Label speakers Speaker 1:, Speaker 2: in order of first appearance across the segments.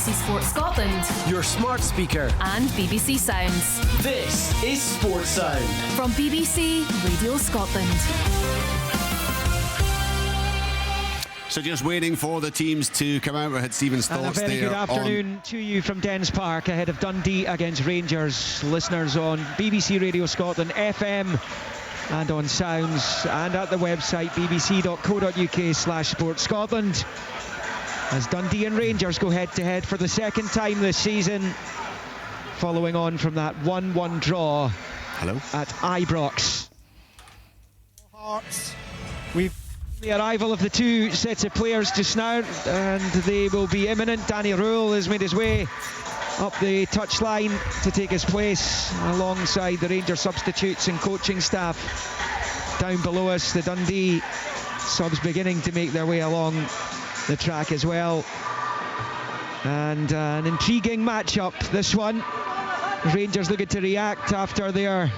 Speaker 1: BBC Sport Scotland,
Speaker 2: your smart speaker,
Speaker 1: and BBC Sounds.
Speaker 2: This is Sports Sound
Speaker 1: from BBC Radio Scotland.
Speaker 3: So just waiting for the teams to come out. We had Stephen's thoughts there.
Speaker 4: And a very good afternoon to you from Dens Park ahead of Dundee against Rangers. Listeners on BBC Radio Scotland FM and on Sounds and at the website bbc.co.uk/sportscotland as Dundee and Rangers go head to head for the second time this season, following on from that 1-1 draw at Ibrox. We've the arrival of the two sets of players just now, and they will be imminent. Danny Rule has made his way up the touchline to take his place alongside the Rangers substitutes and coaching staff. Down below us, the Dundee subs beginning to make their way along the track as well. And an intriguing matchup, this one. Rangers looking to react after their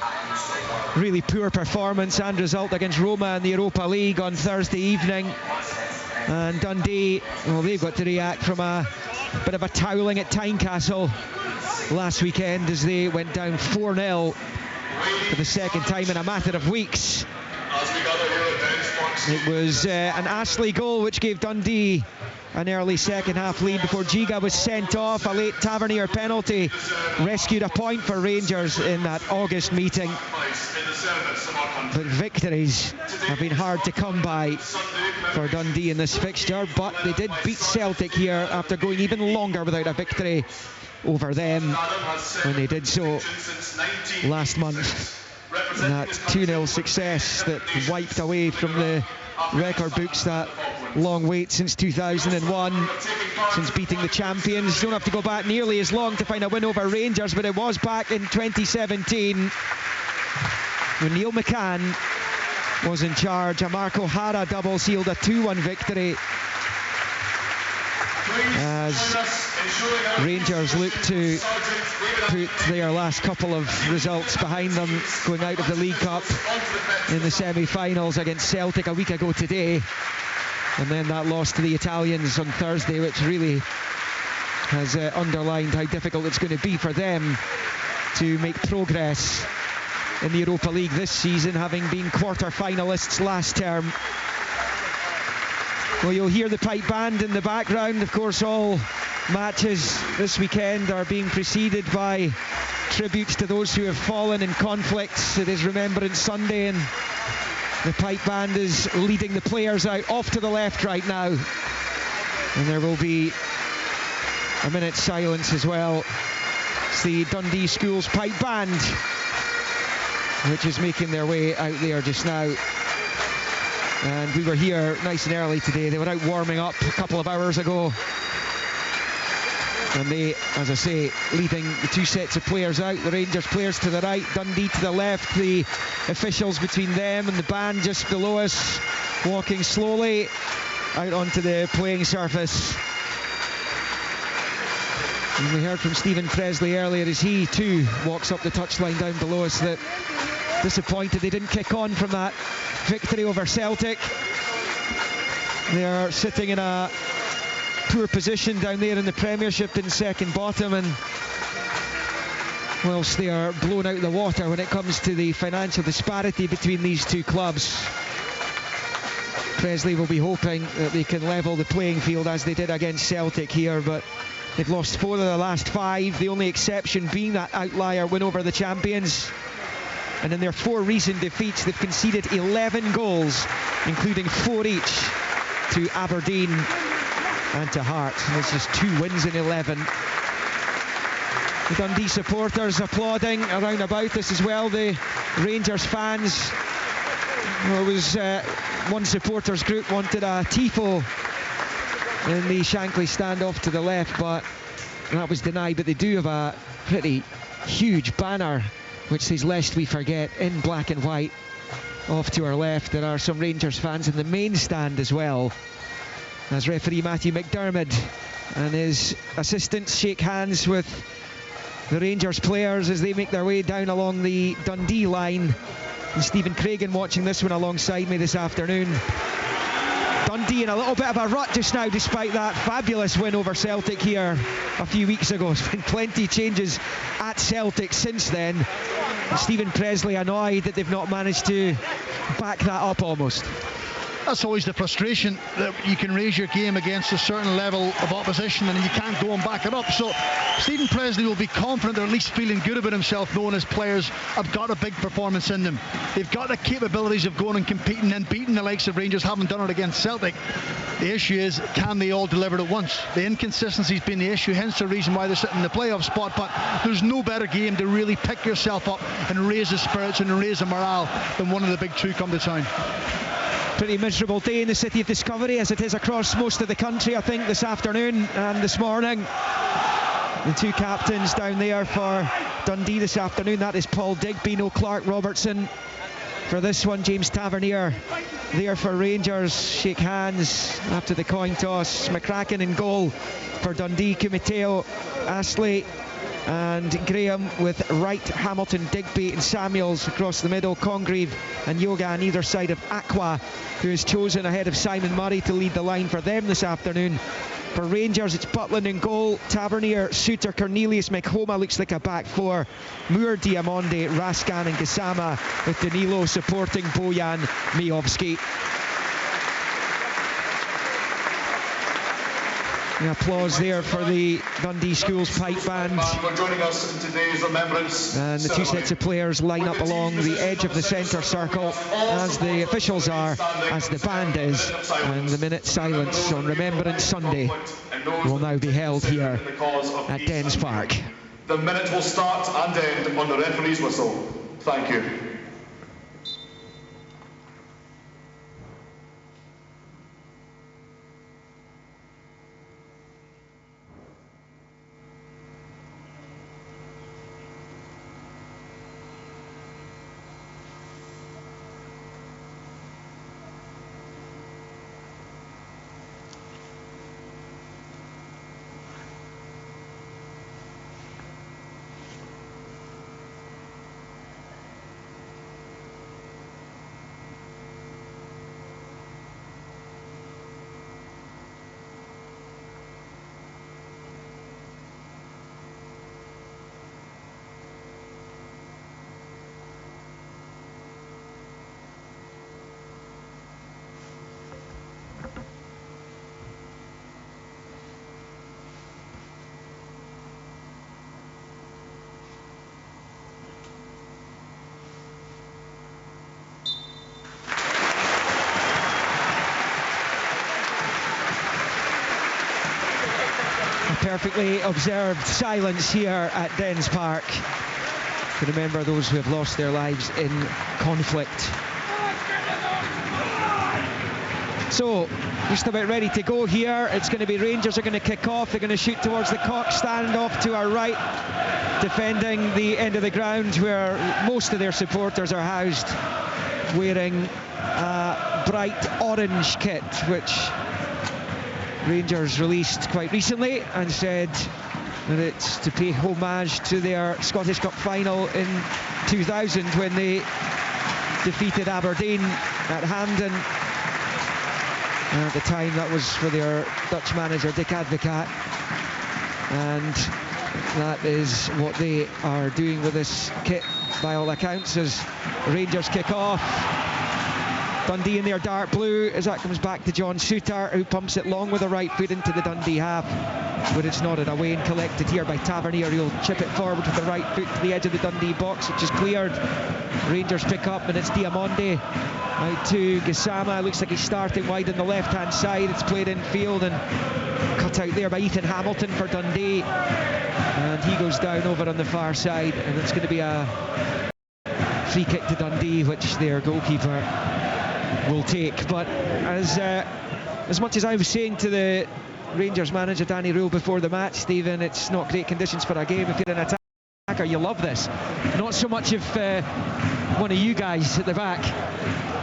Speaker 4: really poor performance and result against Roma in the Europa League on Thursday evening. And Dundee, well, they've got to react from a bit of a toweling at Tynecastle last weekend as they went down 4-0 for the second time in a matter of weeks. It was an Astley goal which gave Dundee an early second half lead before Djiga was sent off. A late Tavernier penalty rescued a point for Rangers in that August meeting. But victories have been hard to come by for Dundee in this fixture, but they did beat Celtic here after going even longer without a victory over them when they did so last month. That 2-0 success that wiped away from the record books that long wait since 2001, since beating the champions. Don't have to go back nearly as long to find a win over Rangers, but it was back in 2017 when Neil McCann was in charge. A Mark O'Hara double sealed a 2-1 victory as Rangers look to put their last couple of results behind them, going out of the League Cup in the semi-finals against Celtic a week ago today, and then that loss to the Italians on Thursday, which really has underlined how difficult it's going to be for them to make progress in the Europa League this season, having been quarter-finalists last term. Well, you'll hear the pipe band in the background. Of course, all matches this weekend are being preceded by tributes to those who have fallen in conflicts. It is Remembrance Sunday, and the pipe band is leading the players out off to the left right now. And there will be a minute's silence as well. It's the Dundee Schools pipe band which is making their way out there just now. And we were here nice and early today. They were out warming up a couple of hours ago. And they, as I say, leading the two sets of players out. The Rangers players to the right, Dundee to the left. The officials between them and the band just below us, walking slowly out onto the playing surface. And we heard from Stephen Presley earlier as he too walks up the touchline down below us that disappointed they didn't kick on from that victory over Celtic. They are sitting in a poor position down there in the Premiership in second bottom, and whilst they are blown out of the water when it comes to the financial disparity between these two clubs, Presley will be hoping that they can level the playing field as they did against Celtic here. But they've lost 4 of their last 5, the only exception being that outlier win over the champions. And in their 4 recent defeats, they've conceded 11 goals, including 4 each to Aberdeen and to Hearts. And it's just 2 wins in 11. The Dundee supporters applauding around about us as well. The Rangers fans, well, it was one supporters group wanted a tifo in the Shankly standoff to the left, but that was denied. But they do have a pretty huge banner which says "Lest We Forget" in black and white off to our left. There are some Rangers fans in the main stand as well, as referee Matthew McDermott and his assistants shake hands with the Rangers players as they make their way down along the Dundee line. And Stephen Craigan watching this one alongside me this afternoon. Dundee in a little bit of a rut just now, despite that fabulous win over Celtic here a few weeks ago. There's been plenty of changes at Celtic since then. Stephen Presley annoyed that they've not managed to back that up almost.
Speaker 5: That's always the frustration, that you can raise your game against a certain level of opposition and you can't go and back it up. So Stephen Presley will be confident, or at least feeling good about himself, knowing his players have got a big performance in them. They've got the capabilities of going and competing and beating the likes of Rangers, haven't done it against Celtic. The issue is, can they all deliver at once? The inconsistency's been the issue, hence the reason why they're sitting in the playoff spot. But there's no better game to really pick yourself up and raise the spirits and raise the morale than one of the big two come to town.
Speaker 4: Pretty miserable day in the city of Discovery, as it is across most of the country, I think, this afternoon and this morning. The two captains down there for Dundee this afternoon, that is Paul Digby, no Clark Robertson. For this one, James Tavernier there for Rangers, shake hands after the coin toss. McCracken in goal for Dundee, Kumiteo, Astley and Graham with Wright, Hamilton, Digby and Samuels across the middle, Congreve and Yoga on either side of Aqua, who is chosen ahead of Simon Murray to lead the line for them this afternoon. For Rangers, it's Butland in goal, Tavernier, Suter, Cornelius, McHoma looks like a back four, Moore, Diamonde, Raskan and Gassama, with Danilo supporting Bojan Mijovski. An applause there for the Dundee Schools pipe band.
Speaker 6: For joining us in today's remembrance
Speaker 4: and the two sets of players line up along the edge of the centre circle, as the officials are, as the band is, and the minute silence on Remembrance Sunday will now be held here at Dens Park.
Speaker 6: The minute will start and end on the referee's whistle. Thank you.
Speaker 4: Perfectly observed silence here at Dens Park to remember those who have lost their lives in conflict. So, just about ready to go here. It's going to be Rangers are going to kick off. They're going to shoot towards the Cox stand off to our right, defending the end of the ground where most of their supporters are housed, wearing a bright orange kit, which Rangers released quite recently and said that it's to pay homage to their Scottish Cup final in 2000 when they defeated Aberdeen at Hampden. And at the time that was for their Dutch manager Dick Advocaat, and that is what they are doing with this kit by all accounts as Rangers kick off. Dundee in their dark blue as that comes back to John Suter, who pumps it long with the right foot into the Dundee half, but it's nodded away and collected here by Tavernier, who'll chip it forward with the right foot to the edge of the Dundee box, which is cleared. Rangers pick up and it's Diamonde out to Gassama. Looks like he's starting wide on the left hand side. It's played in field and cut out there by Ethan Hamilton for Dundee, and he goes down over on the far side, and it's going to be a free kick to Dundee, which their goalkeeper will take. But as much as I was saying to the Rangers manager Danny Rule before the match, Stephen, it's not great conditions for a game. If you're an attacker, you love this. Not so much if one of you guys at the back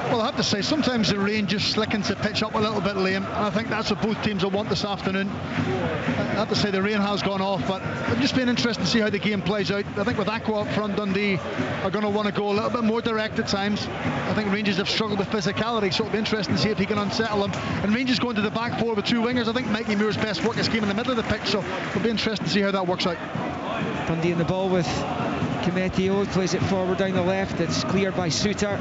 Speaker 5: Well, I have to say, sometimes the rain just slickens the pitch up a little bit, Liam, and I think that's what both teams will want this afternoon. I have to say the rain has gone off, but it'll just be interesting to see how the game plays out. I think with Aqua up front, Dundee are going to want to go a little bit more direct at times. I think Rangers have struggled with physicality, so it'll be interesting to see if he can unsettle them. And Rangers going to the back four with two wingers. I think Mikey Moore's best work is game in the middle of the pitch, so it'll be interesting to see how that works out.
Speaker 4: Dundee in the ball with Kimetio, plays it forward down the left. It's cleared by Suter.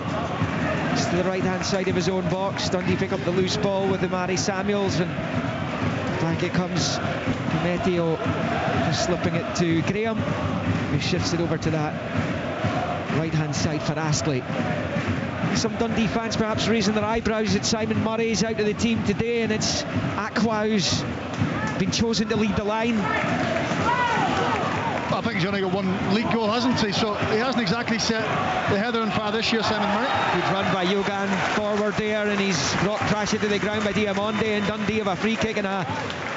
Speaker 4: It's to the right hand side of his own box. Dundee pick up the loose ball with the Mari Samuels, and back it comes. Kimetio just slipping it to Graham, who shifts it over to that right hand side for Astley. Some Dundee fans perhaps raising their eyebrows that Simon Murray's out of the team today, and it's Aqua who's been chosen to lead the line.
Speaker 5: I think he's only got one league goal, hasn't he? So he hasn't exactly set the header on fire this year, Simon Murray.
Speaker 4: Good run by Yogan forward there, and he's brought crashing to the ground by Diamonde, and Dundee have a free kick in a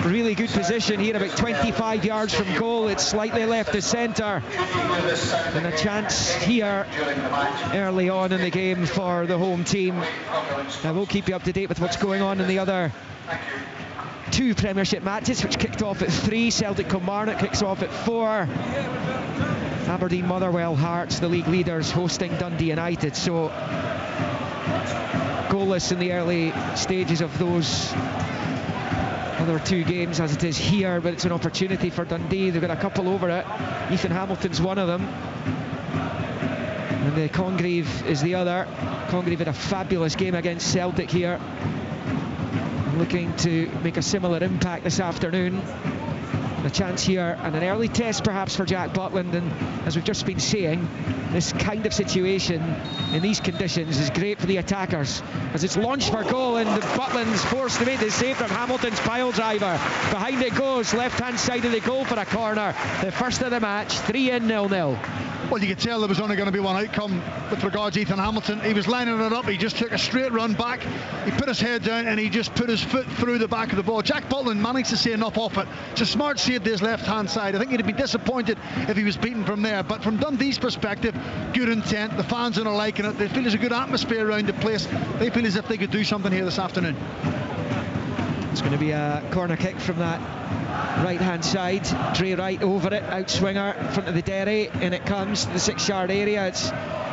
Speaker 4: really good position here, about 25 yards from goal. It's slightly left to centre, and a chance here early on in the game for the home team. I will keep you up to date with what's going on in the other two Premiership matches, which kicked off at 3. Celtic Kilmarnock kicks off at 4. Aberdeen Motherwell Hearts, the league leaders, hosting Dundee United. So goalless in the early stages of those other two games as it is here, but it's an opportunity for Dundee. They've got a couple over it. Ethan Hamilton's one of them, and Congreve is the other. Congreve had a fabulous game against Celtic here, looking to make a similar impact this afternoon. A chance here and an early test perhaps for Jack Butland, and as we've just been saying, this kind of situation in these conditions is great for the attackers, as it's launched for goal and Butland's forced to make the save from Hamilton's pile driver. Behind it goes, left hand side of the goal for a corner. The first of the match, 3-in, 0-0.
Speaker 5: Well, you could tell there was only going to be one outcome with regards to Ethan Hamilton. He was lining it up, he just took a straight run back, he put his head down and he just put his foot through the back of the ball. Jack Butland managed to see enough off it. It's a smart save to his left hand side. I think he'd be disappointed if he was beaten from there, but from Dundee's perspective, good intent. The fans are liking it. They feel there's a good atmosphere around the place. They feel as if they could do something here this afternoon.
Speaker 4: It's going to be a corner kick from that right hand side. Dre Wright over it, outswinger in front of the Derry, and it comes to the 6-yard area. It's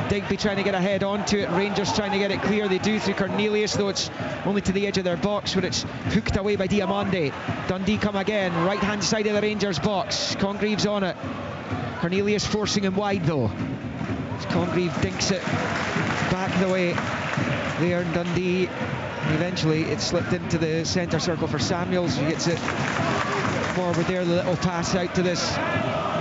Speaker 4: Digby trying to get a head onto it, Rangers trying to get it clear. They do through Cornelius, though it's only to the edge of their box, where it's hooked away by Diamonde. Dundee come again, right hand side of the Rangers box. Congreve's on it. Cornelius forcing him wide though. Congreve dinks it back the way there in Dundee. And eventually it slipped into the centre circle for Samuels, who gets it forward there. The little pass out to this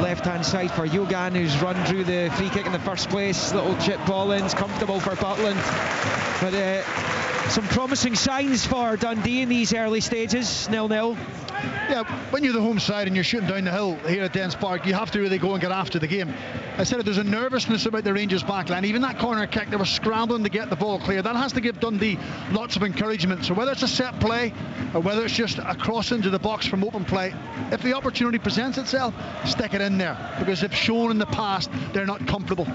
Speaker 4: left hand side for Yogan, who's run through the free kick in the first place. Little chip ball in, it's comfortable for Butland, but some promising signs for Dundee in these early stages. 0-0.
Speaker 5: Yeah, when you're the home side and you're shooting down the hill here at Dens Park, you have to really go and get after the game. I said there's a nervousness about the Rangers backline. Even that corner kick, they were scrambling to get the ball clear. That has to give Dundee lots of encouragement. So whether it's a set play or whether it's just a cross into the box from open play, if the opportunity presents itself, stick it in there, because they've shown in the past they're not comfortable.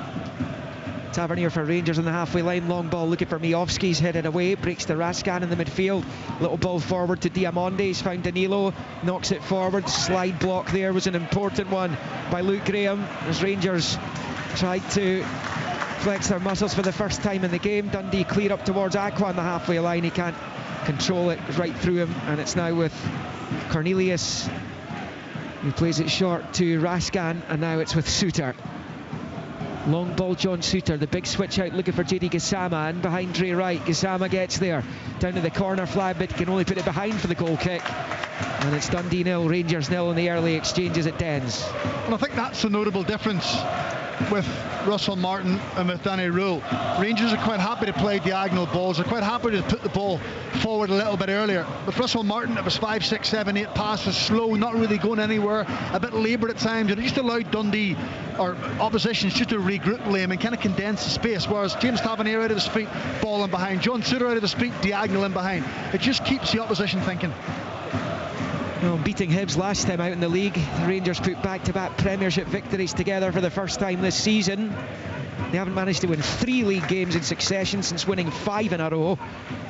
Speaker 4: Tavernier for Rangers on the halfway line, long ball looking for Miovski's, headed away, breaks to Raskan in the midfield, little ball forward to Diamonde, he's found Danilo, knocks it forward, slide block there was an important one by Luke Graham, as Rangers tried to flex their muscles for the first time in the game. Dundee clear up towards Aqua on the halfway line, he can't control it, right through him, and it's now with Cornelius, who plays it short to Raskan, and now it's with Suter. Long ball, John Suter, the big switch out looking for JD Gassama, and behind Dre Wright. Gassama gets there, down to the corner flag, but can only put it behind for the goal kick. And it's Dundee 0, Rangers 0 in the early exchanges at Dens.
Speaker 5: And I think that's the notable difference with Russell Martin and with Danny Rule. Rangers are quite happy to play diagonal balls, they're quite happy to put the ball forward a little bit earlier. With Russell Martin, it was 5, 6, 7, 8 passes, slow, not really going anywhere, a bit laboured at times, and it just allowed Dundee or oppositions just to regroup Liam and kind of condense the space, whereas James Tavernier out of his feet, ball in behind, John Suter out of his feet, diagonal in behind. It just keeps the opposition thinking.
Speaker 4: Well, beating Hibs last time out in the league, the Rangers put back-to-back Premiership victories together for the first time this season. They haven't managed to win 3 league games in succession since winning 5 in a row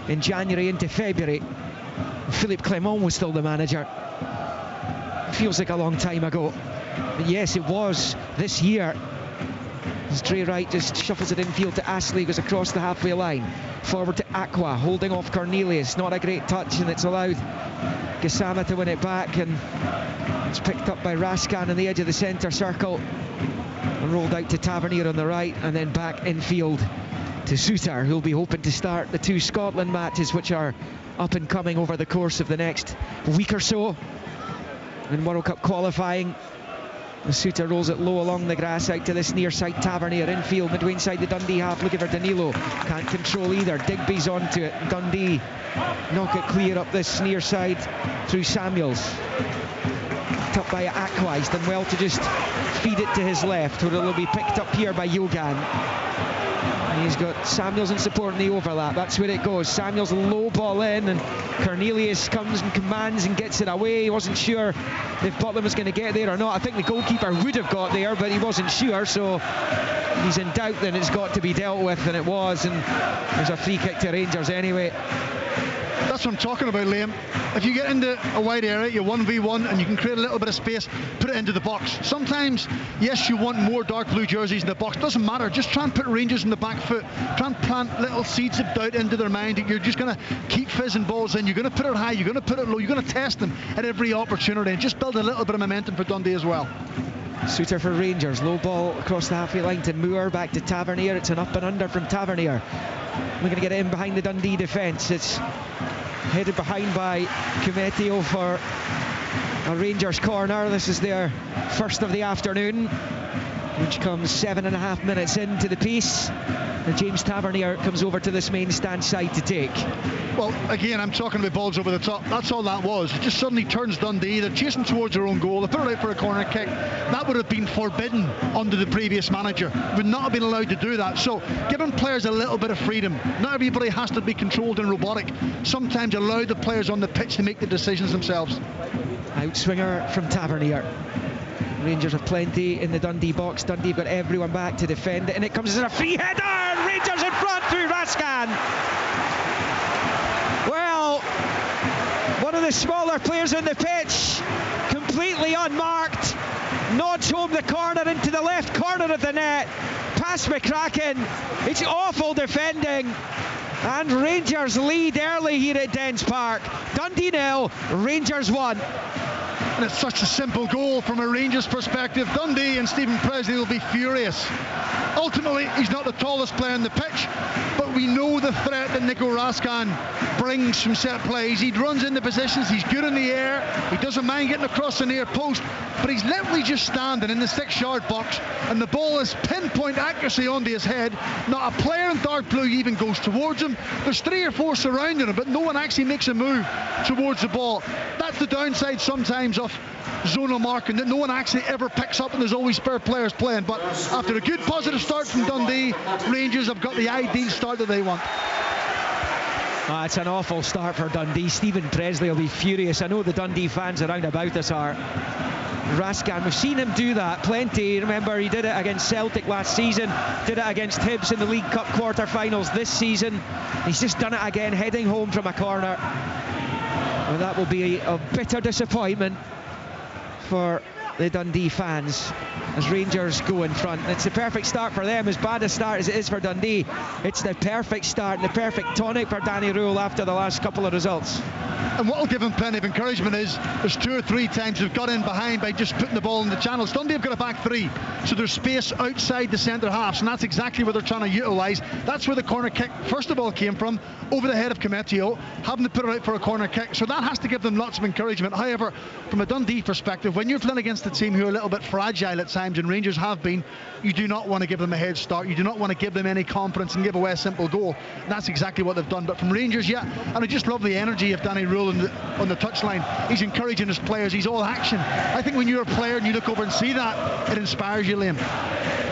Speaker 4: in January into February. Philippe Clement was still the manager. Feels like a long time ago. But yes, it was this year. As Dre Wright just shuffles it infield to Astley, goes across the halfway line. Forward to Aqua, holding off Cornelius. Not a great touch, and it's allowed Gassama to win it back, and it's picked up by Raskan on the edge of the centre circle and rolled out to Tavernier on the right, and then back infield to Suter, who'll be hoping to start the 2 Scotland matches, which are up and coming over the course of the next week or so in World Cup qualifying. The Suter rolls it low along the grass out to this near side. Tavernier infield, midway inside the Dundee half, looking for Danilo. Can't control either. Digby's onto it. Dundee knock it clear up this near side through Samuels. Picked up by Aqua. He's done well to just feed it to his left, where it'll be picked up here by Yogan. And he's got Samuels in support in the overlap. That's where it goes. Samuels low ball in, and Cornelius comes and commands and gets it away. He wasn't sure if Butland was going to get there or not. I think the goalkeeper would have got there, but he wasn't sure, so he's in doubt. Then it's got to be dealt with, and it was, and there's a free kick to Rangers anyway.
Speaker 5: That's what I'm talking about, Liam. If you get into a wide area, you're 1v1 and you can create a little bit of space, put it into the box. Sometimes, yes, you want more dark blue jerseys in the box. Doesn't matter. Just try and put Rangers in the back foot. Try and plant little seeds of doubt into their mind. You're just going to keep fizzing balls in. You're going to put it high. You're going to put it low. You're going to test them at every opportunity and just build a little bit of momentum for Dundee as well.
Speaker 4: Suter for Rangers. Low ball across the halfway line to Moore. Back to Tavernier. It's an up and under from Tavernier. We're going to get it in behind the Dundee defence. It's headed behind by Cumetio for a Rangers corner. This is their first of the afternoon, which comes 7.5 minutes into the piece, and James Tavernier comes over to this main stand side to take.
Speaker 5: Well, again, I'm talking about balls over the top. That's all that was. It just suddenly turns Dundee. They're chasing towards their own goal. They put it out for a corner kick. That would have been forbidden under the previous manager. Would not have been allowed to do that. So giving players a little bit of freedom. Not everybody has to be controlled and robotic. Sometimes allow the players on the pitch to make the decisions themselves.
Speaker 4: Outswinger from Tavernier. Rangers have plenty in the Dundee box. Dundee have got everyone back to defend it, and it comes as a free header. Rangers in front through Raskan. Well, one of the smaller players on the pitch, completely unmarked, nods home the corner into the left corner of the net. Past McCracken. It's awful defending. And Rangers lead early here at Dens Park. Dundee 0, Rangers 1.
Speaker 5: And it's such a simple goal from a Rangers perspective. Dundee and Stephen Presley will be furious. Ultimately, he's not the tallest player on the pitch, but we know the threat that Nico Raskan brings from set plays. He runs into positions, he's good in the air, he doesn't mind getting across the near post, but he's literally just standing in the 6-yard box, and the ball is pinpoint accuracy onto his head. Not a player in dark blue even goes towards him. There's 3 or 4 surrounding him, but no one actually makes a move towards the ball. That's the downside sometimes of zonal marking, that no one actually ever picks up, and there's always spare players playing. But after a good positive start from Dundee, Rangers have got the ideal start that they want.
Speaker 4: It's an awful start for Dundee. Stephen Presley will be furious. I know the Dundee fans around about us are. Raskan, we've seen him do that plenty. Remember, he did it against Celtic last season, did it against Hibs in the League Cup quarter-finals this season. He's just done it again, heading home from a corner. Well, that will be a bitter disappointment for the Dundee fans as Rangers go in front. It's the perfect start for them, as bad a start as it is for Dundee. It's the perfect start and the perfect tonic for Danny Rule after the last couple of results.
Speaker 5: And what will give him plenty of encouragement is there's 2 or 3 times they've got in behind by just putting the ball in the channels. Dundee have got a back 3, so there's space outside the centre halves, and that's exactly what they're trying to utilise. That's where the corner kick first of all came from, over the head of Cumetio, having to put it out for a corner kick, so that has to give them lots of encouragement. However, from a Dundee perspective, when you're playing against a team who are a little bit fragile at times, and Rangers have been, you do not want to give them a head start. You do not want to give them any confidence and give away a simple goal. And that's exactly what they've done. But from Rangers, yeah, and I just love the energy of Danny Rule on the touchline. He's encouraging his players. He's all action. I think when you're a player and you look over and see that, it inspires you, Liam.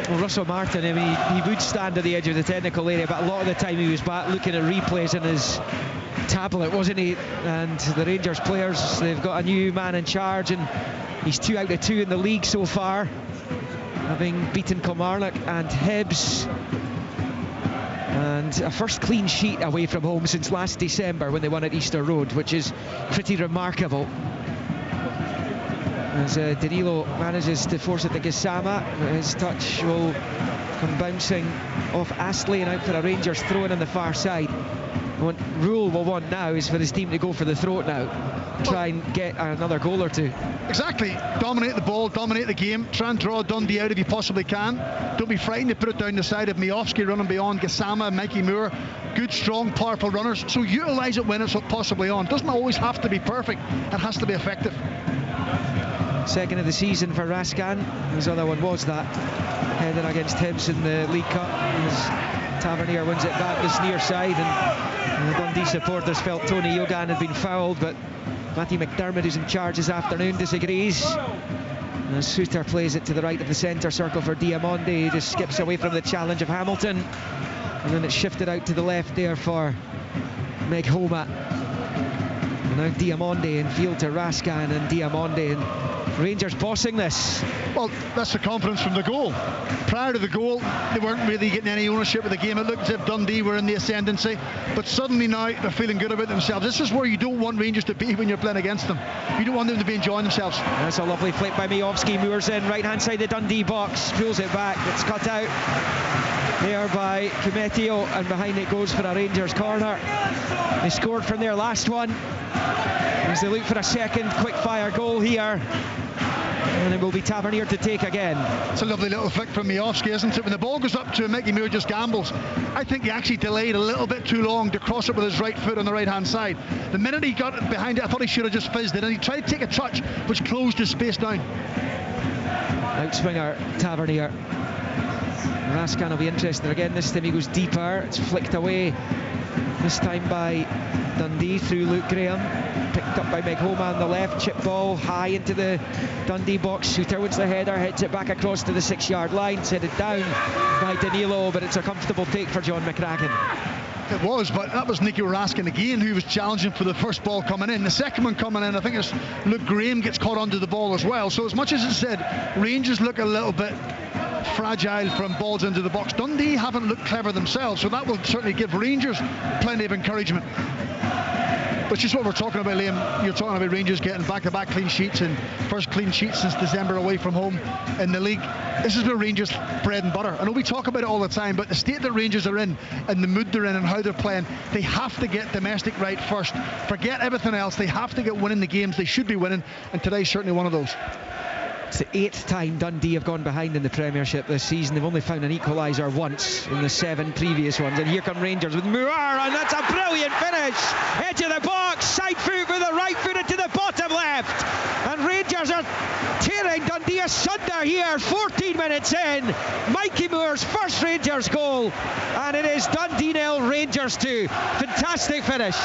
Speaker 4: Well, Russell Martin, I mean, he would stand at the edge of the technical area, but a lot of the time he was back looking at replays in his tablet, wasn't he? And the Rangers players, they've got a new man in charge, and he's 2 out of 2 in the league so far. having beaten Kilmarnock and Hibs, and a first clean sheet away from home since last December when they won at Easter Road, which is pretty remarkable. As Danilo manages to force it to Gassama, his touch will come bouncing off Astley and out for a Rangers throw-in on the far side. What Rule will want now is for his team to go for the throat now, try and get another goal or two.
Speaker 5: Exactly, dominate the ball, dominate the game, try and draw Dundee out if you possibly can. Don't be frightened to put it down the side of Miofsky running beyond Gassama and Mikey Moore. Good, strong, powerful runners, so utilise it when it's possibly on. Doesn't always have to be perfect, it has to be effective.
Speaker 4: Second of the season for Raskan. His other one was that header against Hibs in the League Cup, as Tavernier wins it back this near side, and the Dundee supporters felt Tony Yogan had been fouled, but Matthew McDermott, who's in charge this afternoon, disagrees. And Suter plays it to the right of the centre circle for Diamonde. He just skips away from the challenge of Hamilton, and then it's shifted out to the left there for Meg Homa. And now Diamonde in field to Raskan, and Diamonde, and Rangers bossing this.
Speaker 5: Well, that's the confidence from the goal. Prior to the goal, they weren't really getting any ownership of the game. It looked as if Dundee were in the ascendancy, but suddenly now they're feeling good about themselves. This is where you don't want Rangers to be when you're playing against them. You don't want them to be enjoying themselves.
Speaker 4: That's a lovely flick by Miofsky. Moores in, right hand side of the Dundee box, pulls it back, it's cut out there by Kumetio, and behind it goes for a Rangers corner. They scored from their last one as they look for a second quick fire goal here, and it will be Tavernier to take again.
Speaker 5: It's a lovely little flick from Miofsky, isn't it? When the ball goes up to Mickey Moore, just gambles. I think he actually delayed a little bit too long to cross it with his right foot on the right hand side. The minute he got it behind it, I thought he should have just fizzed it, and he tried to take a touch which closed his space down.
Speaker 4: Outswinger Tavernier. Raskan will be interested again. This time he goes deeper. It's flicked away, this time by Dundee through Luke Graham. Picked up by Meg Homa on the left. Chip ball high into the Dundee box. Suter wins the header, hits it back across to the 6-yard line. It's headed down by Danilo, but it's a comfortable take for John McCracken.
Speaker 5: It was, but that was Nico Raskin again who was challenging for the first ball coming in. The second one coming in, I think it's Luke Graham gets caught onto the ball as well. So as much as it said Rangers look a little bit fragile from balls into the box, Dundee haven't looked clever themselves, so that will certainly give Rangers plenty of encouragement. Which is what we're talking about, Liam. You're talking about Rangers getting back-to-back clean sheets, and first clean sheet since December away from home in the league. This is where Rangers bread and butter. I know we talk about it all the time, but the state that Rangers are in and the mood they're in and how they're playing, they have to get domestic right first. Forget everything else. They have to get winning the games they should be winning, and today's certainly one of those.
Speaker 4: It's the 8th time Dundee have gone behind in the Premiership this season. They've only found an equaliser once in the 7 previous ones. And here come Rangers with Moore, and that's a brilliant finish. Edge of the box, side foot with the right foot into the bottom left. And Rangers are tearing Dundee asunder here, 14 minutes in. Mikey Moore's first Rangers goal, and it is Dundee 0, Rangers 2. Fantastic finish.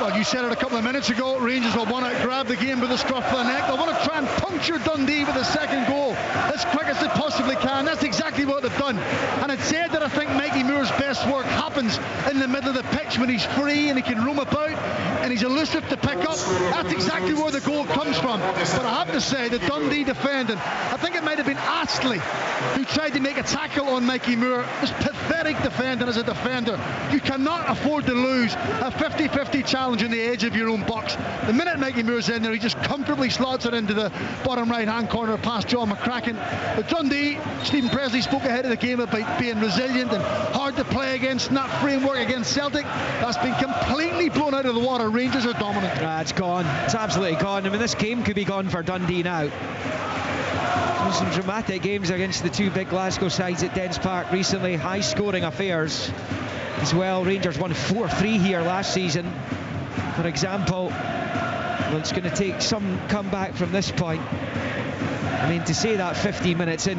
Speaker 5: Well, you said it a couple of minutes ago, Rangers will want to grab the game with the scruff of the neck. They'll want to try and puncture Dundee with the second goal as quick as they possibly can. That's exactly what they've done. And it said that I think Mikey Moore's best work happens in the middle of the pitch when he's free and he can roam about and he's elusive to pick up. That's exactly where the goal comes from. But I have to say, the Dundee defending, I think it might have been Astley who tried to make a tackle on Mikey Moore. It was pathetic defending as a defender. You cannot afford to lose a 50-50 challenge on the edge of your own box. The minute Mikey Moore's in there, he just comfortably slots it into the bottom right-hand corner past John McCracken. But Dundee, Stephen Presley spoke ahead of the game about being resilient and hard to play against, not framework against Celtic. That's been completely blown out of the water. Rangers are dominant.
Speaker 4: It's gone. It's absolutely gone. I mean, this game could be gone for Dundee now. Some dramatic games against the two big Glasgow sides at Dens Park recently, high scoring affairs as well. Rangers won 4-3 here last season, for example. Well, it's going to take some comeback from this point. I mean, to say that 50 minutes in,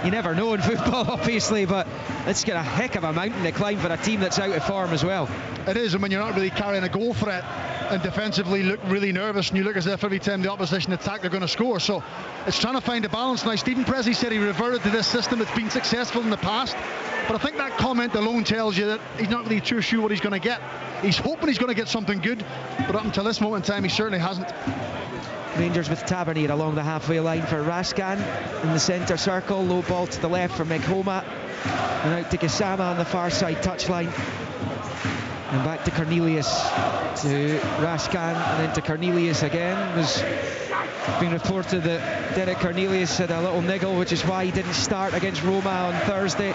Speaker 4: you never know in football, obviously, but it's got a heck of a mountain to climb for a team that's out of form as well.
Speaker 5: It is, and when you're not really carrying a goal threat and defensively look really nervous, and you look as if every time the opposition attack they're going to score. So it's trying to find a balance. Now, Stephen Presley said he reverted to this system that's been successful in the past, but I think that comment alone tells you that he's not really too sure what he's going to get. He's hoping he's going to get something good, but up until this moment in time he certainly hasn't.
Speaker 4: Rangers with Tavernier along the halfway line for Raskan in the centre circle. Low ball to the left for Meghoma. And out to Gassama on the far side touchline. And back to Cornelius, to Raskan, and then to Cornelius again. It was being reported that Derek Cornelius had a little niggle, which is why he didn't start against Roma on Thursday.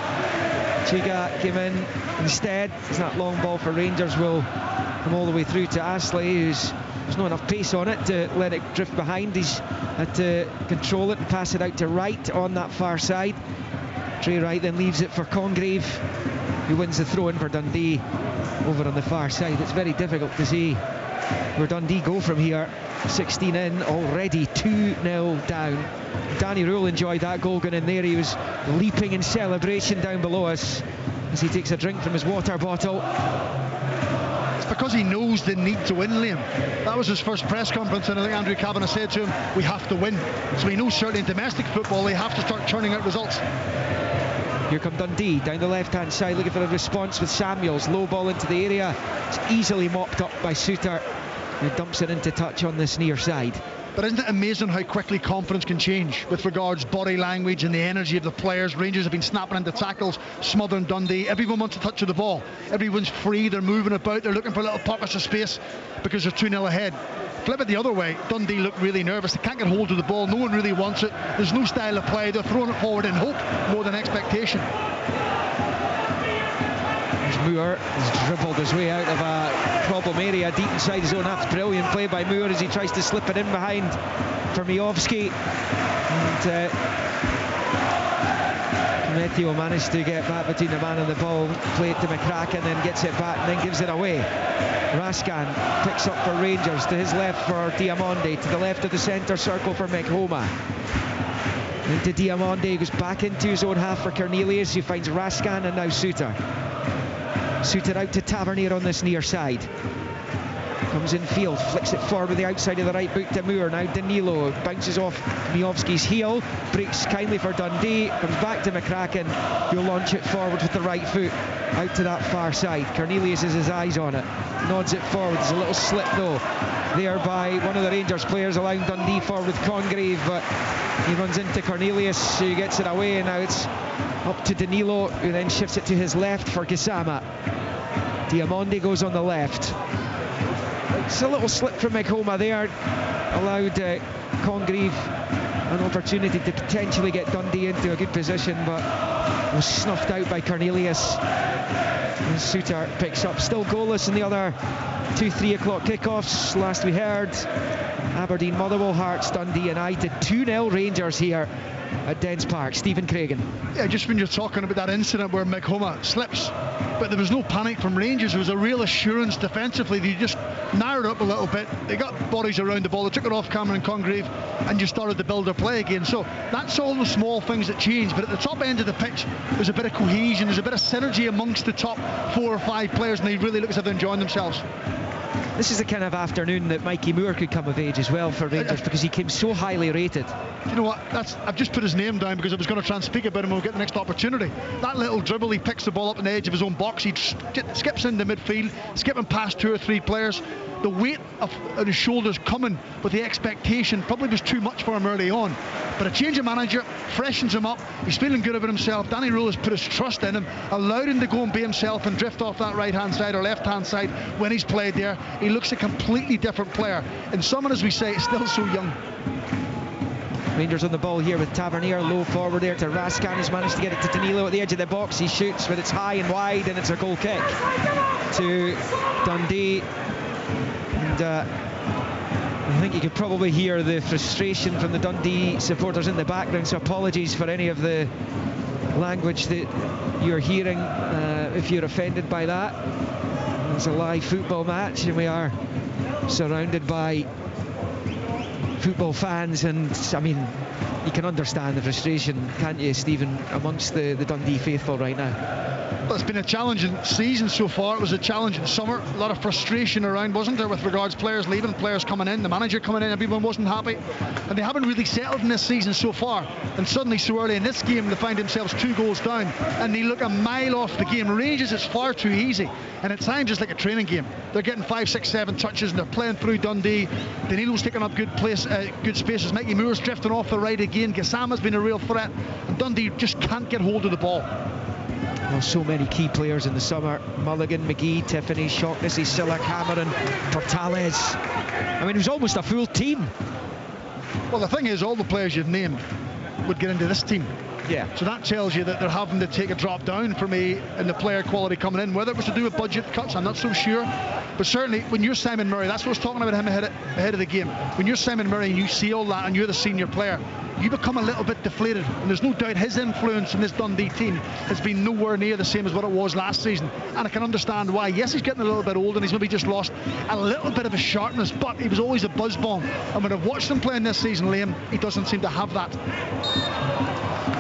Speaker 4: Djiga came in instead. It's that long ball for Rangers will come all the way through to Astley, there's not enough pace on it to let it drift behind. He's had to control it and pass it out to Wright on that far side. Trey Wright then leaves it for Congreve, who wins the throw-in for Dundee over on the far side. It's very difficult to see where Dundee go from here. 16 in, already 2-0 down. Danny Rule enjoyed that goal going in there. He was leaping in celebration down below us as he takes a drink from his water bottle.
Speaker 5: It's because he knows they need to win, Liam. That was his first press conference, and I think Andrew Kavanagh said to him, we have to win. So he knows certainly in domestic football they have to start churning out results.
Speaker 4: Here come Dundee down the left hand side looking for a response with Samuels. Low ball into the area. It's easily mopped up by Suter, who dumps it into touch on this near side.
Speaker 5: But isn't it amazing how quickly confidence can change with regards body language and the energy of the players? Rangers have been snapping into tackles, smothering Dundee. Everyone wants a touch of the ball. Everyone's free, they're moving about, they're looking for little pockets of space because they're 2-0 ahead. Flip it the other way, Dundee look really nervous. They can't get hold of the ball, no one really wants it. There's no style of play, they're throwing it forward in hope more than expectation.
Speaker 4: Moore has dribbled his way out of a problem area deep inside his own half. Brilliant play by Moore as he tries to slip it in behind for Miovski. And Meteo managed to get back between the man and the ball, play it to McCracken, then gets it back and then gives it away. Raskan picks up for Rangers, to his left for Diamonde, to the left of the centre circle for Meghoma. Into Diamonde, goes back into his own half for Cornelius, who finds Raskan and now Suter. Suter out to Tavernier on this near side. Comes in field, flicks it forward with the outside of the right boot to Moore. Now Danilo bounces off Miovski's heel, breaks kindly for Dundee, comes back to McCracken, who'll launch it forward with the right foot out to that far side. Cornelius has his eyes on it, nods it forward. There's a little slip though there by one of the Rangers players, allowing Dundee forward with Congreve, but he runs into Cornelius, who gets it away, and now it's up to Danilo, who then shifts it to his left for Gassama. Diamonde goes on the left. It's a little slip from Meghoma there, allowed Congreve an opportunity to potentially get Dundee into a good position, but was snuffed out by Cornelius. And Suter picks up, still goalless in the other 2 3 o'clock kickoffs. Last we heard, Aberdeen, Motherwell, Hearts, Dundee United. 2-0 Rangers here at Dens Park. Stephen Craigan.
Speaker 5: Yeah, just when you're talking about that incident where Meghoma slips, but there was no panic from Rangers. There was a real assurance defensively. They just narrowed up a little bit. They got bodies around the ball. They took it off Cameron Congreve and just started to build their play again. So that's all the small things that change. But at the top end of the pitch, there's a bit of cohesion. There's a bit of synergy amongst the top 4 or 5 players, and they really look as if they're enjoying themselves.
Speaker 4: This is the kind of afternoon that Mikey Moore could come of age as well for Rangers, because he came so highly rated.
Speaker 5: You know what? I've just put his name down because I was going to try and speak about him when we get the next opportunity. That little dribble, he picks the ball up on the edge of his own box. He skips into midfield, skipping past 2 or 3 players. The weight on his shoulders coming with the expectation probably was too much for him early on. But a change of manager freshens him up. He's feeling good about himself. Danny Rule has put his trust in him, allowed him to go and be himself and drift off that right-hand side or left-hand side when he's played there. He looks a completely different player. And someone, as we say, is still so young.
Speaker 4: Rangers on the ball here with Tavernier, low forward there to Raskan. He's managed to get it to Danilo at the edge of the box. He shoots, but it's high and wide, and it's a goal kick to Dundee. And I think you could probably hear the frustration from the Dundee supporters in the background, so apologies for any of the language that you're hearing if you're offended by that. It's a live football match, and we are surrounded by football fans, and I mean, you can understand the frustration, can't you, Stephen, amongst the Dundee faithful right now?
Speaker 5: Well, it's been a challenging season so far. It was a challenging summer. A lot of frustration around, wasn't there, with regards players leaving, players coming in, the manager coming in, everyone wasn't happy. And they haven't really settled in this season so far. And suddenly, so early in this game, they find themselves 2 goals down, and they look a mile off the game. Rangers, it's far too easy. And at times, it's like a training game. they're getting 5, 6, 7 touches and they're playing through Dundee. Danilo's taking up good spaces. Mickey Moore's drifting off the right again. Gassama's been a real threat, and Dundee just can't get hold of the ball.
Speaker 4: Well, so many key players in the summer. Mulligan, McGee, Tiffany, Shaughnessy, Silla, Cameron, Portales. I mean, it was almost a full team.
Speaker 5: Well, the thing is, all the players you've named would get into this team.
Speaker 4: Yeah.
Speaker 5: So that tells you that they're having to take a drop down for me in the player quality coming in. Whether it was to do with budget cuts, I'm not so sure. But certainly, when you're Simon Murray, that's what I was talking about him ahead of the game. When you're Simon Murray and you see all that and you're the senior player, you become a little bit deflated. And there's no doubt his influence in this Dundee team has been nowhere near the same as what it was last season. And I can understand why. Yes, he's getting a little bit old and he's maybe just lost a little bit of his sharpness, but he was always a buzz bomb. And when I've watched him playing this season, Liam, he doesn't seem to have that.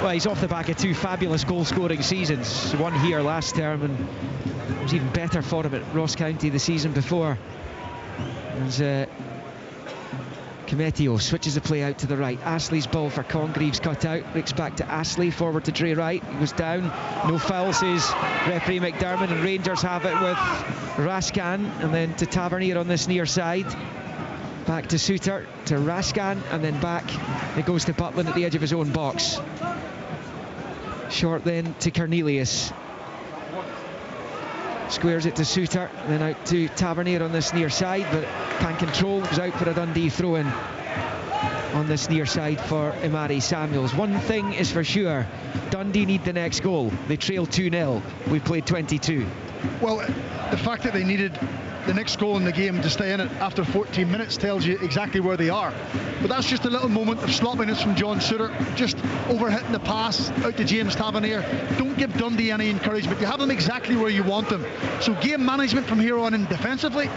Speaker 4: Well, he's off the back of 2 fabulous goal-scoring seasons. One here last term, and it was even better for him at Ross County the season before. As Cometio switches the play out to the right. Astley's ball for Congreaves, cut out. Breaks back to Astley, forward to Dre Wright. He was down. No foul, says referee McDermott, and Rangers have it with Raskan, and then to Tavernier on this near side. Back to Suter, to Raskan, and then back it goes to Butland at the edge of his own box. Short then to Cornelius. Squares it to Suter, then out to Tavernier on this near side, but can't control. Goes out for a Dundee throw-in on this near side for Imari Samuels. One thing is for sure, Dundee need the next goal. They trail 2-0. We've played 22.
Speaker 5: Well, the fact that they needed the next goal in the game to stay in it after 14 minutes tells you exactly where they are. But that's just a little moment of sloppiness from John Suter, just overhitting the pass out to James Tavernier. Don't give Dundee any encouragement. You have them exactly where you want them. So game management from here on in defensively,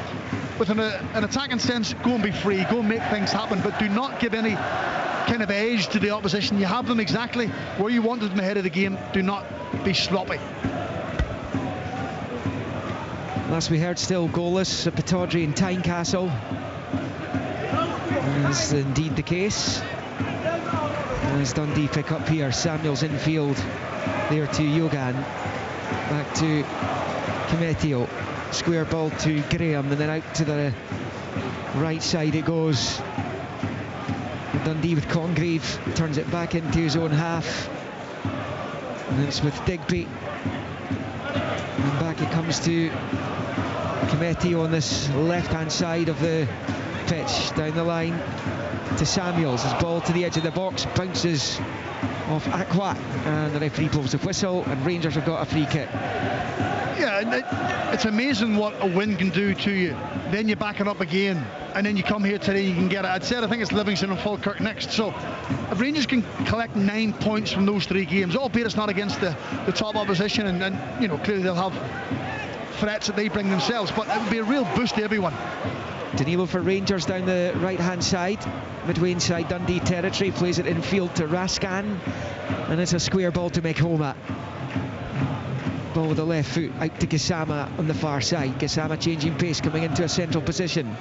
Speaker 5: with an attacking sense, go and be free, go and make things happen, but do not give any kind of edge to the opposition. You have them exactly where you wanted them ahead of the game. Do not be sloppy.
Speaker 4: Last we heard, still goalless at Pittodrie and Tynecastle. Is indeed the case. As Dundee pick up here, Samuels infield there to Yogan. Back to Cometio. Square ball to Graham, and then out to the right side it goes. Dundee with Congreve, turns it back into his own half. And it's with Digby. And back it comes to Cometio on this left-hand side of the pitch, down the line to Samuels. His ball to the edge of the box, bounces off Aqua, and the referee blows the whistle, and Rangers have got a free kick.
Speaker 5: Yeah, it's amazing what a win can do to you. Then you back it up again, and then you come here today, you can get it. I think it's Livingston and Falkirk next. So if Rangers can collect 9 points from those 3 games, albeit it's not against the top opposition, and you know, clearly they'll have threats that they bring themselves, but it would be a real boost to everyone.
Speaker 4: Danilo for Rangers down the right-hand side, midway inside Dundee territory, plays it infield to Raskan, and it's a square ball to make home at. Ball with the left foot out to Gassama on the far side. Gassama changing pace, coming into a central position.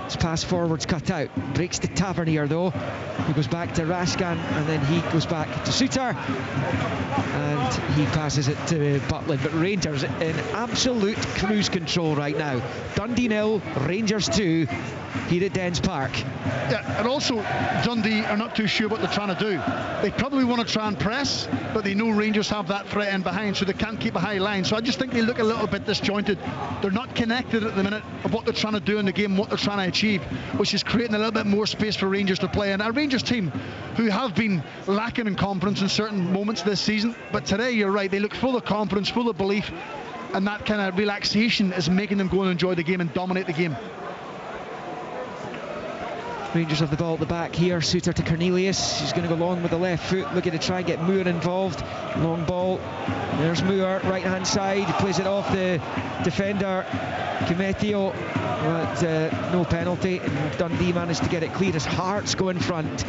Speaker 4: His pass forwards cut out. Breaks to Tavernier though. He goes back to Raskan, and then he goes back to Suter, and he passes it to Butland. But Rangers in absolute cruise control right now. Dundee 0, Rangers 2 here at Dens Park.
Speaker 5: Yeah, and also Dundee are not too sure what they're trying to do. They probably want to try and press, but they know Rangers have that threat in behind, so they can't keep a high line. So I just think they look a little bit disjointed. They're not connected at the minute of what they're trying to do in the game, what they're trying to achieve, which is creating a little bit more space for Rangers to play in. A Rangers team who have been lacking in confidence in certain moments this season, but today you're right, they look full of confidence, full of belief, and that kind of relaxation is making them go and enjoy the game and dominate the game.
Speaker 4: Rangers have the ball at the back here. Suter to Cornelius. He's going to go long with the left foot, looking to try and get Moore involved. Long ball. There's Moore, right hand side. He plays it off the defender Cometio, but no penalty. And Dundee managed to get it clear as Hearts go in front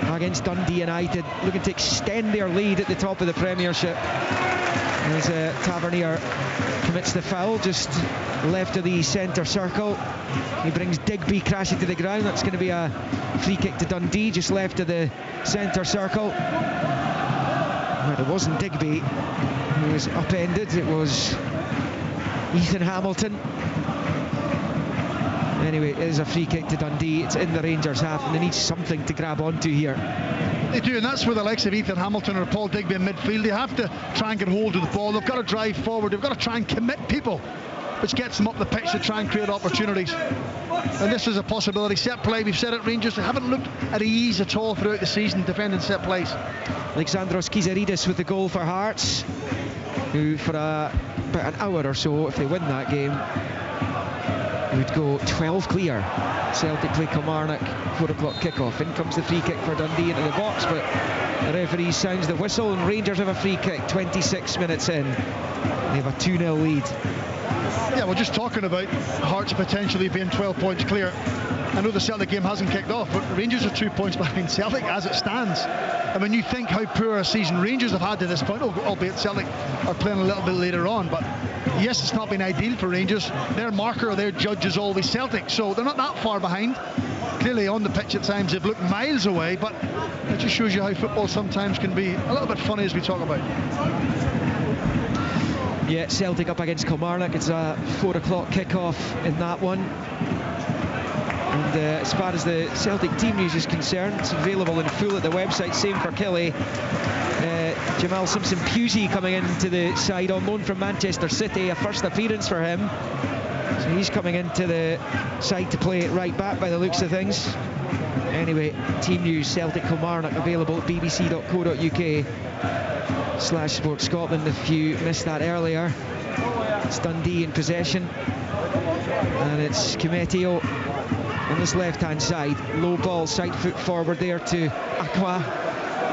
Speaker 4: against Dundee United, looking to extend their lead at the top of the Premiership. As Tavernier commits the foul just left of the centre circle. He brings Digby crashing to the ground. That's going to be a free kick to Dundee just left of the centre circle. But it wasn't Digby who was upended, it was Ethan Hamilton. Anyway, it is a free kick to Dundee. It's in the Rangers half, and they need something to grab onto here.
Speaker 5: They do, and that's where the likes of Ethan Hamilton or Paul Digby in midfield, they have to try and get hold of the ball. They've got to drive forward. They've got to try and commit people, which gets them up the pitch to try and create opportunities. And this is a possibility. Set play, we've said it, Rangers, they haven't looked at ease at all throughout the season defending set plays.
Speaker 4: Alexandros Kizaridis with the goal for Hearts, who for about an hour or so, if they win that game, would go 12 clear. Celtic play Kilmarnock, 4 o'clock kickoff. In comes the free kick for Dundee into the box, but the referee sounds the whistle and Rangers have a free kick 26 minutes in. They have a 2-0 lead.
Speaker 5: Yeah, we're just talking about Hearts potentially being 12 points clear. I know the Celtic game hasn't kicked off, but Rangers are 2 points behind Celtic as it stands. And when you think how poor a season Rangers have had to this point, albeit Celtic are playing a little bit later on, but yes, it's not been ideal for Rangers. Their marker or their judge is always Celtic, so they're not that far behind. Clearly on the pitch at times they've looked miles away, but it just shows you how football sometimes can be a little bit funny, as we talk about.
Speaker 4: Yeah, Celtic up against Kilmarnock. It's a 4 o'clock kickoff in that one. And as far as the Celtic team news is concerned, it's available in full at the website. Same for Kelly. Jamal Simpson-Pusey coming into the side on loan from Manchester City, a first appearance for him. So he's coming into the side to play it right back by the looks of things. Anyway, team news, Celtic Kilmarnock, available at bbc.co.uk/Sport Scotland if you missed that earlier. It's Dundee in possession, and it's Kimetio on this left-hand side. Low ball, side foot forward there to Aqua.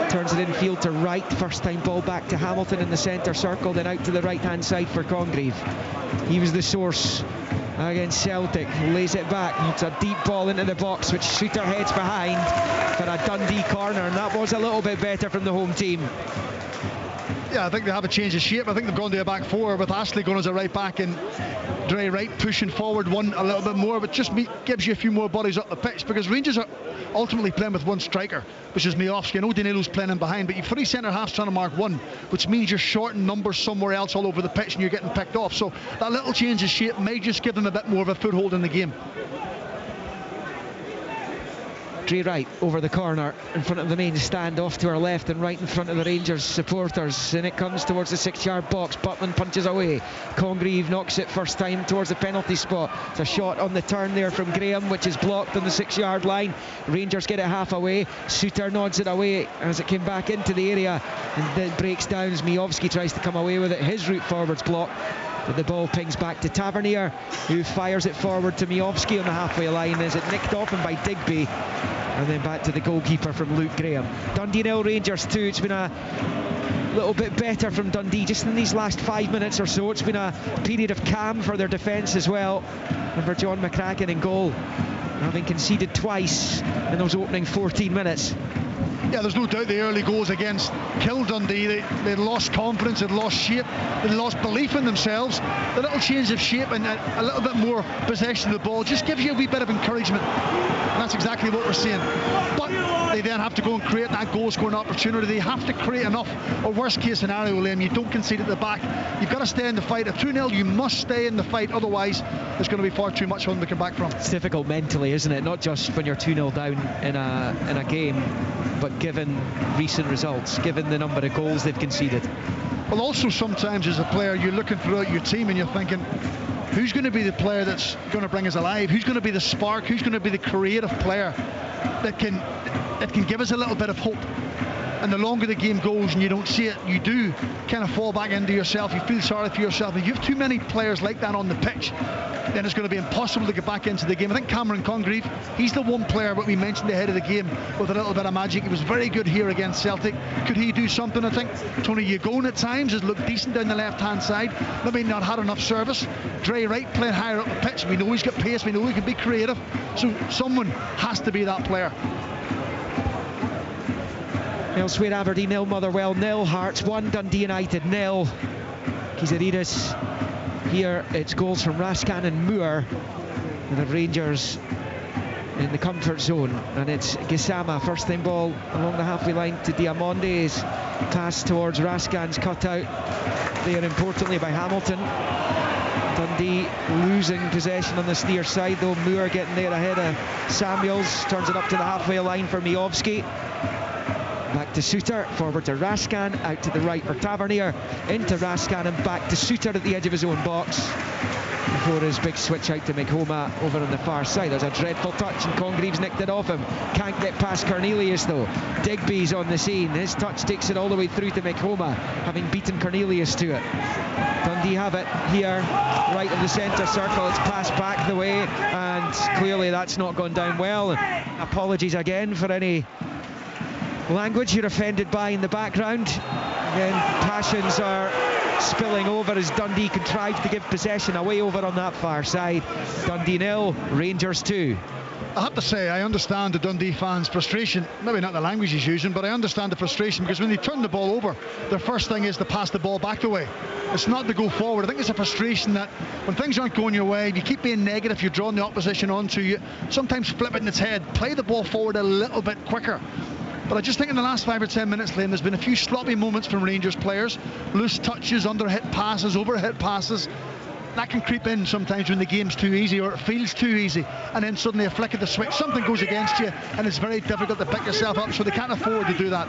Speaker 4: Turns it infield to right. First time ball back to Hamilton in the centre circle, then out to the right-hand side for Congreve. He was the source against Celtic. Lays it back. It's a deep ball into the box, which Shooter heads behind for a Dundee corner, and that was a little bit better from the home team.
Speaker 5: Yeah, I think they have a change of shape. I think they've gone to a back four with Astley going as a right back and Dre Wright pushing forward one a little bit more, but just gives you a few more bodies up the pitch, because Rangers are ultimately playing with one striker, which is Miofsky. I know Danilo's playing in behind, but you've 3 centre halves trying to mark one, which means you're shorting numbers somewhere else all over the pitch and you're getting picked off. So that little change of shape may just give them a bit more of a foothold in the game.
Speaker 4: Dre Wright over the corner in front of the main stand, off to our left and right in front of the Rangers supporters, and it comes towards the 6-yard box. Butland punches away. Congreve knocks it first time towards the penalty spot. It's a shot on the turn there from Graham, which is blocked on the 6-yard line. Rangers get it half away. Suter nods it away as it came back into the area and then breaks down as Miofsky tries to come away with it. His route forward's blocked, but the ball pings back to Tavernier, who fires it forward to Miofsky on the halfway line. Is it nicked off him by Digby, and then back to the goalkeeper from Luke Graham. Dundee 0, Rangers 2. It's been a little bit better from Dundee just in these last 5 minutes or so. It's been a period of calm for their defence as well, and for John McCracken in goal, having conceded twice in those opening 14 minutes.
Speaker 5: Yeah, there's no doubt the early goals against killed Dundee. They lost confidence, they'd lost shape, they lost belief in themselves. The little change of shape and a little bit more possession of the ball just gives you a wee bit of encouragement, and that's exactly what we're seeing. But they then have to go and create that goal scoring opportunity. They have to create enough, or worst case scenario, Liam, you don't concede at the back. You've got to stay in the fight. At 2-0 you must stay in the fight, otherwise there's going to be far too much for them to come back from.
Speaker 4: It's difficult mentally, isn't it? Not just when you're 2-0 down in a game, but given recent results, given the number of goals they've conceded.
Speaker 5: Well, also sometimes as a player you're looking throughout your team and you're thinking, who's going to be the player that's going to bring us alive? Who's going to be the spark? Who's going to be the creative player that can give us a little bit of hope? And the longer the game goes and you don't see it, you do kind of fall back into yourself. You feel sorry for yourself. If you have too many players like that on the pitch, then it's going to be impossible to get back into the game. I think Cameron Congreve, he's the one player what we mentioned ahead of the game with a little bit of magic. He was very good here against Celtic. Could he do something? I think Tony Yagone at times has looked decent down the left-hand side. Maybe not had enough service. Dre Wright playing higher up the pitch. We know he's got pace. We know he can be creative. So someone has to be that player.
Speaker 4: Elsewhere, Aberdeen 0, Motherwell 0, Hearts 1, Dundee United 0. Kizaridis. Here it's goals from Raskan and Moore, and the Rangers in the comfort zone, and it's Gisama, first time ball along the halfway line to Diamonde's pass towards Raskan's cutout there importantly by Hamilton. Dundee losing possession on this near side though. Moore getting there ahead of Samuels, turns it up to the halfway line for Miovski. Back to Suter, forward to Raskan, out to the right for Tavernier, into Raskan and back to Suter at the edge of his own box. Before his big switch out to McHoma over on the far side. There's a dreadful touch and Congreaves nicked it off him. Can't get past Cornelius though. Digby's on the scene. His touch takes it all the way through to McHoma, having beaten Cornelius to it. Dundee have it here, right of the centre circle. It's passed back the way, and clearly that's not gone down well. Apologies again for any language you're offended by in the background. Again, passions are spilling over as Dundee contrives to give possession away over on that far side. Dundee 0, Rangers 2.
Speaker 5: I have to say, I understand the Dundee fans' frustration. Maybe not the language he's using, but I understand the frustration, because when they turn the ball over, their first thing is to pass the ball back the way. It's not to go forward. I think it's a frustration that when things aren't going your way, you keep being negative, you're drawing the opposition onto you. Sometimes flip it in its head, play the ball forward a little bit quicker. But I just think in the last 5 or 10 minutes, Liam, there's been a few sloppy moments from Rangers players. Loose touches, under-hit passes, over-hit passes. That can creep in sometimes when the game's too easy or it feels too easy. And then suddenly a flick of the switch, something goes against you, and it's very difficult to pick yourself up, so they can't afford to do that.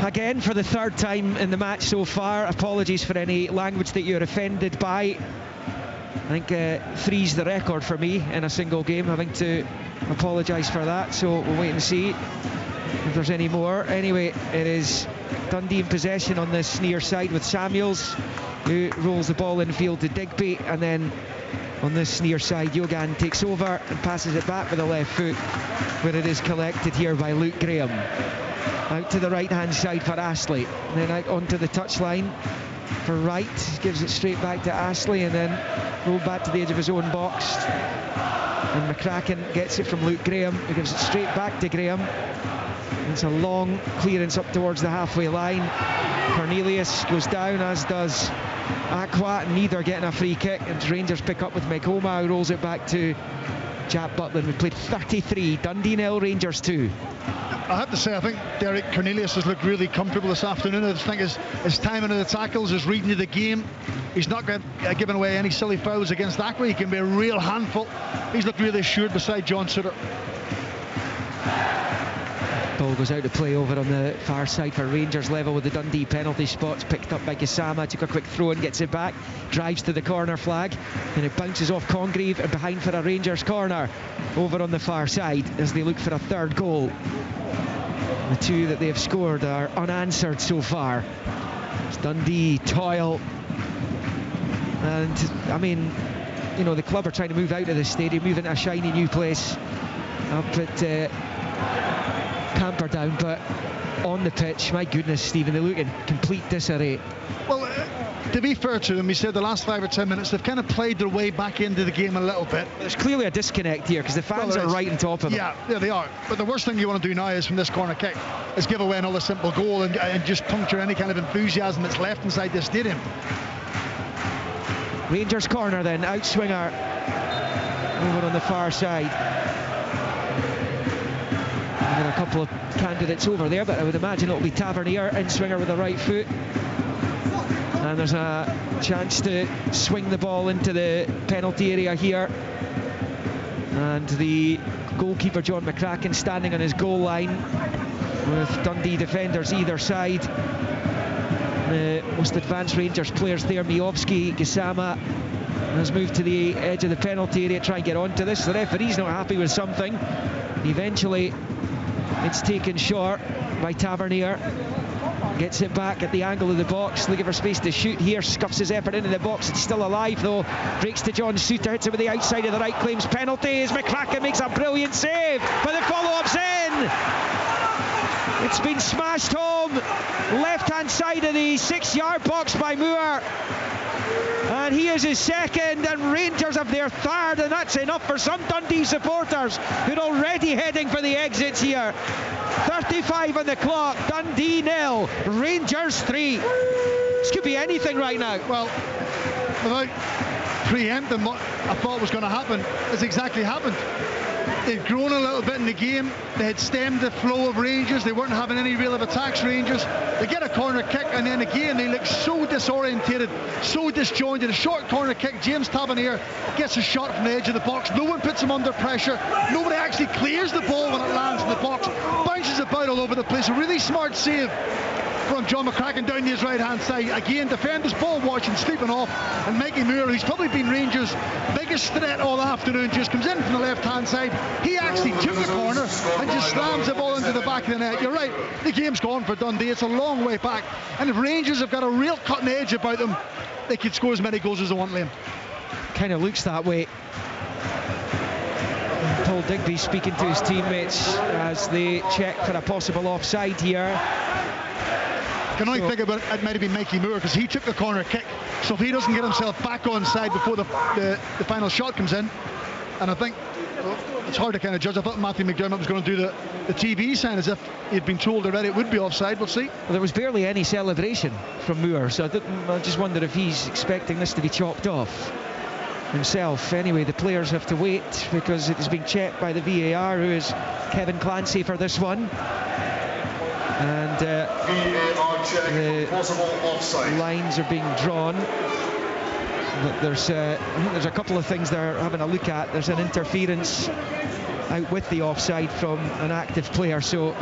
Speaker 4: Again, for the third time in the match so far, apologies for any language that you're offended by. I think 3's the record for me in a single game, having to apologise for that, so we'll wait and see if there's any more. Anyway, it is Dundee in possession on this near side with Samuels, who rolls the ball infield to Digby, and then on this near side Yogan takes over and passes it back with the left foot, where it is collected here by Luke Graham. Out to the right hand side for Astley, and then out onto the touchline for Wright, gives it straight back to Astley, and then rolled back to the edge of his own box, and McCracken gets it from Luke Graham, who gives it straight back to Graham. It's a long clearance up towards the halfway line. Cornelius goes down, as does Aqua, and neither getting a free kick, and Rangers pick up with McHoma, who rolls it back to Jack Butland. We played 33, Dundee 0, Rangers 2.
Speaker 5: I have to say, I think Derek Cornelius has looked really comfortable this afternoon. I think his timing of the tackles, his reading of the game, he's not giving away any silly fouls against Aqua. He can be a real handful. He's looked really assured beside John Suter.
Speaker 4: Ball goes out to play over on the far side for Rangers, level with the Dundee penalty spots, picked up by Gassama, took a quick throw and gets it back, drives to the corner flag, and it bounces off Congreve and behind for a Rangers corner over on the far side as they look for a third goal. The two that they have scored are unanswered so far. It's Dundee toil, and I mean, you know, the club are trying to move out of the stadium, move into a shiny new place up at Camperdown, but on the pitch, my goodness, Stephen, they look in complete disarray.
Speaker 5: Well, to be fair to them, he said the last 5 or 10 minutes they've kind of played their way back into the game a little bit.
Speaker 4: There's clearly a disconnect here because the fans are right on top of them.
Speaker 5: Yeah, they are. But the worst thing you want to do now is, from this corner kick, is give away another simple goal and just puncture any kind of enthusiasm that's left inside the stadium.
Speaker 4: Rangers corner then, outswinger over on the far side. And a couple of candidates over there, but I would imagine it'll be Tavernier in swinger with the right foot. And there's a chance to swing the ball into the penalty area here. And the goalkeeper John McCracken standing on his goal line with Dundee defenders either side. The most advanced Rangers players there, Miovski, Gassama, has moved to the edge of the penalty area to try and get onto this. The referee's not happy with something. Eventually it's taken short by Tavernier. Gets it back at the angle of the box, looking for space to shoot here, scuffs his effort into the box. It's still alive though, breaks to John Suter, hits it with the outside of the right, claims penalty as McCracken makes a brilliant save, but the follow-up's in. It's been smashed home, left hand side of the 6-yard box by Moore, and he is his second, and Rangers have their third, and that's enough for some Dundee supporters who are already heading for the exits here. 35 on the clock, Dundee 0, Rangers 3. This could be anything right now.
Speaker 5: Well, without preempting what I thought was going to happen, it's exactly happened. They'd grown a little bit in the game. They had stemmed the flow of Rangers. They weren't having any real of attacks, Rangers. They get a corner kick, and then again they look so disorientated, so disjointed. A short corner kick. James Tavernier gets a shot from the edge of the box. No one puts him under pressure. Nobody actually clears the ball when it lands in the box. Bounces about all over the place. A really smart save from John McCracken down his right hand side. Again, defenders ball watching, sleeping off, and Mikey Moore, who's probably been Rangers' biggest threat all afternoon, just comes in from the left hand side. He actually took the corner and just slams the ball into the back of the net. You're right, the game's gone for Dundee. It's a long way back, and if Rangers have got a real cutting edge about them, they could score as many goals as they want, Liam.
Speaker 4: Kind of looks that way. Paul Digby speaking to his teammates as they check for a possible offside here.
Speaker 5: I can only think about it might have been Mikey Moore, because he took the corner kick, so if he doesn't get himself back on side before the final shot comes in, and I think it's hard to kind of judge. I thought Matthew McDermott was going to do the TV sign as if he'd been told already it would be offside. We'll see.
Speaker 4: Well, there was barely any celebration from Moore, so I just wonder if he's expecting this to be chopped off himself. Anyway, the players have to wait because it is being checked by the VAR, who is Kevin Clancy for this one. And
Speaker 6: VAR check, possible offside.
Speaker 4: Lines are being drawn. But I think there's a couple of things they're having a look at. There's an interference out with the offside from an active player, so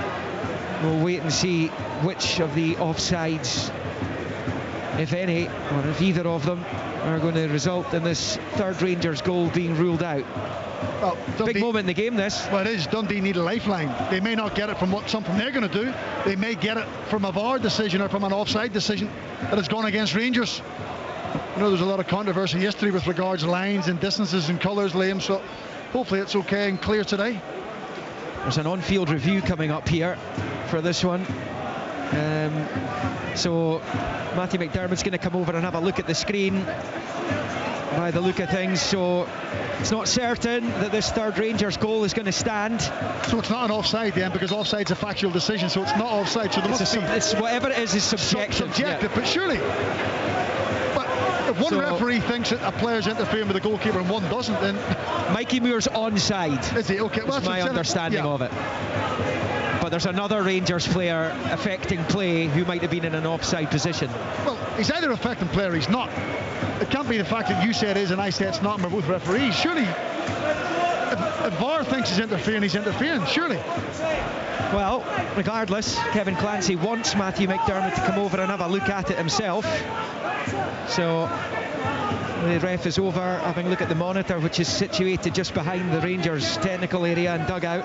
Speaker 4: we'll wait and see which of the offsides, if any, or if either of them, are going to result in this third Rangers goal being ruled out.
Speaker 5: Well, Dundee,
Speaker 4: big moment in the game, this.
Speaker 5: Well, it is. Dundee need a lifeline. They may not get it from something they're going to do. They may get it from a VAR decision or from an offside decision that has gone against Rangers. I know there's a lot of controversy yesterday with regards to lines and distances and colours, Liam, so hopefully it's okay and clear today.
Speaker 4: There's an on-field review coming up here for this one. So Matthew McDermott's going to come over and have a look at the screen by the look of things. So it's not certain that this third Rangers goal is going to stand.
Speaker 5: So it's not an offside then, because offside's a factual decision, so it's not offside. So
Speaker 4: it's whatever it is subjective.
Speaker 5: Subjective, yeah. But surely, if one referee thinks that a player's interfering with the goalkeeper and one doesn't, then
Speaker 4: Mikey Moore's onside.
Speaker 5: Is he? Okay, well,
Speaker 4: that's my understanding of it. But there's another Rangers player affecting play who might have been in an offside position.
Speaker 5: Well, he's either affecting play or he's not. It can't be the fact that you say it is and I say it's not, and we're both referees. Surely, if VAR thinks he's interfering, surely.
Speaker 4: Well, regardless, Kevin Clancy wants Matthew McDermott to come over and have a look at it himself. So the ref is over having a look at the monitor, which is situated just behind the Rangers technical area and dugout.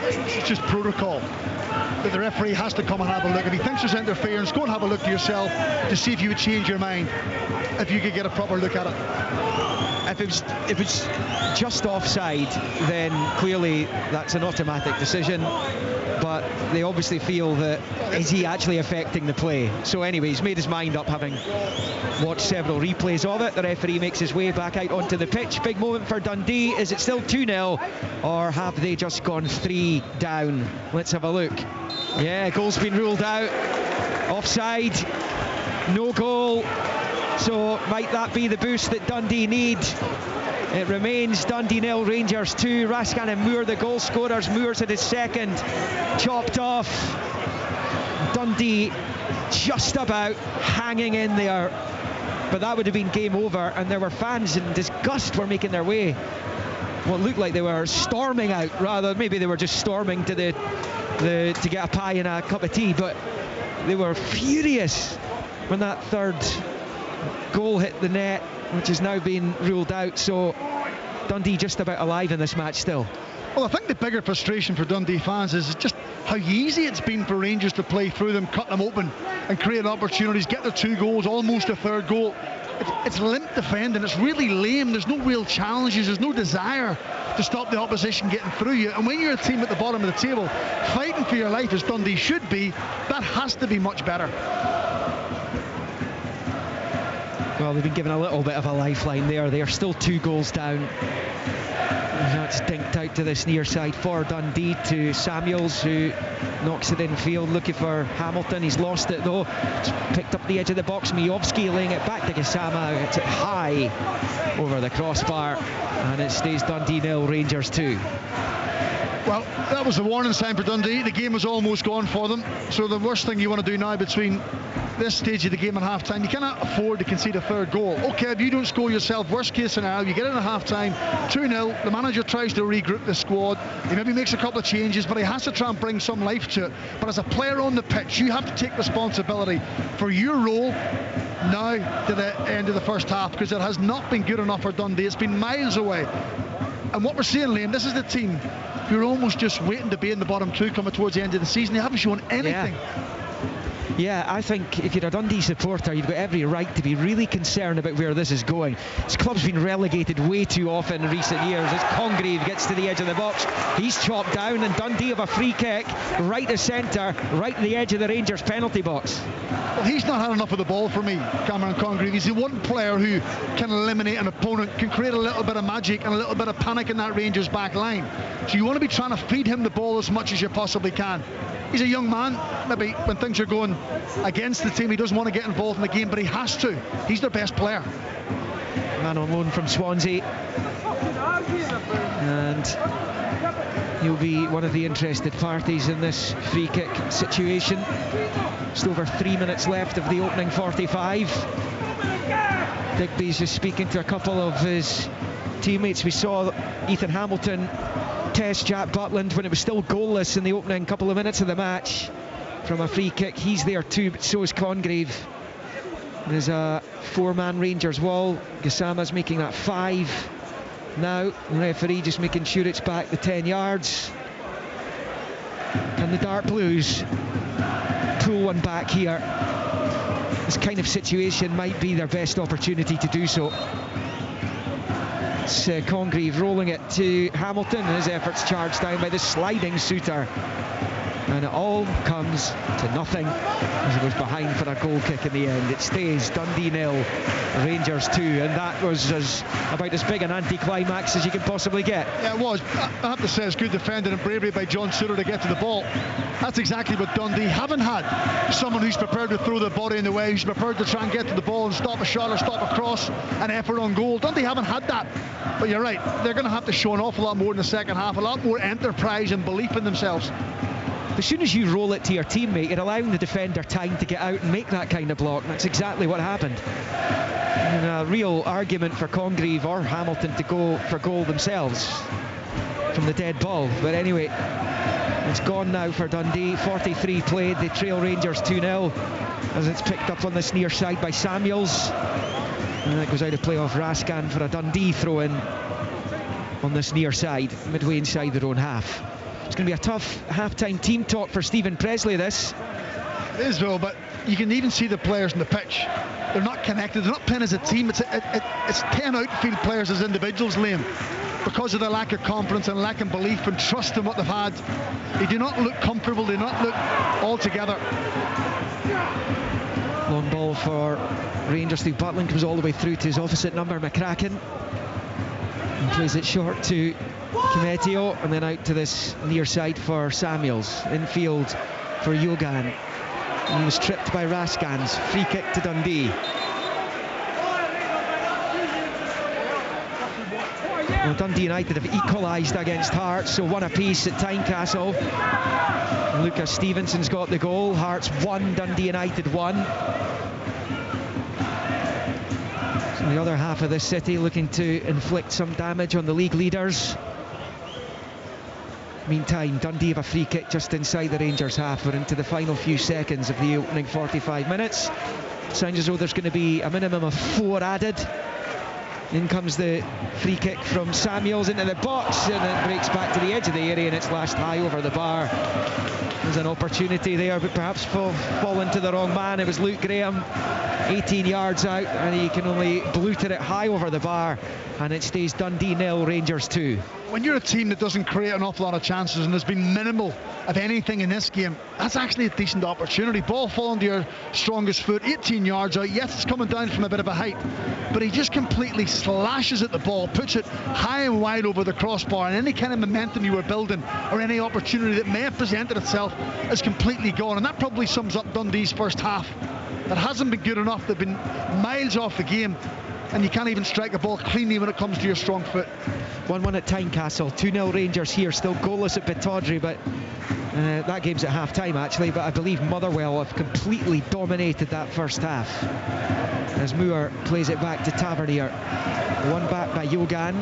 Speaker 5: It's just protocol that the referee has to come and have a look. If he thinks there's interference, go and have a look yourself to see if you would change your mind, if you could get a proper look at it.
Speaker 4: If it was just offside, then clearly that's an automatic decision. But they obviously feel that, is he actually affecting the play? So anyway, he's made his mind up, having watched several replays of it. The referee makes his way back out onto the pitch. Big moment for Dundee. Is it still 2-0, or have they just gone 3 down? Let's have a look. Yeah, goal's been ruled out. Offside, no goal. So might that be the boost that Dundee need? It remains Dundee 0, Rangers 2. Raskin and Moore the goal scorers. Moore's at his second, chopped off. Dundee just about hanging in there, but that would have been game over, and there were fans in disgust were making their way. What looked like they were storming out, rather maybe they were just storming to to get a pie and a cup of tea, but they were furious when that third goal hit the net, which has now been ruled out. So Dundee just about alive in this match still.
Speaker 5: Well, I think the bigger frustration for Dundee fans is just how easy it's been for Rangers to play through them, cut them open and create opportunities, get their 2 goals, almost a third goal. It's limp defending, it's really lame. There's no real challenges, there's no desire to stop the opposition getting through you. And when you're a team at the bottom of the table fighting for your life, as Dundee should be, that has to be much better.
Speaker 4: Well, they've been given a little bit of a lifeline there. They are still 2 goals down. That's dinked out to this near side for Dundee to Samuels, who knocks it infield looking for Hamilton. He's lost it though. It's picked up the edge of the box. Mijovski laying it back to Gassama. Hits it high over the crossbar, and it stays Dundee 0, Rangers 2.
Speaker 5: Well, that was the warning sign for Dundee. The game was almost gone for them. So the worst thing you want to do now between this stage of the game and half-time, you cannot afford to concede a third goal. Okay, if you don't score yourself, worst case scenario, you get in at half-time, 2-0, the manager tries to regroup the squad, he maybe makes a couple of changes, but he has to try and bring some life to it. But as a player on the pitch, you have to take responsibility for your role now to the end of the first half, because it has not been good enough for Dundee. It's been miles away. And what we're seeing, Liam, this is the team who are almost just waiting to be in the bottom two coming towards the end of the season. They haven't shown anything.
Speaker 4: Yeah, I think if you're a Dundee supporter, you've got every right to be really concerned about where this is going. This club's been relegated way too often in recent years. As Congreve gets to the edge of the box, he's chopped down, and Dundee have a free kick right to centre, right at the edge of the Rangers penalty box.
Speaker 5: Well, he's not had enough of the ball for me, Cameron Congreve. He's the one player who can eliminate an opponent, can create a little bit of magic and a little bit of panic in that Rangers back line. So you want to be trying to feed him the ball as much as you possibly can. He's a young man. Maybe when things are going against the team, he doesn't want to get involved in the game, but he has to. He's their best player.
Speaker 4: Man on loan from Swansea, and he'll be one of the interested parties in this free kick situation. Just over 3 minutes left of the opening 45. Digby's just speaking to a couple of his teammates. We saw Ethan Hamilton test Jack Butland when it was still goalless in the opening couple of minutes of the match from a free kick. He's there too, but so is Congreve. There's a 4-man Rangers wall. Gassama's making that 5 now. The referee just making sure it's back the 10 yards. Can the Dark Blues pull one back here? This kind of situation might be their best opportunity to do so. It's Congreve rolling it to Hamilton. His efforts charged down by the sliding Suter, and it all comes to nothing as he goes behind for a goal kick in the end. It stays Dundee 0, Rangers 2, and that was about as big an anticlimax as you can possibly get.
Speaker 5: Yeah, it was. I have to say, it's good defending and bravery by John Suter to get to the ball. That's exactly what Dundee haven't had. Someone who's prepared to throw the body in the way, who's prepared to try and get to the ball and stop a shot or stop a cross, an effort on goal. Dundee haven't had that. But you're right, they're going to have to show an awful lot more in the second half, a lot more enterprise and belief in themselves.
Speaker 4: As soon as you roll it to your teammate, you're allowing the defender time to get out and make that kind of block. That's exactly what happened. And a real argument for Congreve or Hamilton to go for goal themselves from the dead ball. But anyway, it's gone now for Dundee. 43 played. They trail Rangers 2-0 as it's picked up on this near side by Samuels. And it goes out of play off Raskan for a Dundee throw-in on this near side, midway inside their own half. It's going to be a tough half-time team talk for Stephen Presley, this.
Speaker 5: It is, though, but you can even see the players on the pitch. They're not connected. They're not playing as a team. It's 10 outfield players as individuals, Liam, because of the lack of confidence and lack of belief and trust in what they've had. They do not look comfortable. They do not look all together.
Speaker 4: Long ball for Rangers. Steve Butland comes all the way through to his opposite number, McCracken, and plays it short to Kimetio, and then out to this near side for Samuels. Infield for Yogan. And he was tripped by Raskans. Free kick to Dundee. Well, Dundee United have equalised against Hearts, so 1 apiece at Tynecastle. Lucas Stevenson's got the goal. Hearts 1, Dundee United 1. So the other half of the city looking to inflict some damage on the league leaders. Meantime, Dundee have a free kick just inside the Rangers half. We're into the final few seconds of the opening 45 minutes. Sounds as though there's going to be a minimum of 4 added. In comes the free kick from Samuels into the box, and it breaks back to the edge of the area, and it's lashed high over the bar. There's an opportunity there, but perhaps fallen to the wrong man. It was Luke Graham 18 yards out, and he can only bluter it high over the bar, and it stays Dundee 0, Rangers 2.
Speaker 5: When you're a team that doesn't create an awful lot of chances, and there's been minimal of anything in this game, that's actually a decent opportunity. Ball falling to your strongest foot, 18 yards out. Yes, it's coming down from a bit of a height, but he just completely slashes at the ball, puts it high and wide over the crossbar, and any kind of momentum you were building or any opportunity that may have presented itself is completely gone. And that probably sums up Dundee's first half. That hasn't been good enough. They've been miles off the game, and you can't even strike a ball cleanly when it comes to your strong foot.
Speaker 4: 1-1 at Tynecastle, 2-0 Rangers here, still goalless at Pittodrie, but that game's at half-time actually, but I believe Motherwell have completely dominated that first half. As Moore plays it back to Tavernier, won back by Yogan.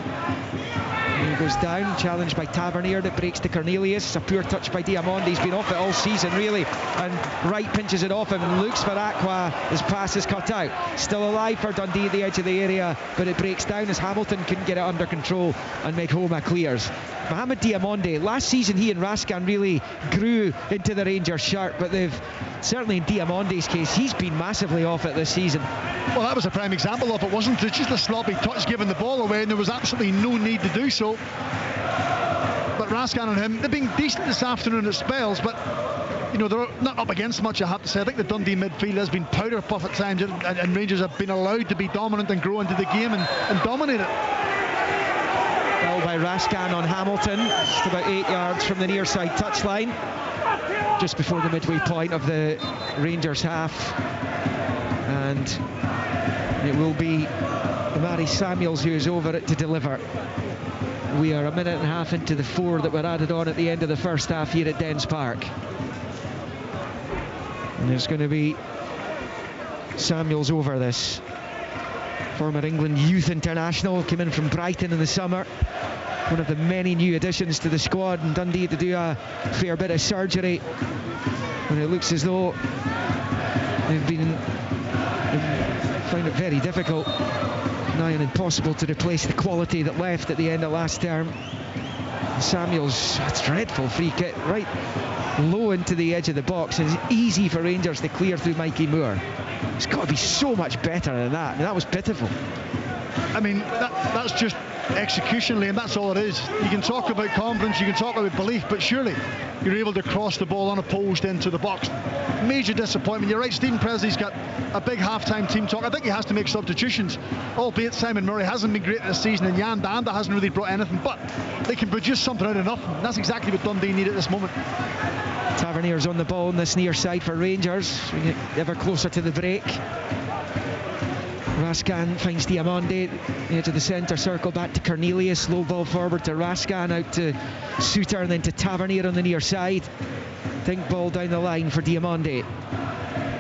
Speaker 4: He goes down, challenged by Tavernier, that breaks to Cornelius. A poor touch by Diamande. He's been off it all season really, and Wright pinches it off him and looks for Aqua. His pass is cut out. Still alive for Dundee at the edge of the area, but it breaks down as Hamilton couldn't get it under control and Meghoma clears. Mohamed Diamande, last season he and Raskan really grew into the Rangers shirt, but they've certainly in Diamande's case, he's been massively off it this season.
Speaker 5: Well, that was a prime example of it, wasn't it? Just a sloppy touch giving the ball away, and there was absolutely no need to do so. But Raskan and him, they've been decent this afternoon at spells, but you know, they're not up against much, I have to say. I think the Dundee midfield has been powder puff at times, and Rangers have been allowed to be dominant and grow into the game and dominate it.
Speaker 4: Ball by Raskan on Hamilton, just about 8 yards from the near side touchline, just before the midway point of the Rangers half, and it will be Mari Samuels who is over it to deliver. We are a minute and a half into the 4 that were added on at the end of the first half here at Dens Park, and there's going to be Samuels over this. Former England youth international, came in from Brighton in the summer, one of the many new additions to the squad, and Dundee had to do a fair bit of surgery, and it looks as though they've found it very difficult, nigh and impossible to replace the quality that left at the end of last term. Samuels, a dreadful free kick right low into the edge of the box, and it's easy for Rangers to clear through Mikey Moore. It's got to be so much better than that. I mean, that was pitiful.
Speaker 5: I mean, that's just execution, Liam, that's all it is. You can talk about confidence, you can talk about belief, but surely you're able to cross the ball unopposed into the box. Major disappointment. You're right, Stephen Presley's got a big half-time team talk. I think he has to make substitutions, albeit Simon Murray hasn't been great this season and Jan Danda hasn't really brought anything, but they can produce something out of nothing. That's exactly what Dundee need at this moment.
Speaker 4: Tavernier's on the ball on this near side for Rangers. We get ever closer to the break. Raskan finds Diamande, the edge of the centre circle, back to Cornelius, low ball forward to Raskan, out to Suter and then to Tavernier on the near side. Think ball down the line for Diamande.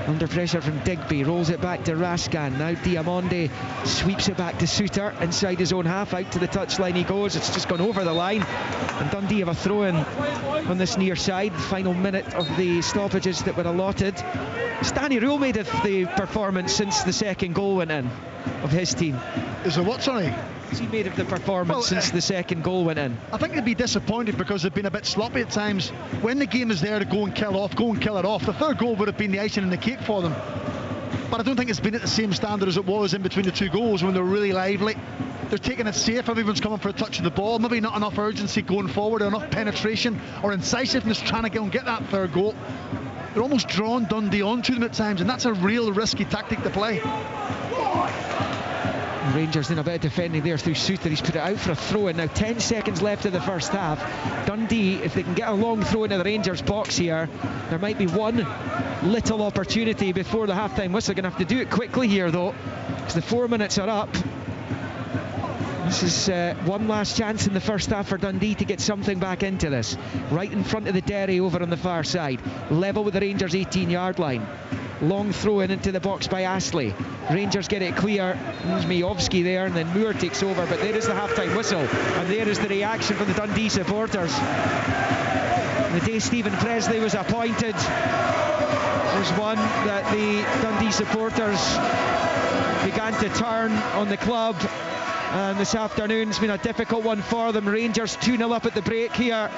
Speaker 4: Under pressure from Digby, rolls it back to Raskan. Now Diamande sweeps it back to Suter inside his own half, out to the touchline he goes. It's just gone over the line, and Dundee have a throw-in on this near side. The final minute of the stoppages that were allotted. Stanley Rule made of the performance since the second goal went in of his team.
Speaker 5: Is there what, sorry?
Speaker 4: What's he made of the performance since the second goal went in?
Speaker 5: I think they'd be disappointed because they've been a bit sloppy at times. When the game is there to go and kill it off. The third goal would have been the icing on the cake for them. But I don't think it's been at the same standard as it was in between the two goals when they were really lively. They're taking it safe, everyone's coming for a touch of the ball, maybe not enough urgency going forward, or enough penetration or incisiveness trying to go and get that third goal. They're almost drawn Dundee onto them at times, and that's a real risky tactic to play.
Speaker 4: Rangers doing a bit of defending there through Suter. He's put it out for a throw-in. Now 10 seconds left of the first half. Dundee, if they can get a long throw into the Rangers box here, there might be one little opportunity before the half-time whistle. They're going to have to do it quickly here though, because the 4 minutes are up. This is one last chance in the first half for Dundee to get something back into this. Right in front of the Derry over on the far side. Level with the Rangers 18-yard line. Long throw in into the box by Astley. Rangers get it clear. There's Mijovski there, and then Moore takes over. But there is the half-time whistle, and there is the reaction from the Dundee supporters. The day Stephen Presley was appointed was one that the Dundee supporters began to turn on the club. And this afternoon's been a difficult one for them. Rangers 2-0 up at the break here.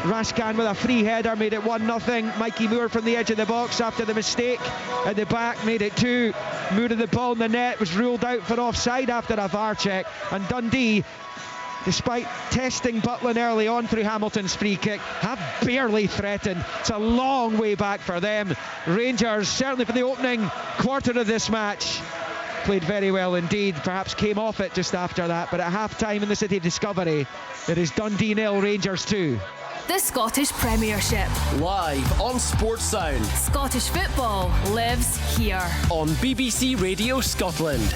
Speaker 4: Rascan with a free header made it 1-0. Mikey Moore from the edge of the box after the mistake at the back made it 2. Moore of the ball in the net was ruled out for offside after a VAR check, and Dundee, despite testing Butlin early on through Hamilton's free kick, have barely threatened. It's a long way back for them. Rangers, certainly for the opening quarter of this match, played very well indeed, perhaps came off it just after that, but at half-time in the City Discovery, it is Dundee 0, Rangers 2.
Speaker 1: The Scottish Premiership.
Speaker 2: Live on Sports Sound.
Speaker 1: Scottish football lives here.
Speaker 2: On BBC Radio Scotland.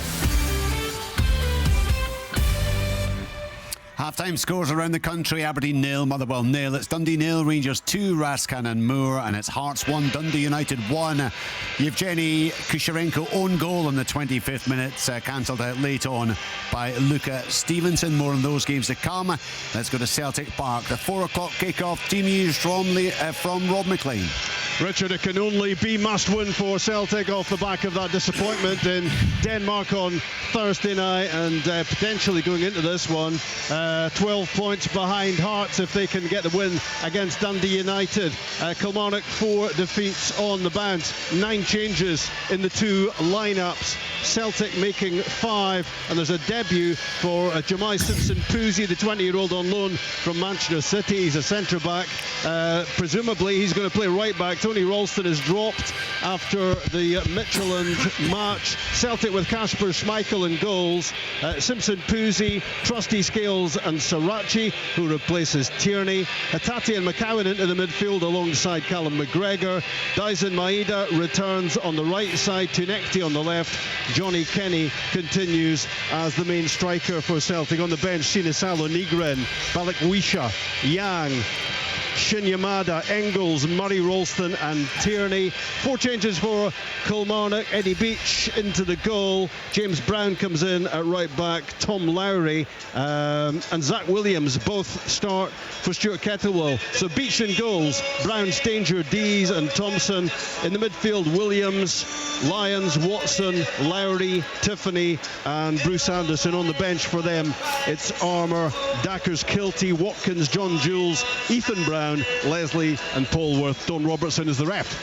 Speaker 3: Half-time scores around the country. Aberdeen 0, Motherwell 0. It's Dundee 0, Rangers 2, Rascan and Moore. And it's Hearts 1, Dundee United 1. Yevgeny Kusharenko own goal in the 25th minute, cancelled out late on by Luca Stevenson. More on those games to come. Let's go to Celtic Park. The 4 o'clock kick-off. Team news from Rob McLean.
Speaker 7: Richard, it can only be must-win for Celtic off the back of that disappointment in Denmark on Thursday night, and potentially going into this one 12 points behind Hearts if they can get the win against Dundee United. Kilmarnock 4 defeats on the bounce, 9 changes in the 2 lineups. Celtic making 5, and there's a debut for Jemai Simpson-Pusey, the 20-year-old on loan from Manchester City. He's a centre-back. Presumably he's going to play right-back. Tony Ralston is dropped after the Midtjylland match. Celtic with Kasper Schmeichel in goals. Simpson-Pusey, Trusty Scales and Sarachi, who replaces Tierney. Hatate and McCowan into the midfield alongside Callum McGregor. Dyson Maeda returns on the right side. Tunekti on the left. Johnny Kenny continues as the main striker for Celtic. On the bench, Sinisalo Nigren, Balikwisha, Yang, Shin Yamada, Engels, Murray, Ralston and Tierney. 4 changes for Kilmarnock. Eddie Beach into the goal. James Brown comes in at right back. Tom Lowry and Zach Williams both start for Stuart Kettlewell. So Beach in goals, Brown, Stanger, Dees and Thompson. In the midfield, Williams, Lyons, Watson, Lowry, Tiffany and Bruce Anderson. On the bench for them, it's Armour, Dackers, Kilty, Watkins, John Jules, Ethan Brown, Leslie and Paul Worth. Don Robertson is the ref.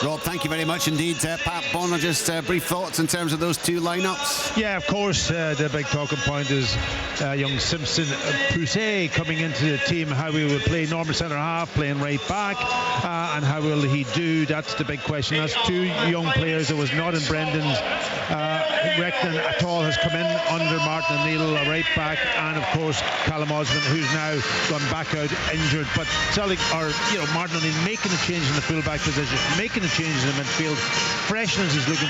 Speaker 3: Rob, thank you very much indeed. Pat Bonner, just brief thoughts in terms of those 2 lineups.
Speaker 8: Yeah, of course, the big talking point is young Simpson-Pusey coming into the team, how he will play normal centre-half, playing right back, and how will he do? That's the big question. That's 2 young players that was not in Brendan's reckoning at all, has come in under Martin O'Neill, a right back, and of course Callum Osmond, who's now gone back out injured. But Celtic are, Martin O'Neill making a change in the full-back position, making a change in the midfield. Freshness he's looking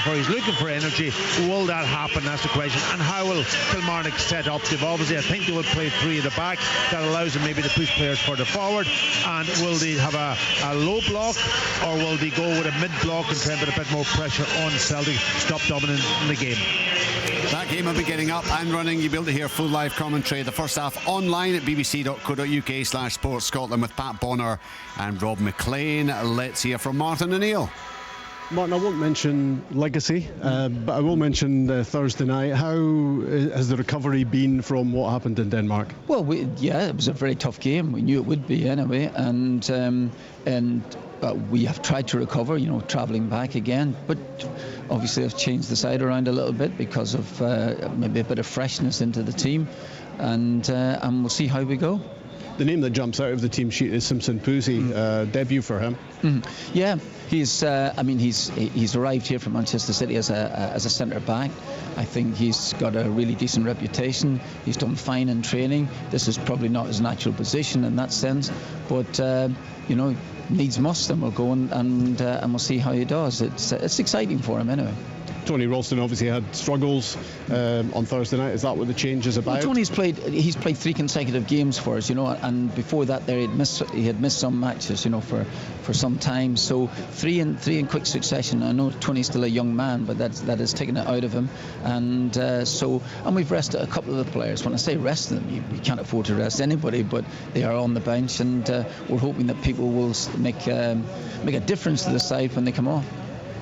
Speaker 8: for energy. Will that happen? That's the question. And how will Kilmarnock set up? They've obviously, I think they will play 3 at the back. That allows them maybe to push players further forward. And will they have a low block, or will they go with a mid block and try and put a bit more pressure on Celtic, stop dominant in the game?
Speaker 3: That game will be getting up and running. You'll be able to hear full live commentary the first half online at bbc.co.uk/Sports Scotland with Pat Bonner and Rob McLean. Let's hear from Martin O'Neill.
Speaker 9: Martin, I won't mention legacy, but I will mention Thursday night. How has the recovery been from what happened in Denmark?
Speaker 10: Well, it was a very tough game. We knew it would be anyway, and we have tried to recover, travelling back again. But obviously, I've changed the side around a little bit because of maybe a bit of freshness into the team, and we'll see how we go.
Speaker 9: The name that jumps out of the team sheet is Simpson-Pusey, debut for him.
Speaker 10: Yeah, he's arrived here from Manchester City as a centre back. I think he's got a really decent reputation. He's done fine in training. This is probably not his natural position in that sense, but needs must, and we'll go and we'll see how he does. It's exciting for him anyway.
Speaker 9: Tony Ralston obviously had struggles on Thursday night. Is that what the change is about?
Speaker 10: Well, Tony's played 3 consecutive games for us, and before that there he had missed some matches, for some time. So 3 in quick succession. I know Tony's still a young man, but that has taken it out of him. And we've rested a couple of the players. When I say rest them, you can't afford to rest anybody, but they are on the bench, and we're hoping that people will make a difference to the side when they come on.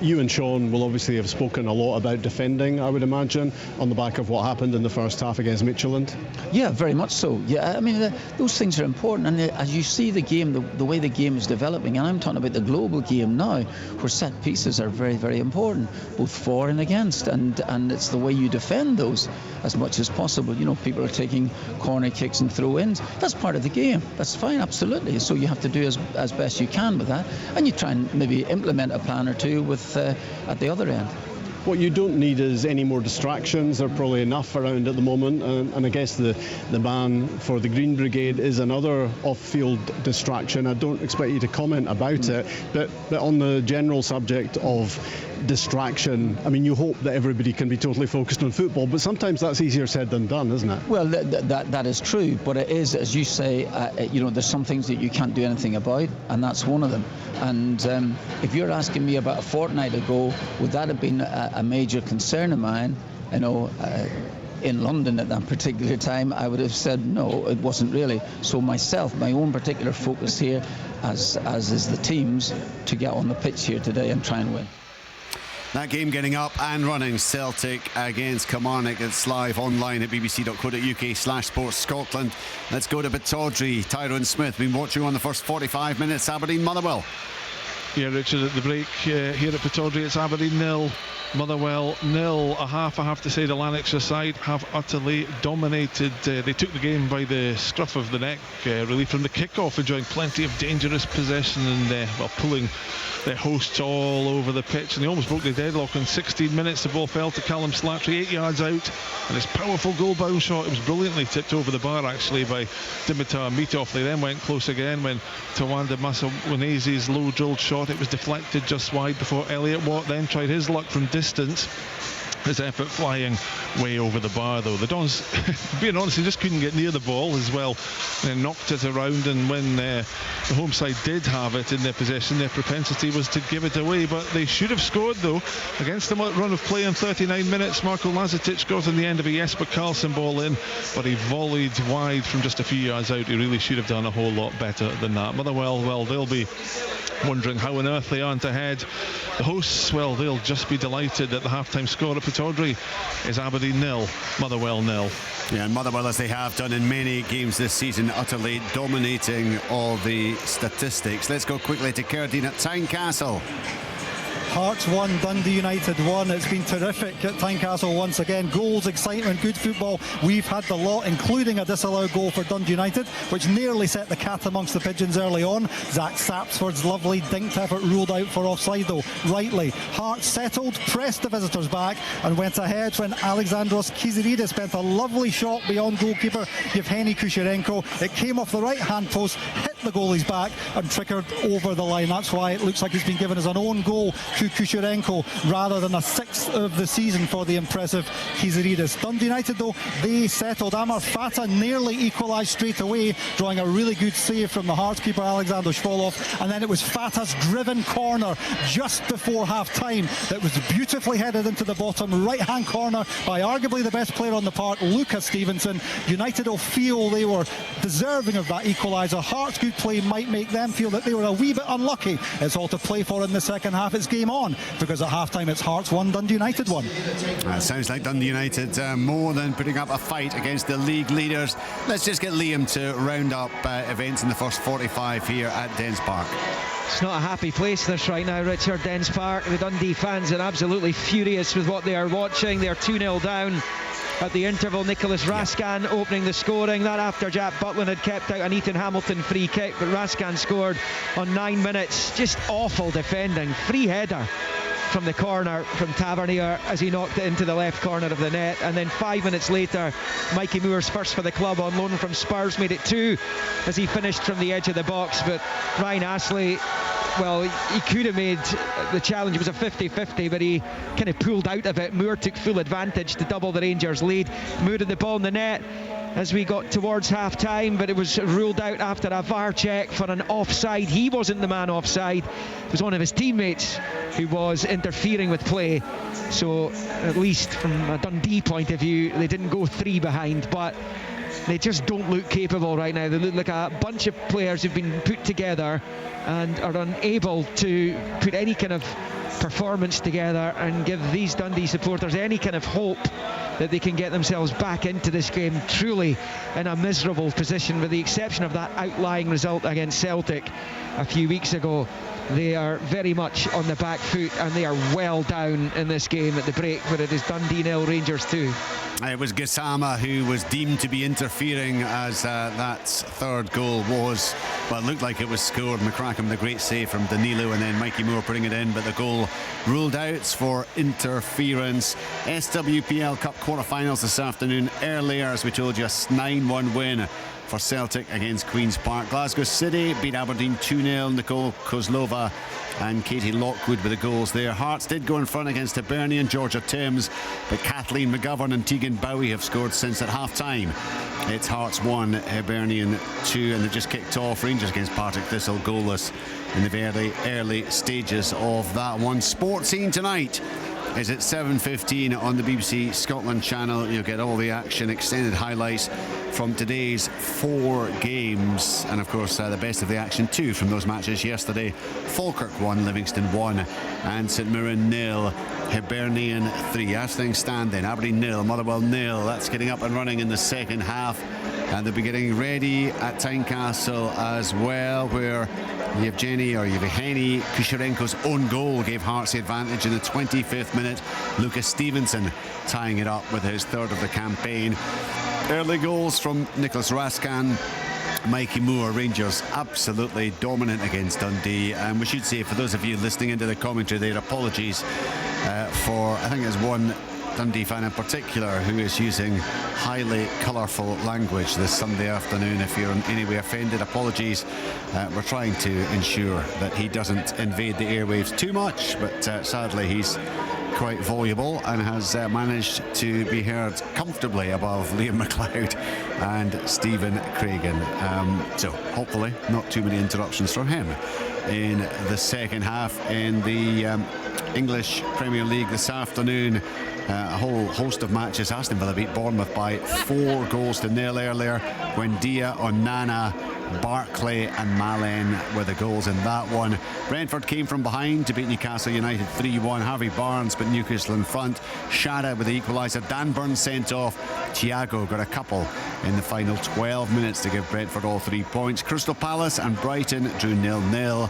Speaker 9: You and Sean will obviously have spoken a lot about defending, I would imagine, on the back of what happened in the first half against Midtjylland.
Speaker 10: Yeah, very much so. Yeah, I mean, those things are important. And as you see the game, the way the game is developing, and I'm talking about the global game now, where set pieces are very, very important, both for and against. And it's the way you defend those as much as possible. You know, people are taking corner kicks and throw-ins. That's part of the game. That's fine, absolutely. So you have to do as best you can with that. And you try and maybe implement a plan or two with at the other end.
Speaker 9: What you don't need is any more distractions. There are probably enough around at the moment, and I guess the man for the Green Brigade is another off-field distraction. I don't expect you to comment about it, but on the general subject of distraction, I mean, you hope that everybody can be totally focused on football, but sometimes that's easier said than done, isn't it?
Speaker 10: Well, that is true, but it is, as you say, there's some things that you can't do anything about, and that's one of them. And if you're asking me about a fortnight ago, would that have been a major concern of mine, in London at that particular time, I would have said no, it wasn't really. So myself, my own particular focus here, as is the team's, to get on the pitch here today and try and win.
Speaker 3: That game getting up and running, Celtic against Kilmarnock. It's live online at bbc.co.uk/Sports Scotland. Let's go to Pittodrie. Tyrone Smith been watching on the first 45 minutes. Aberdeen, Motherwell.
Speaker 11: Yeah, Richard, at the break here at Pittodrie, it's Aberdeen 0, Motherwell 0. A half, I have to say, the Lanarkshire side have utterly dominated. They took the game by the scruff of the neck, really, from the kick-off, enjoying plenty of dangerous possession and pulling their hosts all over the pitch, and they almost broke the deadlock in 16 minutes. The ball fell to Callum Slattery 8 yards out, and his powerful goal-bound shot, it was brilliantly tipped over the bar actually by Dimitar Mitov. They then went close again when Tawanda Masawanese's low drilled shot, it was deflected just wide before Elliot Watt then tried his luck from distance. His effort flying way over the bar, though. The Dons, being honest, they just couldn't get near the ball as well. They knocked it around, and when the home side did have it in their possession, their propensity was to give it away. But they should have scored, though. Against the run of play in 39 minutes, Marko Lazetic got on the end of a Jesper Karlsson ball in, but he volleyed wide from just a few yards out. He really should have done a whole lot better than that. Motherwell, well, they'll be wondering how on earth they aren't ahead. The hosts, well, they'll just be delighted that the half-time score at Pittodrie is Aberdeen 0, Motherwell 0.
Speaker 3: Yeah, and Motherwell, as they have done in many games this season, utterly dominating all the statistics. Let's go quickly to Cerdine at Tynecastle.
Speaker 12: Hearts 1, Dundee United 1. It's been terrific at Tynecastle once again. Goals, excitement, good football. We've had the lot, including a disallowed goal for Dundee United, which nearly set the cat amongst the pigeons early on. Zach Sapsford's lovely dinked effort ruled out for offside, though, rightly. Hearts settled, pressed the visitors back, and went ahead when Alexandros Kiziridis spent a lovely shot beyond goalkeeper Yevgeny Kusherenko. It came off the right-hand post, hit the goalie's back, and trickered over the line. That's why it looks like he's been given as an own goal to Kusherenko rather than a sixth of the season for the impressive Kiziridis. Dundee United, though, they settled. Amar Fata nearly equalised straight away, drawing a really good save from the Hearts keeper Alexander Shvolov, and then it was Fata's driven corner just before half-time that was beautifully headed into the bottom right-hand corner by arguably the best player on the park, Lucas Stevenson. United will feel they were deserving of that equaliser. Hearts' good play might make them feel that they were a wee bit unlucky. It's all to play for in the second half. It's game on, because at half-time it's Hearts 1, Dundee United 1.
Speaker 3: Sounds like Dundee United more than putting up a fight against the league leaders. Let's just get Liam to round up events in the first 45 here at Dens Park.
Speaker 4: It's not a happy place this right now, Richard. Dens Park. The Dundee fans are absolutely furious with what they are watching. They're 2-0 down at the interval. Nicholas Raskan opening the scoring. That after Jack Butlin had kept out an Ethan Hamilton free kick, but Raskan scored on 9 minutes. Just awful defending. Free header from the corner from Tavernier as he knocked it into the left corner of the net, and then 5 minutes later Mikey Moore's first for the club on loan from Spurs made it 2 as he finished from the edge of the box. But Ryan Astley, well, he could have made the challenge. It was a 50-50, but he kind of pulled out of it. Moore took full advantage to double the Rangers lead. Moore had the ball in the net as we got towards half-time, but it was ruled out after a VAR check for an offside. He wasn't the man offside. It was one of his teammates who was interfering with play. So at least from a Dundee point of view, they didn't go 3 behind, but they just don't look capable right now. They look like a bunch of players who've been put together and are unable to put any kind of performance together and give these Dundee supporters any kind of hope that they can get themselves back into this game truly in a miserable position, with the exception of that outlying result against Celtic a few weeks ago. They are very much on the back foot, and they are well down in this game at the break, where it is Dundee 0, Rangers 2.
Speaker 3: It was Gassama who was deemed to be interfering, as that third goal was, well, it looked like it was scored. McCracken, the great save from Danilo, and then Mikey Moore putting it in, but the goal ruled out for interference. SWPL Cup quarter-finals this afternoon. Earlier, as we told you, a 9-1 win for Celtic against Queen's Park. Glasgow City beat Aberdeen 2-0. Nicole Kozlova and Katie Lockwood with the goals there. Hearts did go in front against Hibernian and Georgia Timms, but Kathleen McGovern and Tegan Bowie have scored since at half-time. It's Hearts 1, Hibernian 2, and they've just kicked off. Rangers against Partick Thistle goalless in the very early stages of that one. Sports Scene tonight is at 7:15 on the BBC Scotland channel. You'll get all the action, extended highlights from today's 4 games, and of course the best of the action too from those matches yesterday. Falkirk 1, Livingston 1, and St Mirren 0, Hibernian 3. As things stand then, Aberdeen 0, Motherwell 0. That's getting up and running in the second half, and they'll be getting ready at Tynecastle as well, where Yevgeny Kusherenko's own goal gave Hearts the advantage in the 25th minute. Lucas Stevenson tying it up with his third of the campaign. Early goals from Nicholas Raskan, Mikey Moore. Rangers absolutely dominant against Dundee, and we should say, for those of you listening into the commentary there, apologies for, I think there's one Dundee fan in particular who is using highly colourful language this Sunday afternoon. If you're in any way offended, apologies. We're trying to ensure that he doesn't invade the airwaves too much, but sadly he's quite voluble and has managed to be heard comfortably above Liam McLeod and Stephen Craigan. So hopefully not too many interruptions from him in the second half. In the English Premier League this afternoon, a whole host of matches. Aston Villa beat Bournemouth by 4-0 earlier. Buendia, Onana, Barclay and Malen were the goals in that one. Brentford came from behind to beat Newcastle United 3-1. Harvey Barnes put Newcastle in front. Shada with the equaliser. Dan Burn sent off. Thiago got a couple in the final 12 minutes to give Brentford all 3 points. Crystal Palace and Brighton drew 0-0.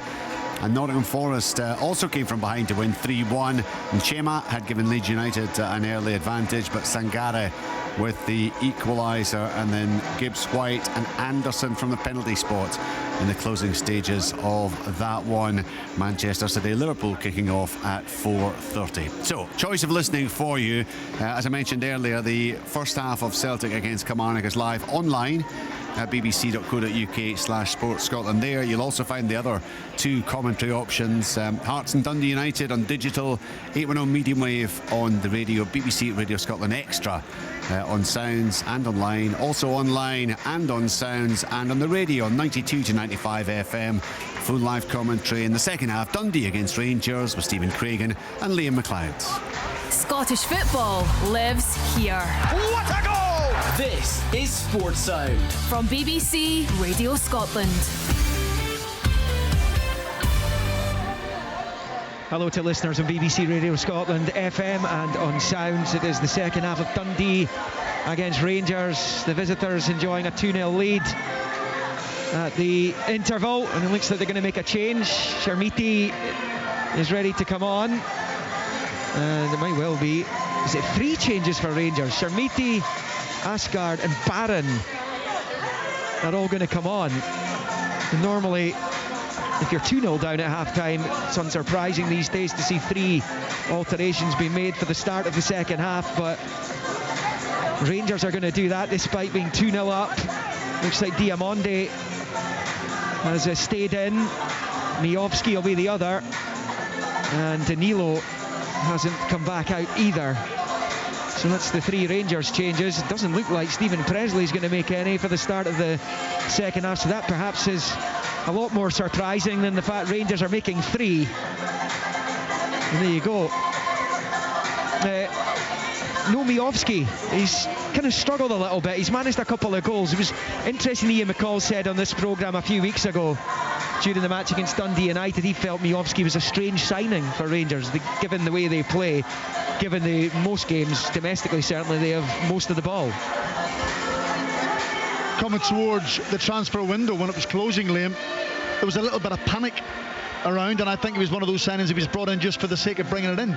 Speaker 3: And Nottingham Forest also came from behind to win 3-1. And Chema had given Leeds United an early advantage, but Sangare with the equaliser, and then Gibbs White and Anderson from the penalty spot in the closing stages of that one. Manchester City, Liverpool kicking off at 4:30. So, choice of listening for you. As I mentioned earlier, the first half of Celtic against Kilmarnock is live online at bbc.co.uk/Sports Scotland. There you'll also find the other 2 commentary options. Hearts and Dundee United on digital, 810 medium wave on the radio, BBC Radio Scotland Extra on sounds and online, also online and on sounds and on the radio on 92 to 95 FM. Full live commentary in the second half. Dundee against Rangers with Stephen Craigan and Liam McLeod.
Speaker 1: Scottish football lives here.
Speaker 2: What a goal! This is Sports Sound
Speaker 1: from BBC Radio Scotland.
Speaker 4: Hello to listeners on BBC Radio Scotland FM and on sounds. It is the second half of Dundee against Rangers. The visitors enjoying a 2-0 lead at the interval, and it looks like they're going to make a change. Sharmiti is ready to come on, and it might well be, is it 3 changes for Rangers? Sharmiti, Asgard and Barron are all going to come on. And normally, if you're 2-0 down at half-time, it's unsurprising these days to see 3 alterations being made for the start of the second half, but Rangers are going to do that despite being 2-0 up. Looks like Diamonde has stayed in. Miovski will be the other, and Danilo hasn't come back out either. So that's the 3 Rangers changes. It doesn't look like Stephen Presley's going to make any for the start of the second half, so that perhaps is a lot more surprising than the fact Rangers are making 3. And there you go. Miovski, he's kind of struggled a little bit. He's managed a couple of goals. It was interesting, Ian McCall said on this programme a few weeks ago, during the match against Dundee United. He felt Miovski was a strange signing for Rangers, given the way they play, given most games, domestically certainly, they have most of the ball.
Speaker 5: Coming towards the transfer window when it was closing, Liam, there was a little bit of panic around, and I think it was one of those signings he was brought in just for the sake of bringing it in.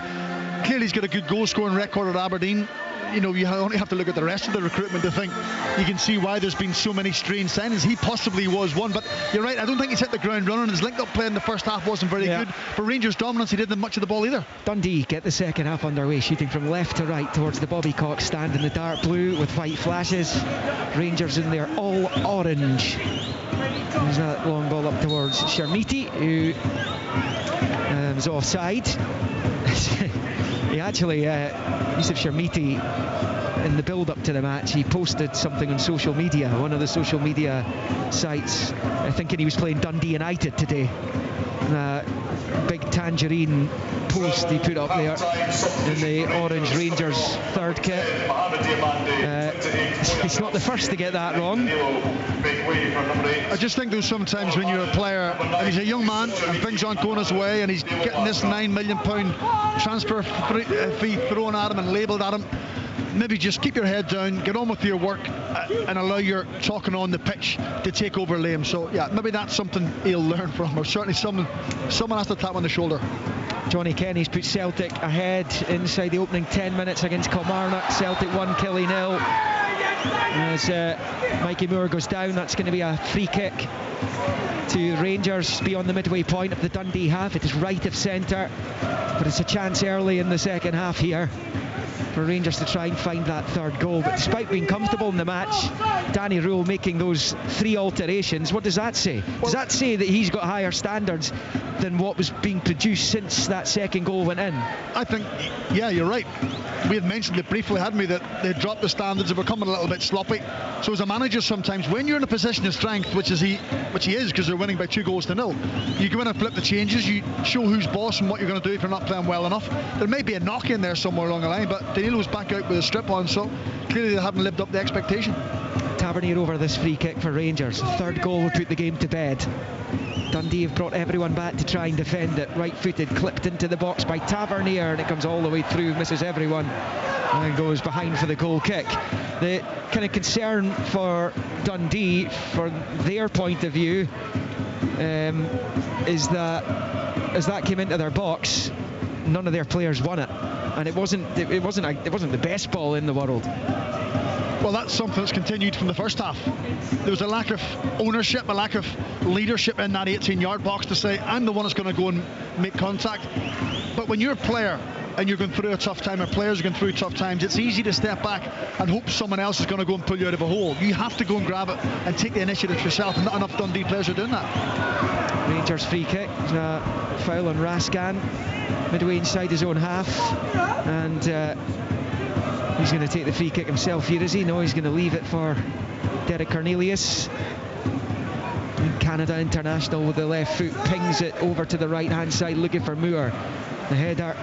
Speaker 5: Clearly he's got a good goal scoring record at Aberdeen. You know, you only have to look at the rest of the recruitment to think you can see why there's been so many strange signings. He possibly was one, but you're right, I don't think he's hit the ground running. His link-up play in the first half wasn't very good. For Rangers' dominance, he didn't have much of the ball either.
Speaker 4: Dundee get the second half underway, shooting from left to right towards the Bobby Cox stand in the dark blue with white flashes. Rangers in there all orange. There's that long ball up towards Shermiti, who was offside. He actually, Yusuf Shermiti, in the build-up to the match, he posted something on social media, one of the social media sites, thinking he was playing Dundee United today. Big tangerine post he put up there in the Orange Rangers third kit. He's not the first to get that wrong.
Speaker 5: I just think there's sometimes when you're a player and he's a young man and things aren't going his way and he's getting this £9 million transfer fee thrown at him and labelled at him, maybe just keep your head down, get on with your work, and allow your talking on the pitch to take over, Liam. So yeah, maybe that's something he'll learn from, or certainly someone has to tap on the shoulder.
Speaker 4: Johnny Kenny's put Celtic ahead inside the opening 10 minutes against Kilmarnock. Celtic 1, Killie 0. As Mikey Moore goes down, that's going to be a free kick to Rangers beyond the midway point of the Dundee half. It is right of centre, but it's a chance early in the second half here for Rangers to try and find that third goal. But despite being comfortable in the match, Danny Rule making those 3 alterations, what does that say? Does that say that he's got higher standards than what was being produced since that second goal went in?
Speaker 5: I think, yeah, you're right. We had mentioned it briefly, hadn't we, that they dropped the standards, they were coming a little bit sloppy. So as a manager, sometimes when you're in a position of strength, which he is, because they're winning by 2-0, you go in and flip the changes, you show who's boss and what you're going to do if you're not playing well enough. There may be a knock in there somewhere along the line, but Danilo was back out with a strip on, so clearly they haven't lived up to the expectation.
Speaker 4: Tavernier over this free kick for Rangers. The third goal will put the game to bed. Dundee have brought everyone back to try and defend it. Right-footed, clipped into the box by Tavernier, and it comes all the way through, misses everyone, and goes behind for the goal kick. The kind of concern for Dundee, for their point of view, is that as that came into their box, none of their players won it, and it wasn't the best ball in the world.
Speaker 5: Well, that's something that's continued from the first half. There was a lack of ownership, a lack of leadership in that 18-yard box to say, I'm the one that's going to go and make contact. But when you're a player and you're going through a tough time, or players are going through tough times, it's easy to step back and hope someone else is going to go and pull you out of a hole. You have to go and grab it and take the initiative yourself, and not enough Dundee players are doing that.
Speaker 4: Rangers free kick, foul on Raskan, midway inside his own half, and he's going to take the free kick himself here, is he? No, he's going to leave it for Derek Cornelius. Canada international with the left foot pings it over to the right hand side looking for Moore. The header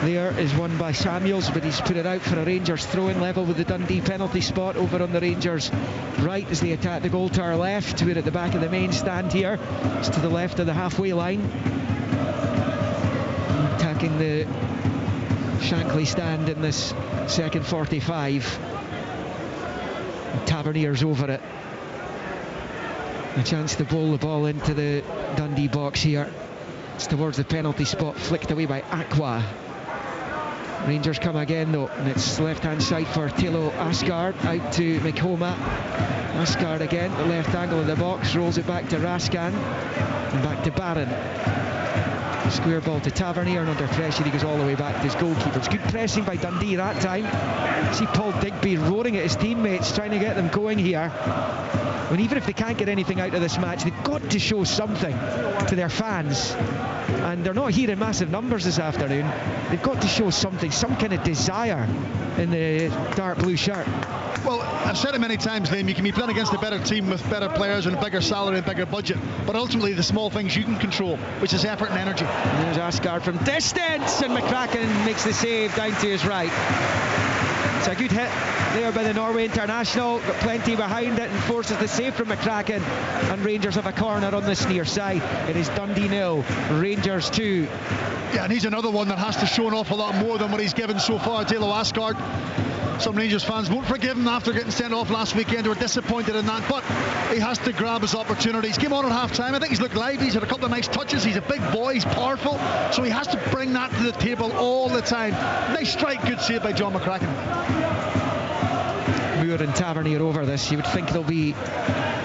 Speaker 4: there is won by Samuels, but he's put it out for a Rangers throw-in level with the Dundee penalty spot over on the Rangers right as they attack the goal to our left. We're at the back of the main stand here. It's to the left of the halfway line. Attacking the Shankly stand in this second 45. Tavernier's over it. A chance to bowl the ball into the Dundee box here. It's towards the penalty spot, flicked away by Aqua. Rangers come again though, and it's left hand side for Tilo Asgard, out to McHoma. Asgard again, the left angle of the box, rolls it back to Raskan, and back to Barron. Square ball to Tavernier, and under pressure he goes all the way back to his goalkeepers. Good pressing by Dundee that time. See Paul Digby roaring at his teammates, trying to get them going here. When even if they can't get anything out of this match, they've got to show something to their fans. And they're not here in massive numbers this afternoon. They've got to show something, some kind of desire in the dark blue shirt.
Speaker 5: Well, I've said it many times, Liam, you can be playing against a better team with better players and a bigger salary and bigger budget, but ultimately the small things you can control, which is effort and energy.
Speaker 4: And there's Asgard from distance, and McCracken makes the save down to his right. It's a good hit there by the Norway international, got plenty behind it and forces the save from McCracken, and Rangers have a corner on this near side. It is Dundee 0, Rangers 2.
Speaker 5: Yeah, and he's another one that has to show an awful lot more than what he's given so far. Dalo Asgard, some Rangers fans won't forgive him after getting sent off last weekend. They were disappointed in that, but he has to grab his opportunities. Came on at half-time. I think he's looked lively. He's had a couple of nice touches. He's a big boy. He's powerful. So he has to bring that to the table all the time. Nice strike. Good save by John McCracken.
Speaker 4: Moore and Tavernier over this. You would think there'll be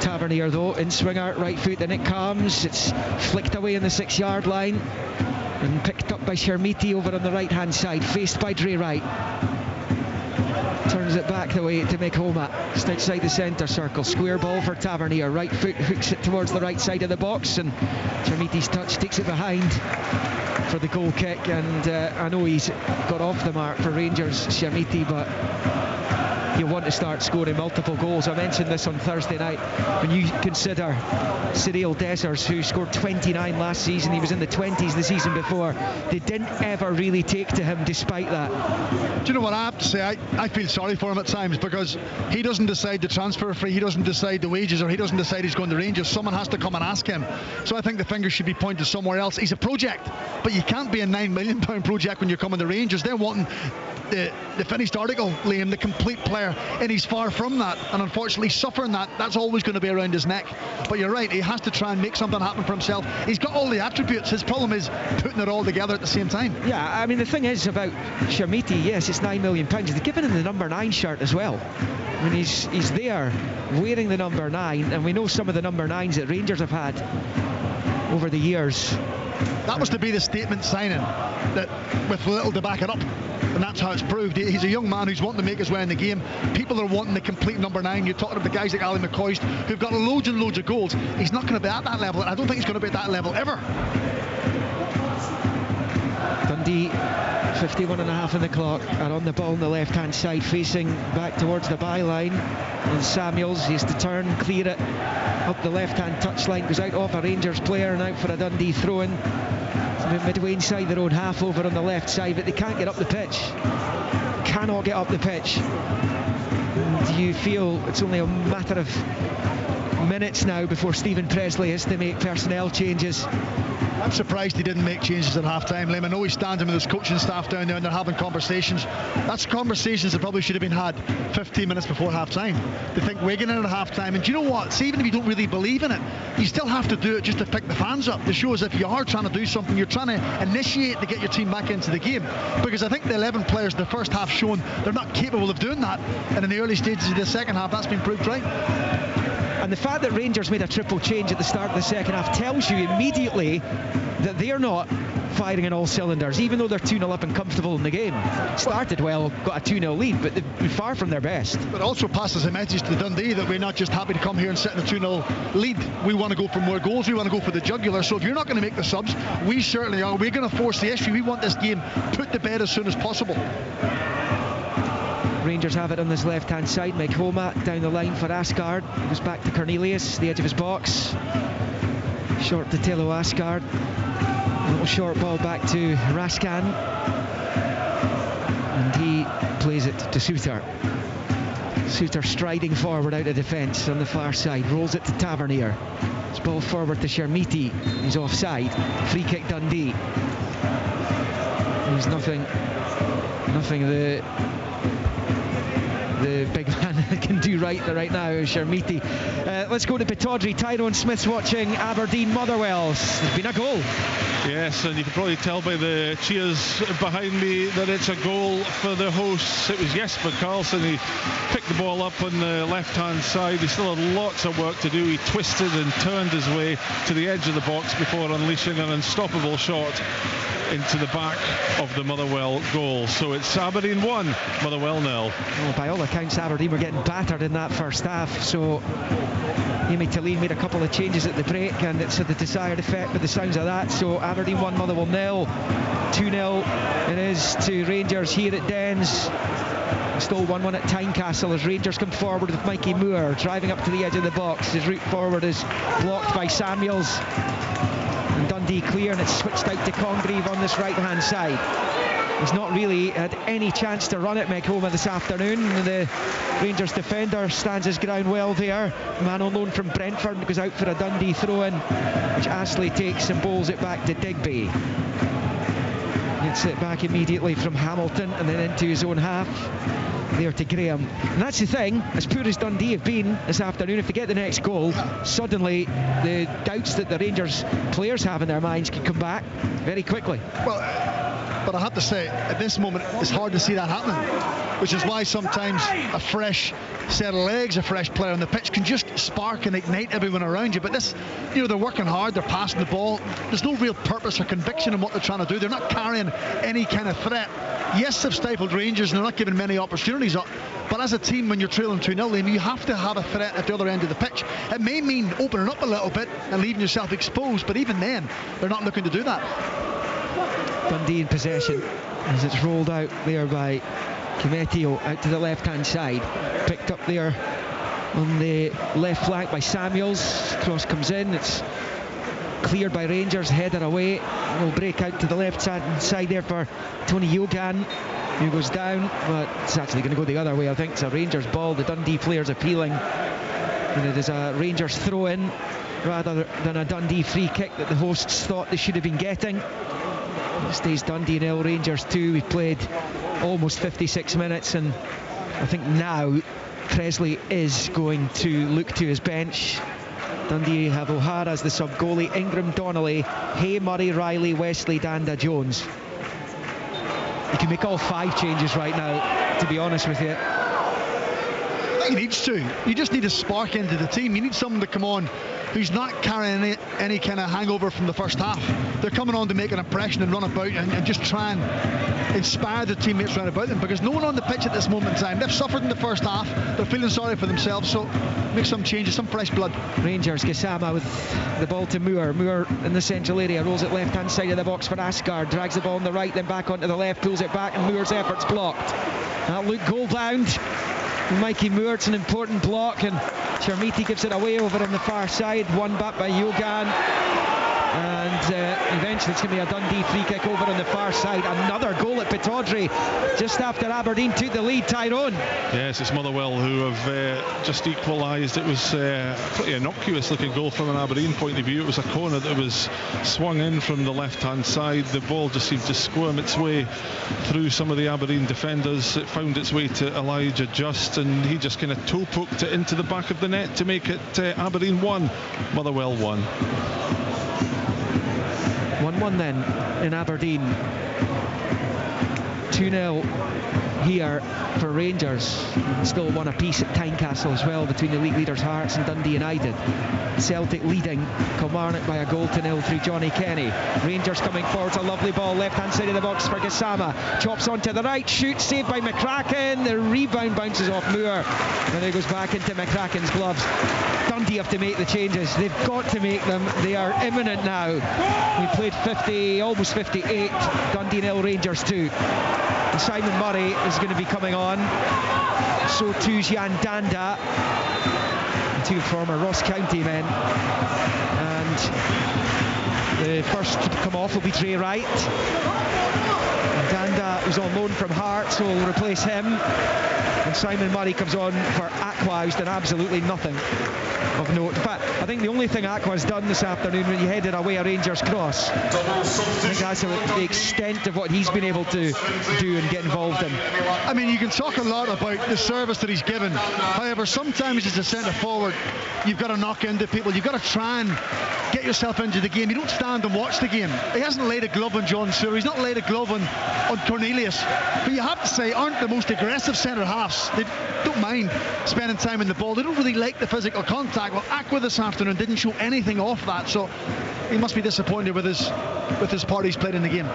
Speaker 4: Tavernier though in swinger, right foot, and it comes. It's flicked away in the 6-yard line and picked up by Shermiti over on the right-hand side, faced by Dre Wright. Turns it back the way to Mikhoma, just outside the centre circle. Square ball for Tavernier. Right foot hooks it towards the right side of the box, and Shermiti's touch takes it behind for the goal kick. And I know he's got off the mark for Rangers, Shermiti, but you want to start scoring multiple goals. I mentioned this on Thursday night. When you consider Cyril Dessers, who scored 29 last season, he was in the 20s the season before, they didn't ever really take to him despite that.
Speaker 5: Do you know what I have to say? I feel sorry for him at times, because he doesn't decide the transfer fee, he doesn't decide the wages, or he doesn't decide he's going to Rangers. Someone has to come and ask him. So I think the finger should be pointed somewhere else. He's a project, but you can't be a £9 million project when you're coming to Rangers. They're wanting the finished article, Liam, the complete player, and he's far from that, and unfortunately suffering that. That's always going to be around his neck. But you're right, he has to try and make something happen for himself. He's got all the attributes. His problem is putting it all together at the same time.
Speaker 4: Yeah, I mean, the thing is about Shermiti, yes, it's £9 million. They've given him the number 9 shirt as well. I mean, he's there wearing the number 9, and we know some of the number 9s that Rangers have had over the years.
Speaker 5: That was to be the statement signing, that with little to back it up, and that's how it's proved. He's a young man who's wanting to make his way in the game. People are wanting the complete number 9. You're talking about the guys like Ali McCoist, who've got loads and loads of goals. He's not going to be at that level, and I don't think he's going to be at that level ever.
Speaker 4: Dundee, 51.5 on the clock, are on the ball on the left-hand side, facing back towards the byline. And Samuels, he has to turn, clear it up the left-hand touchline, goes out off a Rangers player and out for a Dundee throw-in. Midway inside their own half over on the left side, but they can't get up the pitch. Cannot get up the pitch. And you feel it's only a matter of minutes now before Stephen Presley has to make personnel changes.
Speaker 5: I'm surprised he didn't make changes at half-time, Liam. I know he's standing with his coaching staff down there and they're having conversations. That's conversations that probably should have been had 15 minutes before half-time. They think Wigan in at half-time, and do you know what? See, even if you don't really believe in it, you still have to do it just to pick the fans up, to show as if you are trying to do something. You're trying to initiate to get your team back into the game, because I think the 11 players in the first half shown they're not capable of doing that, and in the early stages of the second half that's been proved right.
Speaker 4: And the fact that Rangers made a triple change at the start of the second half tells you immediately that they're not firing on all cylinders, even though they're 2-0 up and comfortable in the game. Started well, got a 2-0 lead, but they've been far from their best.
Speaker 5: But also passes a message to Dundee that we're not just happy to come here and sit in a 2-0 lead. We want to go for more goals, we want to go for the jugular. So if you're not going to make the subs, we certainly are. We're going to force the issue. We want this game put to bed as soon as possible.
Speaker 4: Rangers have it on this left-hand side. Mikhoma down the line for Asgard. Goes back to Cornelius, the edge of his box. Short to Telo Asgard. A little short ball back to Raskan. And he plays it to Souther. Souther striding forward out of defence on the far side. Rolls it to Tavernier. It's ball forward to Shermiti. He's offside. Free kick Dundee. There's nothing the big man can do right now, Shermiti. Let's go to Pittodrie. Tyrone Smith's watching Aberdeen Motherwell. There's been a goal.
Speaker 11: Yes, and you can probably tell by the cheers behind me that it's a goal for the hosts. It was Jesper Karlsson. He picked the ball up on the left-hand side. He still had lots of work to do. He twisted and turned his way to the edge of the box before unleashing an unstoppable shot into the back of the Motherwell goal. So it's Aberdeen 1, Motherwell 0.
Speaker 4: Well, by all accounts, Aberdeen were getting battered in that first half, so Amy Talleen made a couple of changes at the break and it's had the desired effect with the sounds of that. So Aberdeen 1, Motherwell 0. 2-0 it is to Rangers here at Dens. Still 1-1 at Tynecastle as Rangers come forward with Mikey Moore driving up to the edge of the box. His route forward is blocked by Samuels. And Dundee clear, and it's switched out to Congreve on this right-hand side. He's not really had any chance to run it, Mekhoma, this afternoon. The Rangers defender stands his ground well there. Man on loan from Brentford goes out for a Dundee throw-in, which Astley takes and bowls it back to Digby. Gets it back immediately from Hamilton and then into his own half. There to Graham. And that's the thing, as poor as Dundee have been this afternoon, if they get the next goal, suddenly the doubts that the Rangers players have in their minds can come back very quickly.
Speaker 5: Well, but I have to say, at this moment, it's hard to see that happening, which is why sometimes a fresh set of legs, a fresh player on the pitch can just spark and ignite everyone around you. But this, they're working hard, they're passing the ball. There's no real purpose or conviction in what they're trying to do. They're not carrying any kind of threat. Yes, they've stifled Rangers and they're not giving many opportunities up. But as a team, when you're trailing 2-0, you have to have a threat at the other end of the pitch. It may mean opening up a little bit and leaving yourself exposed, but even then, they're not looking to do that.
Speaker 4: Dundee in possession as it's rolled out there by Kimetio out to the left-hand side. Picked up there on the left flank by Samuels. Cross comes in. It's cleared by Rangers. Header away. Will break out to the left-hand side there for Tony Yogan, who goes down, but it's actually going to go the other way. I think it's a Rangers ball. The Dundee players appealing, and it is a Rangers throw-in rather than a Dundee free kick that the hosts thought they should have been getting. It stays Dundee 0, Rangers 2. We've played almost 56 minutes, and I think now Presley is going to look to his bench. Dundee have O'Hara as the sub-goalie, Ingram, Donnelly, Hay, Murray, Riley, Wesley, Danda, Jones. You can make all 5 changes right now, to be honest with you.
Speaker 5: He needs to. You just need a spark into the team. You need someone to come on who's not carrying any kind of hangover from the first half. They're coming on to make an impression and run about and just try and inspire their teammates around about them, because no one on the pitch at this moment in time. They've suffered in the first half. They're feeling sorry for themselves, so make some changes, some fresh blood.
Speaker 4: Rangers, Gassama with the ball to Moore. Moore in the central area, rolls it left-hand side of the box for Asgard, drags the ball on the right, then back onto the left, pulls it back, and Moore's effort's blocked. That looked goal-bound. Mikey Moore, it's an important block, and Chermiti gives it away over on the far side, won back by Yogan, and eventually it's going to be a Dundee free kick over on the far side. Another goal at Pittodrie just after Aberdeen took the lead. Tyrone.
Speaker 11: Yes, it's Motherwell who have just equalised. It was a pretty innocuous looking goal from an Aberdeen point of view. It was a corner that was swung in from the left hand side. The ball just seemed to squirm its way through some of the Aberdeen defenders. It found its way to Elijah Just, and he just kind of toe poked it into the back of the net to make it Aberdeen 1, Motherwell 1.
Speaker 4: 1-1 then in Aberdeen. 2-0 here for Rangers. Still 1 apiece at Tynecastle as well between the league leaders Hearts and Dundee United. Celtic leading Kilmarnock by a goal to 0 through Johnny Kenny. Rangers coming forward, a lovely ball left hand side of the box for Gassama. Chops onto the right, shoots, saved by McCracken. The rebound bounces off Moore, and it goes back into McCracken's gloves. Dundee have to make the changes. They've got to make them. They are imminent now. We played 50, almost 58. Dundee 0, Rangers 2. And Simon Murray is going to be coming on. So too's Jan Danda, two former Ross County men. And the first to come off will be Dre Wright. And Danda, who's on loan from Hearts, will replace him. And Simon Murray comes on for Aqua, who's done absolutely nothing of note. In fact, I think the only thing Aqua's done this afternoon when he headed away a Rangers cross, I think that's the extent of what he's been able to do and get involved in.
Speaker 5: I mean, you can talk a lot about the service that he's given. However, sometimes as a centre forward, you've got to knock into people. You've got to try and get yourself into the game. You don't stand and watch the game. He hasn't laid a glove on John Sewer. He's not laid a glove on Cornelius. But you have to say, aren't the most aggressive centre halves. They don't mind spending time in the ball. They don't really like the physical contact. Well, Aqua this afternoon didn't show anything off that, so he must be disappointed with his part he's played in the game.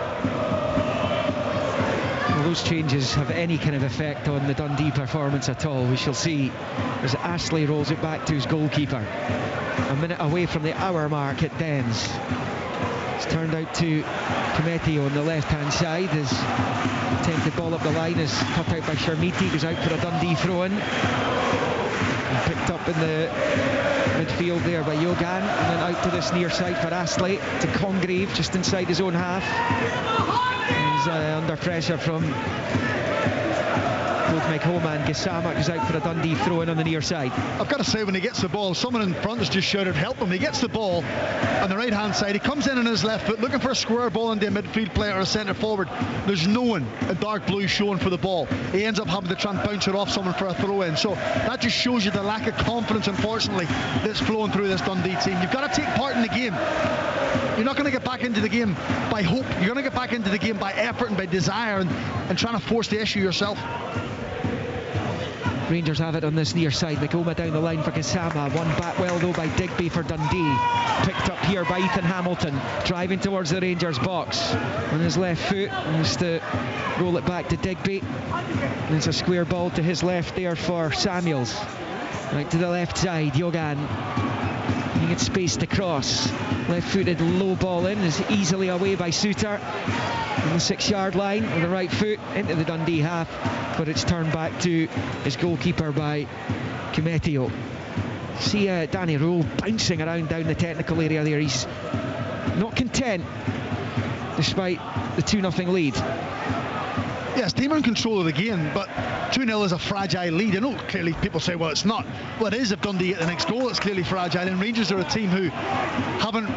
Speaker 4: Will those changes have any kind of effect on the Dundee performance at all? We shall see as Astley rolls it back to his goalkeeper. A minute away from the hour mark at Dens. It's turned out to Cometti on the left-hand side. His attempted ball up the line is cut out by Chermiti, who's out for a Dundee throw-in. And picked up in the Midfield there by Yogan, and then out to this near side for Astley, to Congreve, just inside his own half. He's under pressure from both McHoma and Gassama, who's out for a Dundee throw-in on the near side.
Speaker 5: I've got to say, when he gets the ball, someone in front has just shouted, help him. He gets the ball on the right-hand side. He comes in on his left foot, looking for a square ball into a midfield player or a centre forward. There's no one in dark blue showing for the ball. He ends up having to try and bounce it off someone for a throw-in. So that just shows you the lack of confidence, unfortunately, that's flowing through this Dundee team. You've got to take part in the game. You're not going to get back into the game by hope. You're going to get back into the game by effort and by desire and trying to force the issue yourself.
Speaker 4: Rangers have it on this near side. McHoma down the line for Gassama. One back well though by Digby for Dundee. Picked up here by Ethan Hamilton. Driving towards the Rangers box. On his left foot. Wants to roll it back to Digby. And it's a square ball to his left there for Samuels. Right to the left side. Yogan. He gets space to cross. Left-footed low ball in. Is easily away by Suter. On the 6-yard line with the right foot into the Dundee half, but it's turned back to his goalkeeper by Kimetio. See Danny Rule bouncing around down the technical area there. He's not content despite the 2-0 lead.
Speaker 5: Yes, team are in control of the game, but 2-0 is a fragile lead. I know clearly people say, well, it's not. Well, it is if Dundee get the next goal. It's clearly fragile, and Rangers are a team who haven't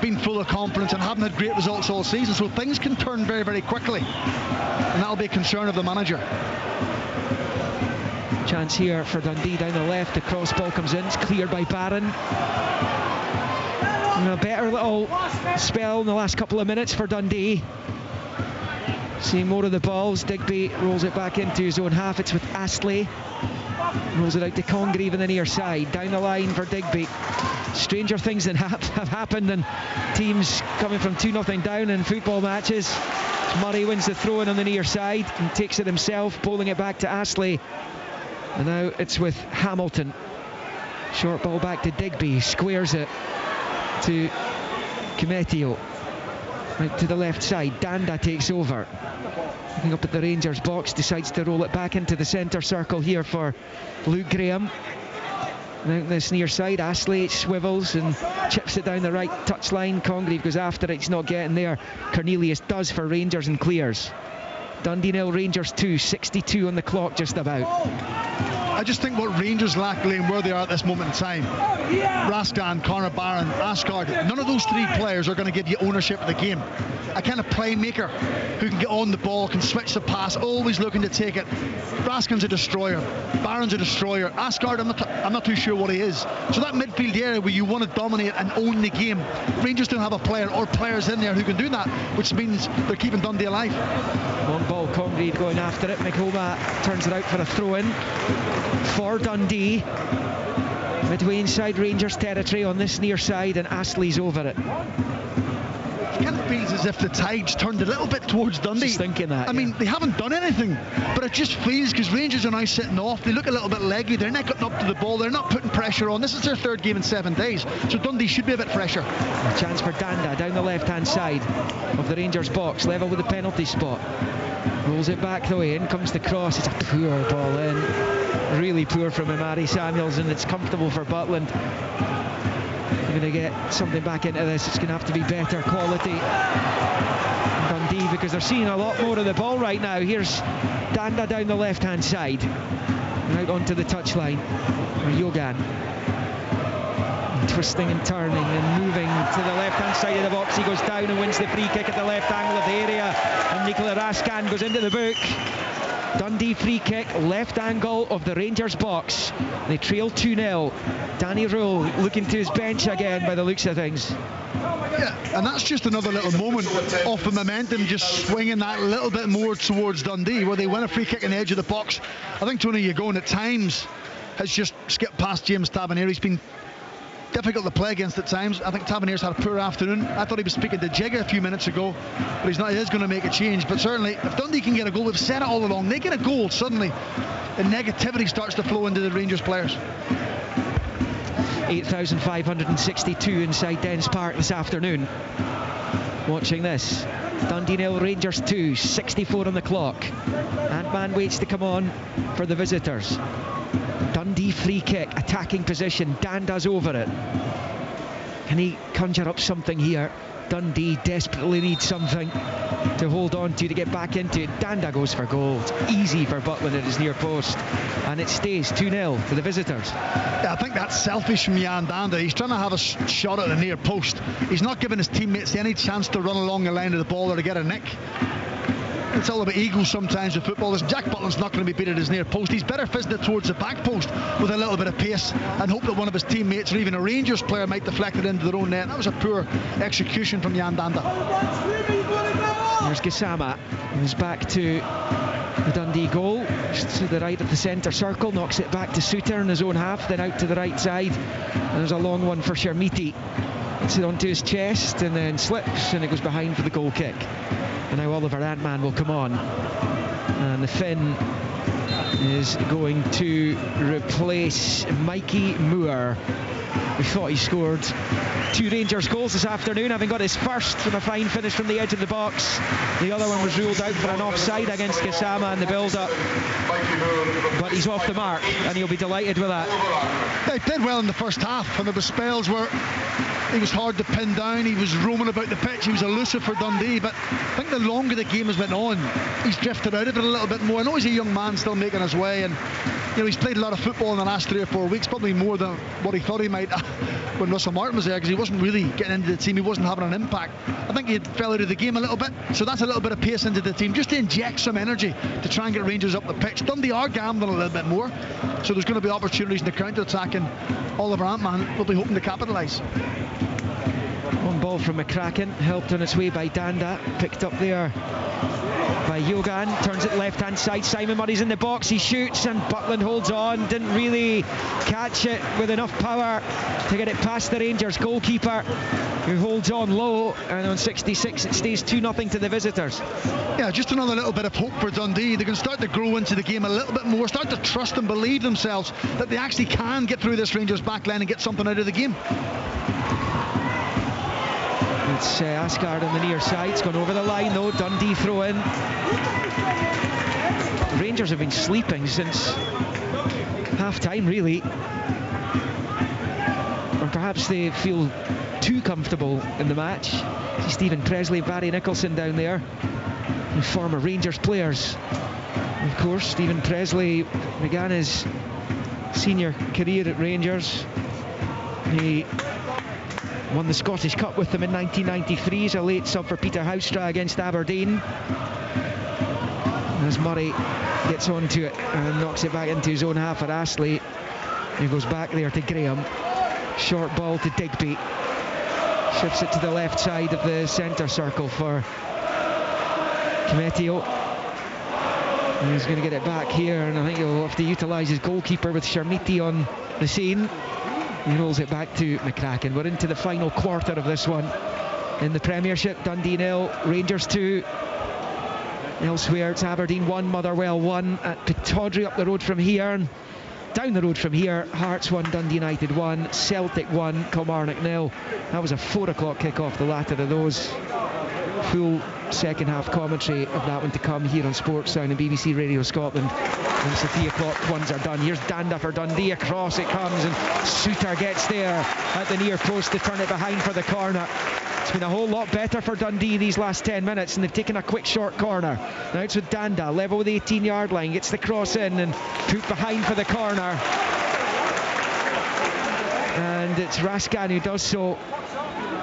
Speaker 5: been full of confidence and haven't had great results all season, so things can turn very, very quickly, and that'll be a concern of the manager.
Speaker 4: Chance here for Dundee down the left. The cross ball comes in. It's cleared by Barron. And a better little spell in the last couple of minutes for Dundee. Seeing more of the balls. Digby rolls it back into his own half. It's with Astley. Rolls it out to Congreve on the near side. Down the line for Digby. Stranger things than have happened, and teams coming from 2-0 down in football matches. Murray wins the throw-in on the near side and takes it himself, bowling it back to Astley. And now it's with Hamilton. Short ball back to Digby. Squares it to Kimetio. Right to the left side. Danda takes over. Looking up at the Rangers box, decides to roll it back into the centre circle here for Luke Graham. Now this near side, Astley swivels and chips it down the right touchline. Congreve goes after it, he's not getting there. Cornelius does for Rangers and clears. Dundee 0, Rangers 2, 62 on the clock just about.
Speaker 5: I just think what Rangers lack, Liam, where they are at this moment in time, Raskan, Conor Barron, Asgard, none of those three players are going to give you ownership of the game. A kind of playmaker who can get on the ball, can switch the pass, always looking to take it. Raskan's a destroyer, Barron's a destroyer, Asgard, I'm not too sure what he is. So that midfield area where you want to dominate and own the game, Rangers don't have a player or players in there who can do that, which means they're keeping Dundee alive.
Speaker 4: Long ball, Congreve going after it. McHoma turns it out for a throw-in for Dundee. Midway inside Rangers territory on this near side, and Astley's over it.
Speaker 5: It kind of feels as if the tide's turned a little bit towards Dundee.
Speaker 4: Just thinking that.
Speaker 5: I mean, they haven't done anything, but it just feels, because Rangers are now sitting off. They look a little bit leggy. They're not getting up to the ball. They're not putting pressure on. This is their third game in 7 days, so Dundee should be a bit fresher.
Speaker 4: A chance for Danda down the left-hand side of the Rangers box, level with the penalty spot. Rolls it back though, in comes the cross. It's a poor ball in, really poor from Imari Samuels, and it's comfortable for Butland. They're going to get something back into this. It's going to have to be better quality in Dundee, because they're seeing a lot more of the ball right now. Here's Danda down the left-hand side, and out onto the touchline for Yogan. Twisting and turning and moving to the left-hand side of the box. He goes down and wins the free kick at the left angle of the area, and Nikola Raskan goes into the book. Dundee free kick, left angle of the Rangers box. They trail 2-0. Danny Rule looking to his bench again by the looks of things.
Speaker 5: Yeah, and that's just another little moment of the momentum just swinging that little bit more towards Dundee, where they win a free kick on the edge of the box. I think Tony Yagon at times has just skipped past James Tavernier. He's been difficult to play against at times. I think Tavernier's had a poor afternoon. I thought he was speaking to Djiga a few minutes ago, but he's not. He is going to make a change. But certainly, if Dundee can get a goal, we've said it all along, they get a goal, suddenly the negativity starts to flow into the Rangers players.
Speaker 4: 8,562 inside Dens Park this afternoon. Watching this. Dundee 0, Rangers 2, 64 on the clock. Ant-Man waits to come on for the visitors. Dundee Dundee free kick, attacking position. Danda's over it. Can he conjure up something here? Dundee desperately needs something to hold on to get back into it. Danda goes for goal. It's easy for Butland at his near post, and it stays 2-0 for the visitors.
Speaker 5: Yeah, I think that's selfish from Jan Danda. He's trying to have a shot at the near post. He's not giving his teammates any chance to run along the line of the ball or to get a nick. It's all about ego sometimes with football. Jack Butland's not going to be beat at his near post. He's better fizzing it towards the back post with a little bit of pace and hope that one of his teammates or even a Rangers player might deflect it into their own net. That was a poor execution from Jan Danda.
Speaker 4: There's Gassama, who's back to the Dundee goal, to the right of the centre circle, knocks it back to Suter in his own half, then out to the right side. And there's a long one for Shermiti. Gets it onto his chest and then slips, and it goes behind for the goal kick. And now Oliver Antman will come on, and the Finn is going to replace Mikey Moore. We thought he scored 2 Rangers goals this afternoon, having got his first from a fine finish from the edge of the box. The other one was ruled out for an offside against Gassama in the build-up, but he's off the mark and he'll be delighted with that.
Speaker 5: He played well in the first half, and there were spells where he was hard to pin down. He was roaming about the pitch. He was elusive for Dundee, but I think the longer the game has went on, he's drifted out of it a little bit more. I know he's a young man still making his way, and he's played a lot of football in the last 3 or 4 weeks, probably more than what he thought he might when Russell Martin was there, because he wasn't really getting into the team. He wasn't having an impact. I think he fell out of the game a little bit, so that's a little bit of pace into the team, just to inject some energy to try and get Rangers up the pitch. Dundee are gambling a little bit more, so there's going to be opportunities in the counter-attack, and Oliver Antman will be hoping to capitalise.
Speaker 4: One ball from McCracken, helped on its way by Danda, picked up there by Yogan, turns it left hand side. Simon Murray's in the box, he shoots, and Butland holds on, didn't really catch it with enough power to get it past the Rangers goalkeeper, who holds on low, and on 66 it stays 2-0 to the visitors.
Speaker 5: Yeah, just another little bit of hope for Dundee. They can start to grow into the game a little bit more, start to trust and believe themselves that they actually can get through this Rangers back line and get something out of the game.
Speaker 4: It's Asgard on the near side. It's gone over the line though. Dundee throw in. The Rangers have been sleeping since half time, really, or perhaps they feel too comfortable in the match. See Stephen Presley, Barry Nicholson down there, former Rangers players. Of course, Stephen Presley began his senior career at Rangers. He won the Scottish Cup with them in 1993 as a late sub for Peter Houstra against Aberdeen. As Murray gets onto it and knocks it back into his own half at Astley, he goes back there to Graham. Short ball to Digby. Shifts it to the left side of the centre circle for Cometio. And he's going to get it back here, and I think he'll have to utilise his goalkeeper with Shermiti on the scene. He rolls it back to McCracken. We're into the final quarter of this one in the Premiership. Dundee 0, Rangers 2. Elsewhere it's Aberdeen 1, Motherwell 1 at Pittodrie. Up the road from here, and down the road from here, Hearts 1, Dundee United 1, Celtic 1, Kilmarnock 0. That was a 4 o'clock kick-off, the latter of those. Full second half commentary of that one to come here on Sportsound and BBC Radio Scotland once the 3 o'clock ones are done. Here's Danda for Dundee, across it comes, and Suter gets there at the near post to turn it behind for the corner. It's been a whole lot better for Dundee these last 10 minutes, and they've taken a quick short corner. Now it's with Danda, level with the 18-yard line, gets the cross in and put behind for the corner. And it's Raskan who does so,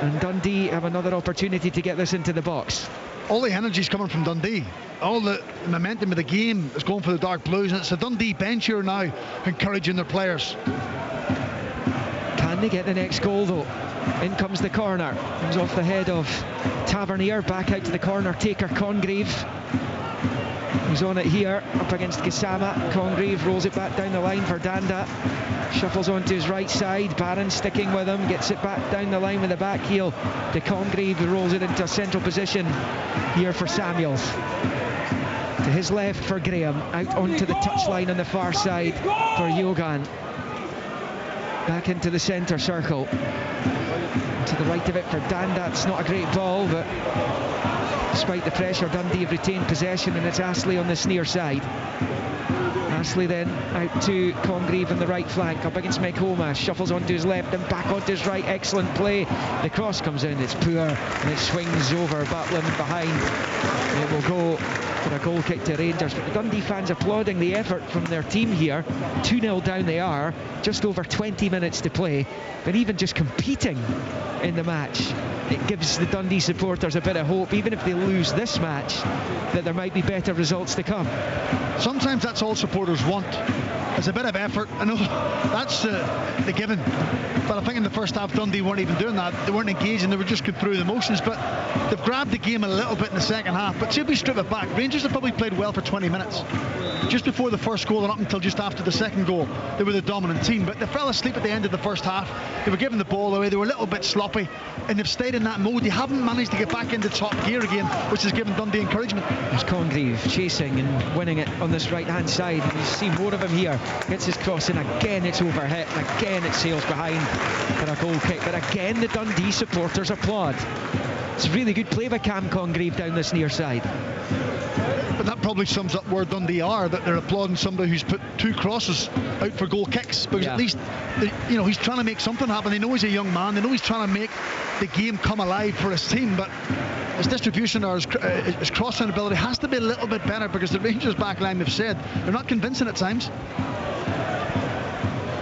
Speaker 4: and Dundee have another opportunity to get this into the box.
Speaker 5: All the energy's coming from Dundee. All the momentum of the game is going for the Dark Blues, and it's a Dundee bench here now encouraging their players.
Speaker 4: Can they get the next goal though? In comes the corner. Comes off the head of Tavernier. Back out to the corner taker, Congreve. He's on it here, up against Gassama. Congreve rolls it back down the line for Danda. Shuffles onto his right side. Barron sticking with him. Gets it back down the line with the back heel to Congreve, who rolls it into a central position here for Samuels. To his left for Graham. Out onto the touchline on the far side for Yogan. Back into the centre circle. To the right of it for Danda. It's not a great ball, but despite the pressure, Dundee have retained possession, and it's Astley on this near side. Astley then out to Congreve on the right flank, up against Mekoma, shuffles onto his left and back onto his right. Excellent play. The cross comes in, it's poor, and it swings over. Butlin behind. It will go for a goal kick to Rangers, but the Dundee fans applauding the effort from their team here. 2-0 down they are, just over 20 minutes to play, but even just competing in the match, it gives the Dundee supporters a bit of hope, even if they lose this match, that there might be better results to come.
Speaker 5: Sometimes that's all supporters want. It's a bit of effort. I know that's the given, but I think in the first half Dundee weren't even doing that. They weren't engaging, they were just going through the motions, but they've grabbed the game a little bit in the second half. But see if we strip it back, Rangers have probably played well for 20 minutes. Just before the first goal and up until just after the second goal, they were the dominant team, but they fell asleep at the end of the first half. They were giving the ball away, they were a little bit sloppy, and they've stayed in that mode. They haven't managed to get back into top gear again, which has given Dundee encouragement.
Speaker 4: There's Congreve chasing and winning it on this right hand side, and you see more of him here. Gets his cross in, again it's overhit, and again it sails behind for a goal kick, but again the Dundee supporters applaud. It's really good play by Cam Congreve down this near side.
Speaker 5: But that probably sums up where Dundee are, that they're applauding somebody who's put 2 crosses out for goal kicks, because at least, you know, he's trying to make something happen. They know he's a young man, they know he's trying to make the game come alive for his team, but his distribution or his crossing ability has to be a little bit better, because the Rangers back line, they've said, they're not convincing at times.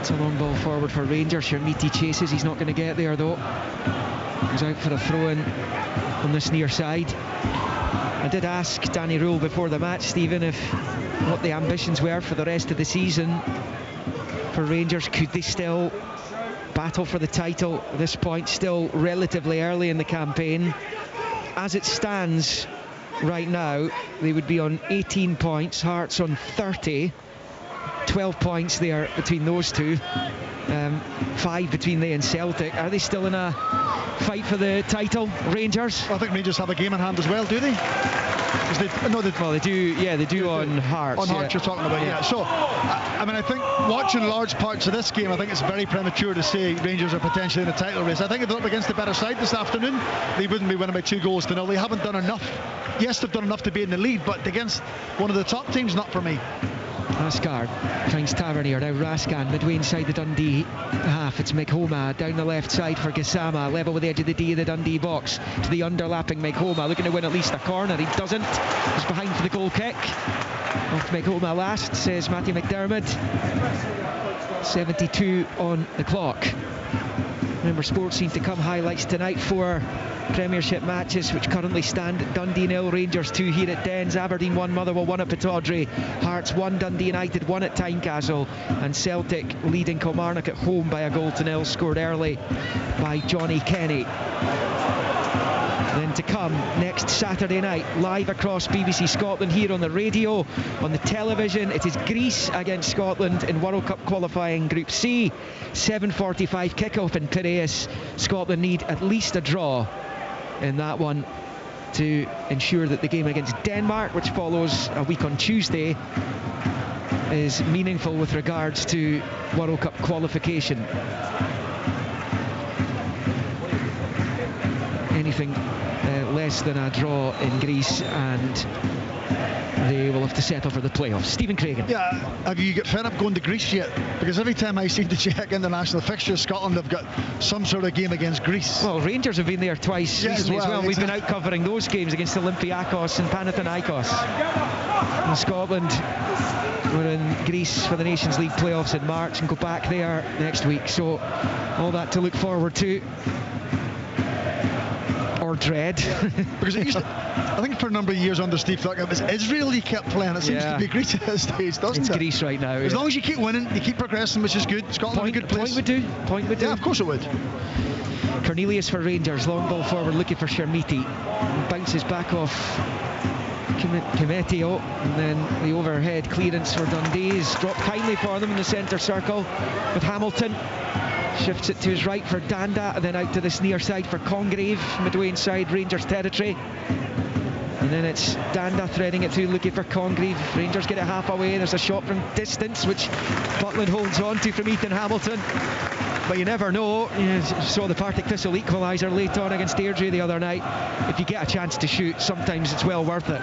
Speaker 4: It's a long ball forward for Rangers. Shermiti chases, he's not going to get there though. He's out for a throw-in on this near side. I did ask Danny Rule before the match, Stephen, if what the ambitions were for the rest of the season for Rangers. Could they still battle for the title at this point, still relatively early in the campaign? As it stands right now, they would be on 18 points, Hearts on 30, 12 points there between those two, 5 between they and Celtic. Are they still in a fight for the title, Rangers?
Speaker 5: I think Rangers have a game in hand as well, do they?
Speaker 4: Well, they do, yeah, they do on Hearts.
Speaker 5: On Hearts, you're talking about, yeah. So, I mean, I think watching large parts of this game, I think it's very premature to say Rangers are potentially in a title race. I think if they're up against the better side this afternoon, they wouldn't be winning by 2-0. They haven't done enough. Yes, they've done enough to be in the lead, but against one of the top teams, not for me.
Speaker 4: Asgard finds Tavernier, now Raskan midway inside the Dundee half. It's Mekhoma down the left side for Gassama, level with the edge of the D of the Dundee box to the underlapping Mekhoma, looking to win at least a corner. He doesn't. He's behind for the goal kick. Off Mekhoma last, says Matty McDermott. 72 on the clock. Remember, sports seem to come highlights tonight for Premiership matches, which currently stand at Dundee 0, Rangers 2 here at Dens, Aberdeen 1, Motherwell 1 at Pittodrie, Hearts 1, Dundee United 1 at Tynecastle, and Celtic leading Kilmarnock at home by 1-0, scored early by Johnny Kenny. Then to come next Saturday night, live across BBC Scotland, here on the radio, on the television, it is Greece against Scotland in World Cup qualifying Group C. 7:45 kick-off in Piraeus. Scotland need at least a draw in that one to ensure that the game against Denmark, which follows a week on Tuesday, is meaningful with regards to World Cup qualification. Anything less than a draw in Greece and they will have to settle for the playoffs. Stephen Craigan.
Speaker 5: Yeah, have you got fed up going to Greece yet? Because every time I seem to check international fixtures, Scotland have got some sort of game against Greece.
Speaker 4: Well, Rangers have been there twice recently as well. We've been out covering those games against Olympiakos and Panathinaikos. And Scotland were in Greece for the Nations League playoffs in March and go back there next week. So all that to look forward to. Or dread.
Speaker 5: Because it used to, I think for a number of years under Steve Thurgood, it was Israel he kept playing. It seems to be Greece at this stage, doesn't it?
Speaker 4: It's Greece right now.
Speaker 5: As long as you keep winning, you keep progressing, which is good. Scotland in a good place.
Speaker 4: Point would do.
Speaker 5: Yeah, of course it would.
Speaker 4: Cornelius for Rangers, long ball forward looking for Shermiti. Bounces back off Kimetio, and then the overhead clearance for Dundee is dropped kindly for them in the centre circle with Hamilton. Shifts it to his right for Danda, and then out to this near side for Congreve, midway inside Rangers territory. And then it's Danda threading it through, looking for Congreve. Rangers get it half away. There's a shot from distance, which Butlin holds on to from Ethan Hamilton. but you never know. You saw the Partick Thistle equaliser late on against Deirdre the other night. If you get a chance to shoot, sometimes it's well worth it.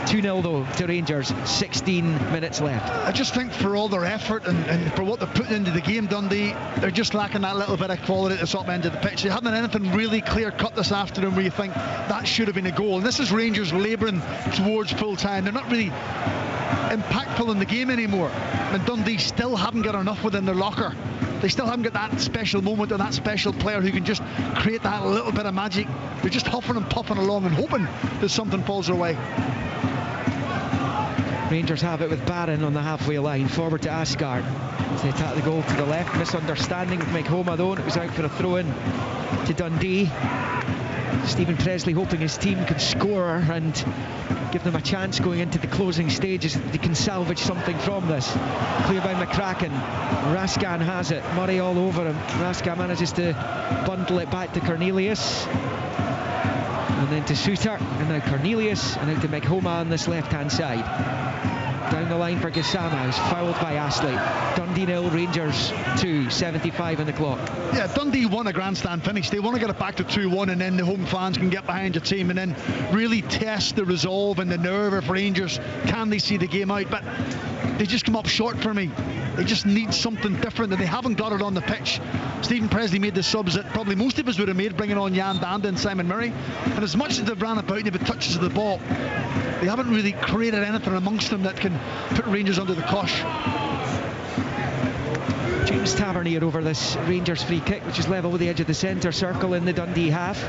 Speaker 4: 2-0 though to Rangers, 16 minutes left.
Speaker 5: I just think for all their effort and for what they're putting into the game, Dundee, they're just lacking that little bit of quality at the top end of the pitch. They haven't anything really clear cut this afternoon where you think that should have been a goal. And this is Rangers labouring towards full time. They're not really impactful in the game anymore, and Dundee still haven't got enough within their locker. They still haven't got that special moment or that special player who can just create that little bit of magic. They're just huffing and puffing along and hoping that something falls their way.
Speaker 4: Rangers have it with Barron on the halfway line, forward to Asgard. They attack the goal to the left. Misunderstanding with McHoma though, and it was out for a throw-in to Dundee. Stephen Presley hoping his team can score and give them a chance going into the closing stages. They can salvage something from this. Clear by McCracken. Raskan has it. Murray all over him. Raskan manages to bundle it back to Cornelius. And then to Suter. And now Cornelius. And out to McHoma on this left-hand side. Down the line for Gassama, who's fouled by Astley. Dundee 0, Rangers 2, 75 on the clock.
Speaker 5: Yeah, Dundee won a grandstand finish. They want to get it back to 2-1, and then the home fans can get behind your team and then really test the resolve and the nerve of Rangers. Can they see the game out? But they just come up short for me. They just need something different, and they haven't got it on the pitch. Stephen Presley made the subs that probably most of us would have made, bringing on Jan Banda and Simon Murray. And as much as they've ran about and they've touches of the ball, they haven't really created anything amongst them that can put Rangers under the cosh.
Speaker 4: James Tavernier over this Rangers free kick, which is level with the edge of the centre circle in the Dundee half.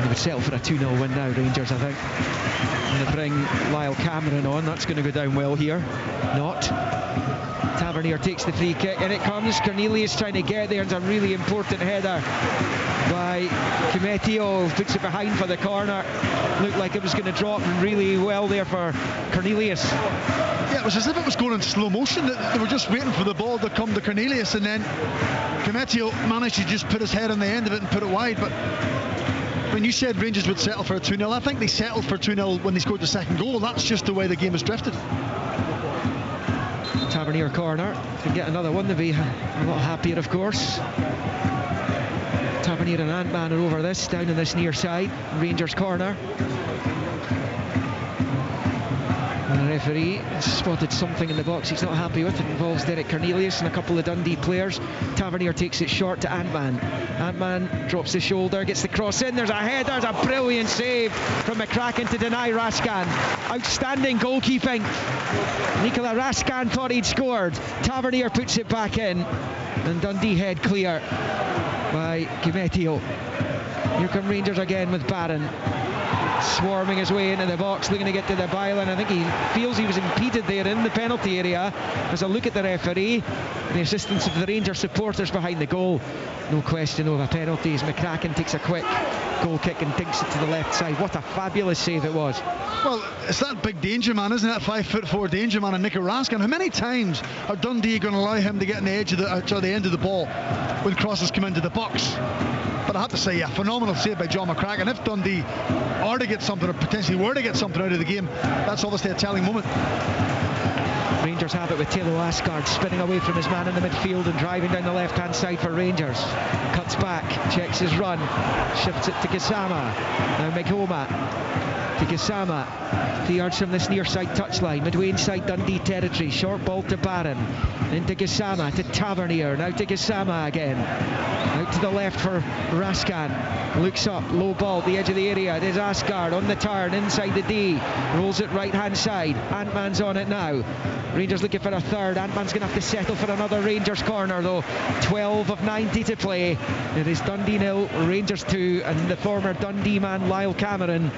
Speaker 4: They would settle for a 2-0 win now, Rangers, I think. And they bring Lyle Cameron on. That's going to go down well here. Not. Tavernier takes the free kick, and it comes. Cornelius trying to get there. It's a really important header by Kimetio, puts it behind for the corner. Looked like it was going to drop really well there for Cornelius.
Speaker 5: Yeah, it was as if it was going in slow motion. They were just waiting for the ball to come to Cornelius, and then Kimetio managed to just put his head on the end of it and put it wide. But when you said Rangers would settle for a 2-0, I think they settled for 2-0 when they scored the second goal. That's just the way the game has drifted.
Speaker 4: Tavernier corner. If they get another one, they'll be a lot happier, of course. Tavernier and Ant-Man are over this, down in this near side. Rangers corner. And the referee has spotted something in the box he's not happy with. It involves Derek Cornelius and a couple of Dundee players. Tavernier takes it short to Ant-Man. Ant-Man drops the shoulder, gets the cross in. There's a header. There's a brilliant save from McCracken to deny Raskan. Outstanding goalkeeping. Nikola Raskan thought he'd scored. Tavernier puts it back in. And Dundee head clear by Kimetio. Here come Rangers again with Barron. Swarming his way into the box, looking to get to the byline. I think he feels he was impeded there in the penalty area. There's a look at the referee, the assistance of the Rangers supporters behind the goal. No question of a penalty as McCracken takes a quick goal kick and dinks it to the left side. What a fabulous save it was.
Speaker 5: Well, it's that big danger man, isn't it? 5'4" danger man, and Nicky Raskin. How many times are Dundee going to allow him to get on the edge of the end of the ball when crosses come into the box? But I have to say, yeah, phenomenal save by John McCracken. If Dundee are to get something, or potentially were to get something out of the game, that's obviously a telling moment.
Speaker 4: Rangers have it with Taylor Asgard spinning away from his man in the midfield and driving down the left-hand side for Rangers. Cuts back, checks his run, shifts it to Gassama. Now McHoma to Gassama. 3 yards from this near side touchline, midway inside Dundee territory. Short ball to Barron, into Gassama, to Tavernier, now to Gassama again. Out to the left for Raskan. Looks up, low ball at the edge of the area. There's Asgard on the turn, inside the D. Rolls it right hand side. Ant-Man's on it now. Rangers looking for a third. Ant-Man's going to have to settle for another Rangers corner though. 12 of 90 to play. It is Dundee 0, Rangers 2, and the former Dundee man Lyle Cameron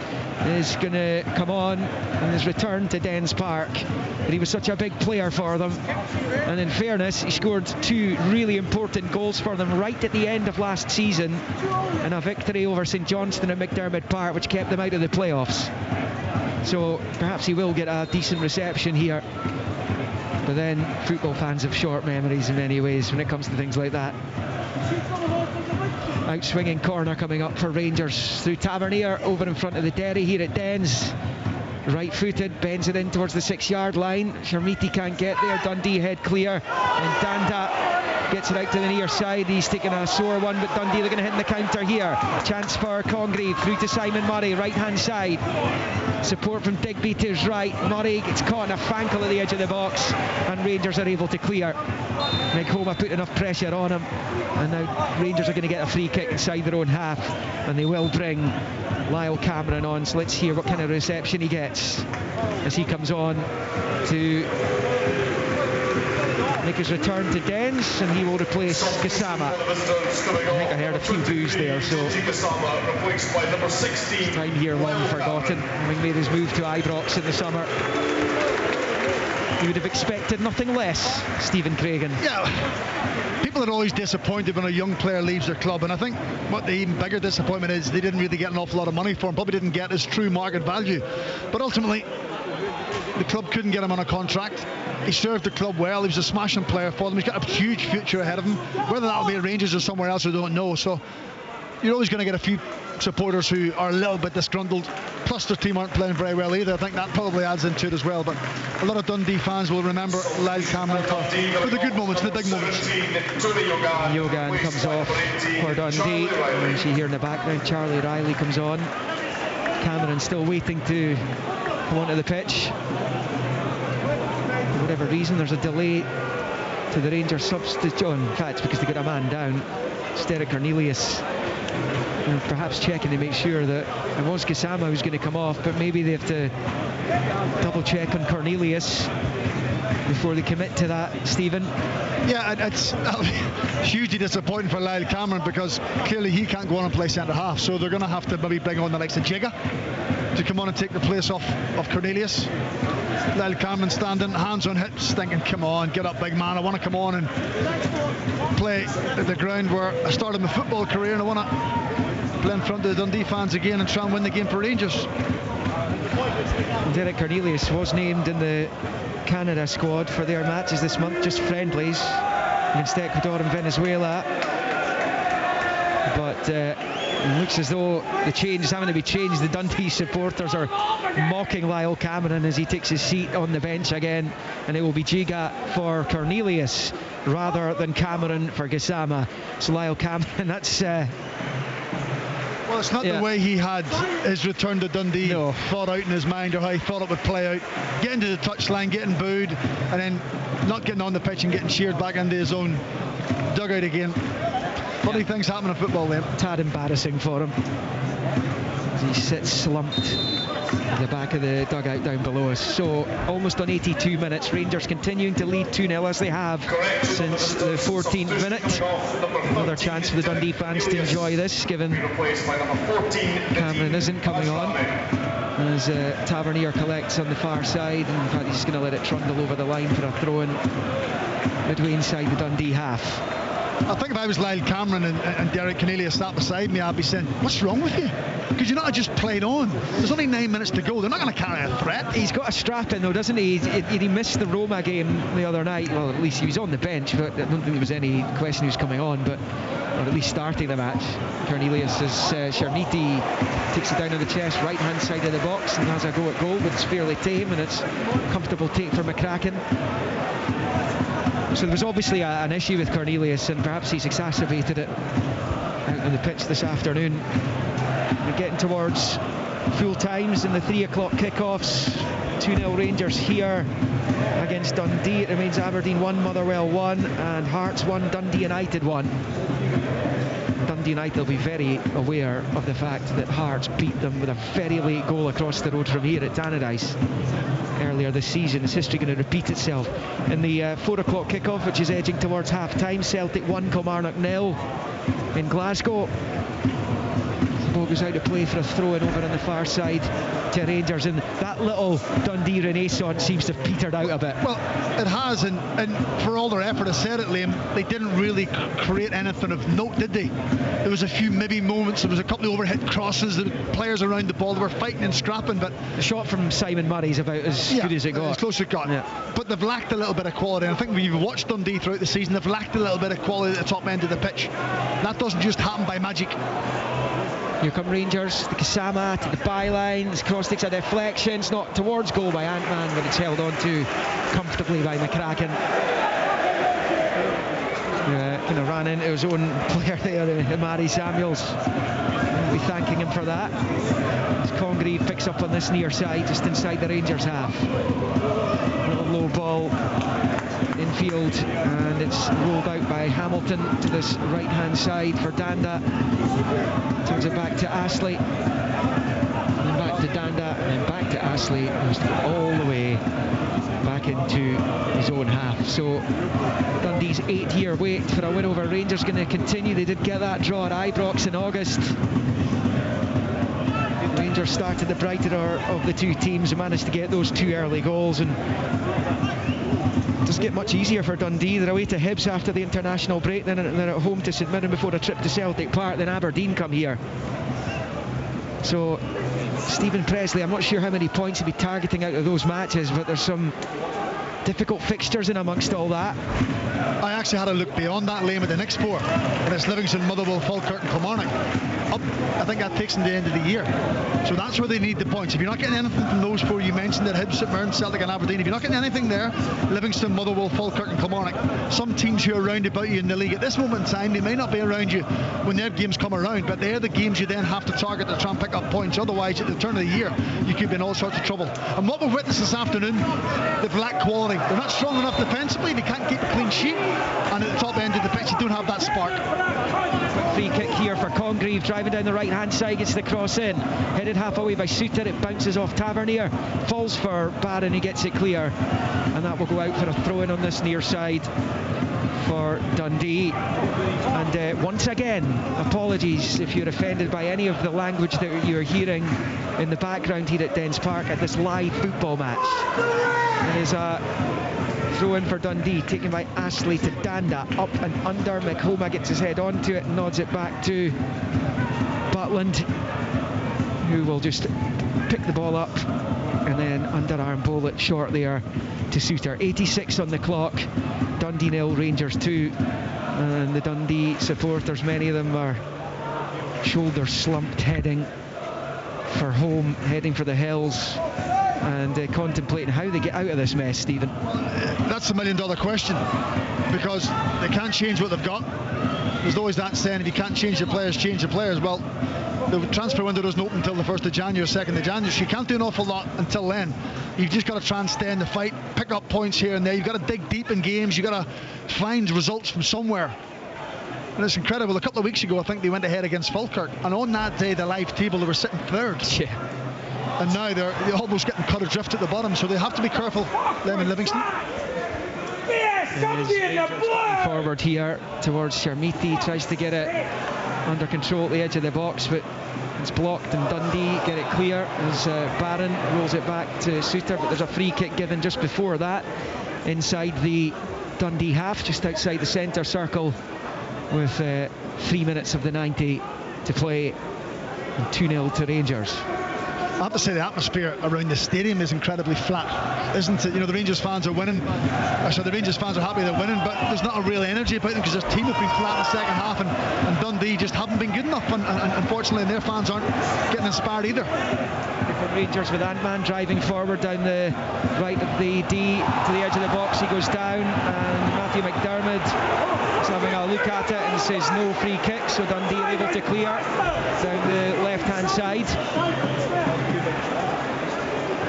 Speaker 4: is going to come on and his return to Dens Park. But he was such a big player for them, and in fairness, he scored 2 really important goals for them right at the end of last season, and a victory over St Johnstone at McDermott Park, which kept them out of the playoffs. So perhaps he will get a decent reception here. But then football fans have short memories in many ways when it comes to things like that. Out-swinging corner coming up for Rangers through Tavernier over in front of the Derry here at Dens. right-footed, bends it in towards the 6-yard line. Sharmiti can't get there. Dundee head clear, and Danda gets it out to the near side. He's taken a sore one, but Dundee are going to hit in the counter here. Chance for Congreve through to Simon Murray, right-hand side. Support from Digby to his right. Murray gets caught in a fankle at the edge of the box, and Rangers are able to clear. Homa put enough pressure on him, and now Rangers are going to get a free kick inside their own half, and they will bring Lyle Cameron on. So let's hear what kind of reception he gets as he comes on to make his return to Dens, and he will replace Gassama. I think I heard a few boos there, so time here long forgotten, having made his move to Ibrox in the summer. You would have expected nothing less, Stephen Craigan.
Speaker 5: Yeah, people are always disappointed when a young player leaves their club, and I think what the even bigger disappointment is, they didn't really get an awful lot of money for him, probably didn't get his true market value, but ultimately the club couldn't get him on a contract. He served the club well, he was a smashing player for them, he's got a huge future ahead of him. Whether that'll be at Rangers or somewhere else, I don't know. So you're always going to get a few supporters who are a little bit disgruntled, plus their team aren't playing very well either. I think that probably adds into it as well, but a lot of Dundee fans will remember Lyle Cameron for the good moments, the big moments.
Speaker 4: Yogan comes off for Dundee. You see here in the background, Charlie Riley comes on. Cameron still waiting to come onto the pitch. For whatever reason, there's a delay to the Rangers substitute. In fact, because they got a man down. Derek Cornelius, perhaps checking to make sure that it was Gassama who's going to come off, but maybe they have to double check on Cornelius before they commit to that, Stephen.
Speaker 5: Yeah, it's hugely disappointing for Lyle Cameron, because clearly he can't go on and play centre half, so they're going to have to maybe bring on the likes of Djiga to come on and take the place of Cornelius. Lyle Cameron standing, hands on hips, thinking, come on, get up big man, I want to come on and play at the ground where I started my football career, and I want to play in front of the Dundee fans again and try and win the game for Rangers.
Speaker 4: Derek Cornelius was named in the Canada squad for their matches this month, just friendlies against Ecuador and Venezuela, but it looks as though the change is having to be changed. The Dundee supporters are mocking Lyle Cameron as he takes his seat on the bench again, and it will be Djiga for Cornelius rather than Cameron for Gassama. So Lyle Cameron, that's
Speaker 5: well, it's not the way he had his return to Dundee thought out in his mind, or how he thought it would play out. Getting to the touchline, getting booed, and then not getting on the pitch and getting cheered back into his own dugout again. Funny things happen in football then.
Speaker 4: Tad embarrassing for him as he sits slumped at the back of the dugout down below us. So almost on 82 minutes, Rangers continuing to lead 2-0 as they have since the 14th minute. Another chance for the Dundee fans to enjoy this, given Cameron isn't coming on, as Tavernier collects on the far side, and in fact he's just going to let it trundle over the line for a throw-in midway inside the Dundee half.
Speaker 5: I think if I was Lyle Cameron and Derek Cornelius sat beside me, I'd be saying, what's wrong with you? Because you're not just played on. There's only 9 minutes to go. They're not going to carry a threat.
Speaker 4: He's got a strap in though, doesn't he? He missed the Roma game the other night. Well, at least he was on the bench, but I don't think there was any question he was coming on, but or at least starting the match. Cornelius, as Sharmiti takes it down on the chest, right hand side of the box, and has a go at goal, but it's fairly tame, and it's a comfortable take for McCracken. So there was obviously an issue with Cornelius, and perhaps he's exacerbated it out on the pitch this afternoon. We're getting towards full times in the 3 o'clock kickoffs. 2-0 Rangers here against Dundee. It remains Aberdeen 1, Motherwell 1, and Hearts 1, Dundee United 1. Dundee United will be very aware of the fact that Hearts beat them with a very late goal across the road from here at Tannadice earlier this season. Is history going to repeat itself? In the 4 o'clock kickoff, which is edging towards half time, Celtic 1, Kilmarnock 0 in Glasgow. The ball goes out to play for a throw-in over on the far side to Rangers, and that little Dundee renaissance seems to have petered out a bit.
Speaker 5: Well, it has, and for all their effort, I said it, Liam, they didn't really create anything of note, did they? There was a few maybe moments, there was a couple of overhead crosses, the players around the ball, they were fighting and scrapping, but
Speaker 4: the shot from Simon Murray's about as good as it got.
Speaker 5: As close as it got. Yeah. But they've lacked a little bit of quality, and I think when you've watched Dundee throughout the season, they've lacked a little bit of quality at the top end of the pitch. That doesn't just happen by magic.
Speaker 4: Here come Rangers, the Kasama to the byline, this cross takes a deflection, it's not towards goal by Ant-Man, but it's held on to comfortably by McCracken. Kind of ran into his own player there, Amari Samuels. We'll be thanking him for that. As Congreve picks up on this near side, just inside the Rangers half. Little low ball infield, and it's rolled out by Hamilton to this right-hand side for Danda. Turns it back to Astley, and then back to Danda, and then back to Astley, just all the way back into his own half. So Dundee's 8-year wait for a win over Rangers going to continue. They did get that draw at Ibrox in August. Rangers started the brighter of the two teams and managed to get those 2 early goals, and it doesn't get much easier for Dundee. They're away to Hibs after the international break, then they're at home to St Mirren before a trip to Celtic Park, then Aberdeen come here. So Stephen Presley, I'm not sure how many points he'll be targeting out of those matches, but there's some difficult fixtures in amongst all that.
Speaker 5: I actually had a look beyond that, Liam, at the next 4, and it's Livingston, Motherwell, Falkirk and Kilmarnock. I think that takes them to the end of the year. So that's where they need the points. If you're not getting anything from those 4 you mentioned, that Hibs, St Mirren, Celtic and Aberdeen, if you're not getting anything there, Livingston, Motherwell, Falkirk and Kilmarnock, some teams who are around about you in the league at this moment in time, they may not be around you when their games come around, but they're the games you then have to target to try and pick up points. Otherwise, at the turn of the year, you could be in all sorts of trouble. And what we've witnessed this afternoon, they've lacked quality. They're not strong enough defensively, they can't keep a clean sheet, and at the top end of the pitch, you don't have that spark.
Speaker 4: Free kick here for Congreve, driving down the right hand side, gets the cross in, headed half away by Suter, it bounces off Tavernier, falls for Barron, he gets it clear, and that will go out for a throw in on this near side for Dundee. And once again, apologies if you're offended by any of the language that you're hearing in the background here at Dens Park at this live football match. It is a throw in for Dundee, taken by Astley to Danda, up and under. McHoma gets his head onto it and nods it back to Butland, who will just pick the ball up and then underarm bowl it short there to Suter. 86 on the clock, Dundee 0, Rangers 2, and the Dundee supporters, many of them are shoulders slumped, heading for home, heading for the hills, and contemplating how they get out of this mess, Stephen.
Speaker 5: That's the $1,000,000 question, because they can't change what they've got. There's always that saying, if you can't change the players, change the players. Well, the transfer window doesn't open until the 1st of January, 2nd of January, so you can't do an awful lot until then. You've just got to try and stay in the fight, pick up points here and there. You've got to dig deep in games, you've got to find results from somewhere. And it's incredible. A couple of weeks ago, I think they went ahead against Falkirk, and on that day, the live table, they were sitting 3rd.
Speaker 4: Yeah.
Speaker 5: And now they're almost getting cut adrift at the bottom, so they have to be careful, them in Livingston.
Speaker 4: Forward here towards Sharmiti, tries to get it under control at the edge of the box, but it's blocked, and Dundee get it clear as Barron rolls it back to Suter, but there's a free kick given just before that inside the Dundee half, just outside the centre circle, with 3 minutes of the 90 to play, and 2-0 to Rangers.
Speaker 5: I have to say the atmosphere around the stadium is incredibly flat, isn't it? You know, the Rangers fans are winning. The Rangers fans are happy they're winning, but there's not a real energy about them because their team have been flat in the second half, and Dundee just haven't been good enough, and unfortunately their fans aren't getting inspired either.
Speaker 4: For Rangers with Ant-Man driving forward down the right of the D to the edge of the box, he goes down, and Matthew McDermott is having a look at it and says no free kick, so Dundee are able to clear down the left-hand side.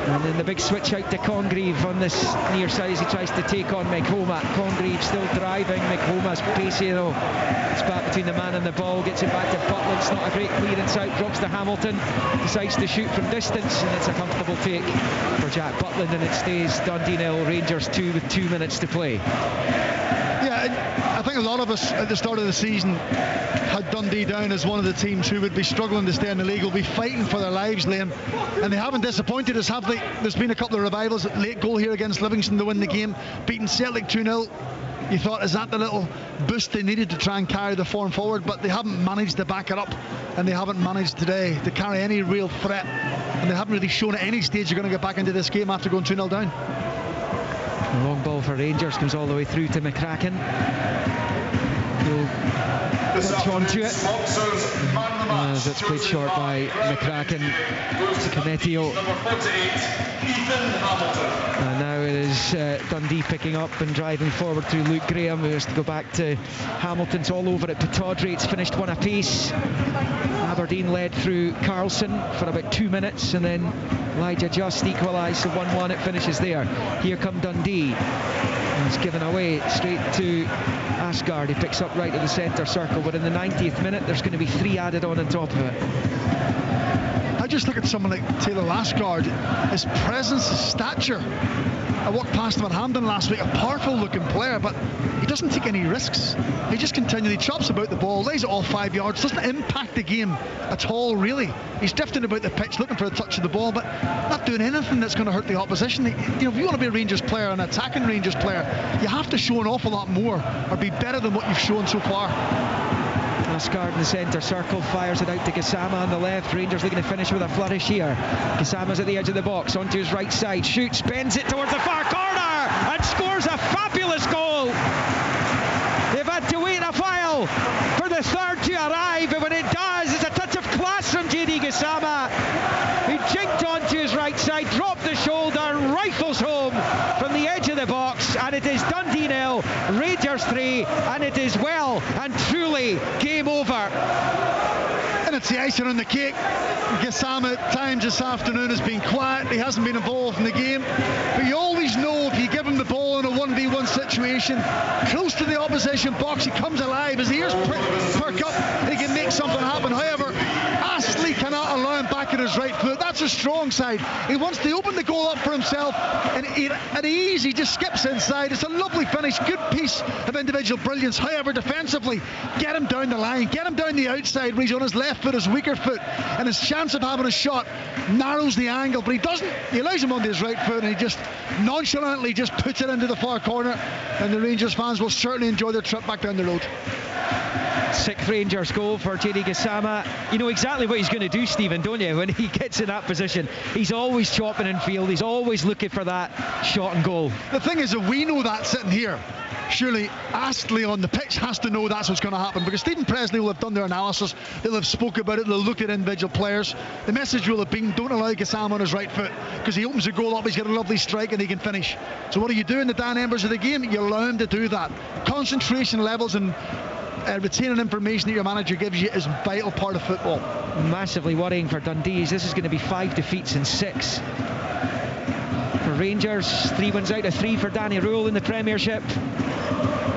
Speaker 4: And then the big switch out to Congreve on this near side as he tries to take on McHoma. Congreve still driving. McHoma's pacey though. It's back between the man and the ball. Gets it back to Butland. It's not a great clearance out. Drops to Hamilton. Decides to shoot from distance, and it's a comfortable take for Jack Butland, and it stays Dundee 0, Rangers 2 with 2 minutes to play.
Speaker 5: Yeah, I think a lot of us at the start of the season had Dundee down as one of the teams who would be struggling to stay in the league, will be fighting for their lives, Liam, and they haven't disappointed us, have they? There's been a couple of revivals. Late goal here against Livingston to win the game, beating Celtic 2-0. You thought, is that the little boost they needed to try and carry the form forward? But they haven't managed to back it up, and they haven't managed today to carry any real threat, and they haven't really shown at any stage they're going to get back into this game after going 2-0 down.
Speaker 4: The long ball for Rangers comes all the way through to McCracken. He'll punch onto it as it's played short by McCracken to Canetio. And now it is Dundee picking up and driving forward through Luke Graham, who has to go back to Hamilton's all over at Pittodrie. It's finished one apiece. Aberdeen led through Carlson for about 2 minutes, and then Elijah just equalised to 1-1. It finishes there. Here come Dundee. It's given away straight to Asgard. He picks up right of the centre circle, but in the 90th minute there's going to be 3 added on top of it.
Speaker 5: I just look at someone like Taylor Asgard, his presence, his stature. I walked past him at Hampden last week, a powerful looking player, but he doesn't take any risks. He just continually chops about the ball, lays it all 5 yards, doesn't impact the game at all, really. He's drifting about the pitch looking for a touch of the ball, but not doing anything that's going to hurt the opposition. If you want to be a Rangers player, an attacking Rangers player, you have to show an awful lot more or be better than what you've shown so far.
Speaker 4: Asgard in the centre circle, fires it out to Gassama on the left. Rangers looking to finish with a flourish here. Gassama's at the edge of the box, onto his right side, shoots, bends it towards the far corner and scores a fabulous goal. They've had to wait a while for the third to arrive, but when it does, it's a touch of class from JD Gassama. He jinked onto his right side, dropped the shoulder, rifles home from the edge of the box, and it is Dundee 0, Rangers 3, and it is well and truly game over.
Speaker 5: And it's the icing on the cake. Gassama at times this afternoon has been quiet. He hasn't been involved in the game, but you always know if you give him the ball in a 1v1 situation close to the opposition box, he comes alive. His ears perk up, he can make something happen. However, Astley cannot allow him back at his right foot. That's a strong side. He wants to open the goal up for himself, and at ease he just skips inside. It's a lovely finish, good piece of individual brilliance. However, defensively, get him down the line, get him down the outside where he's on his left foot, his weaker foot, and his chance of having a shot narrows the angle, but he doesn't. He allows him onto his right foot, and he just nonchalantly just puts it into the far corner, and the Rangers fans will certainly enjoy their trip back down the road.
Speaker 4: 6th Rangers goal for JD Gassama. You know exactly what he's going to do, Stephen, don't you? When he gets in that position, he's always chopping in field, he's always looking for that shot and goal.
Speaker 5: The thing is that we know that sitting here. Surely Astley on the pitch has to know that's what's going to happen, because Stephen Presley will have done their analysis, they'll have spoke about it, they'll look at individual players. The message will have been, don't allow Gassama on his right foot, because he opens the goal up, he's got a lovely strike and he can finish. So what do you do in the Dan Embers of the game? You allow him to do that. Concentration levels and retaining information that your manager gives you is a vital part of football.
Speaker 4: Massively worrying for Dundee. This is going to be 5 defeats in 6 for Rangers. 3 wins out of 3 for Danny Rule in the Premiership,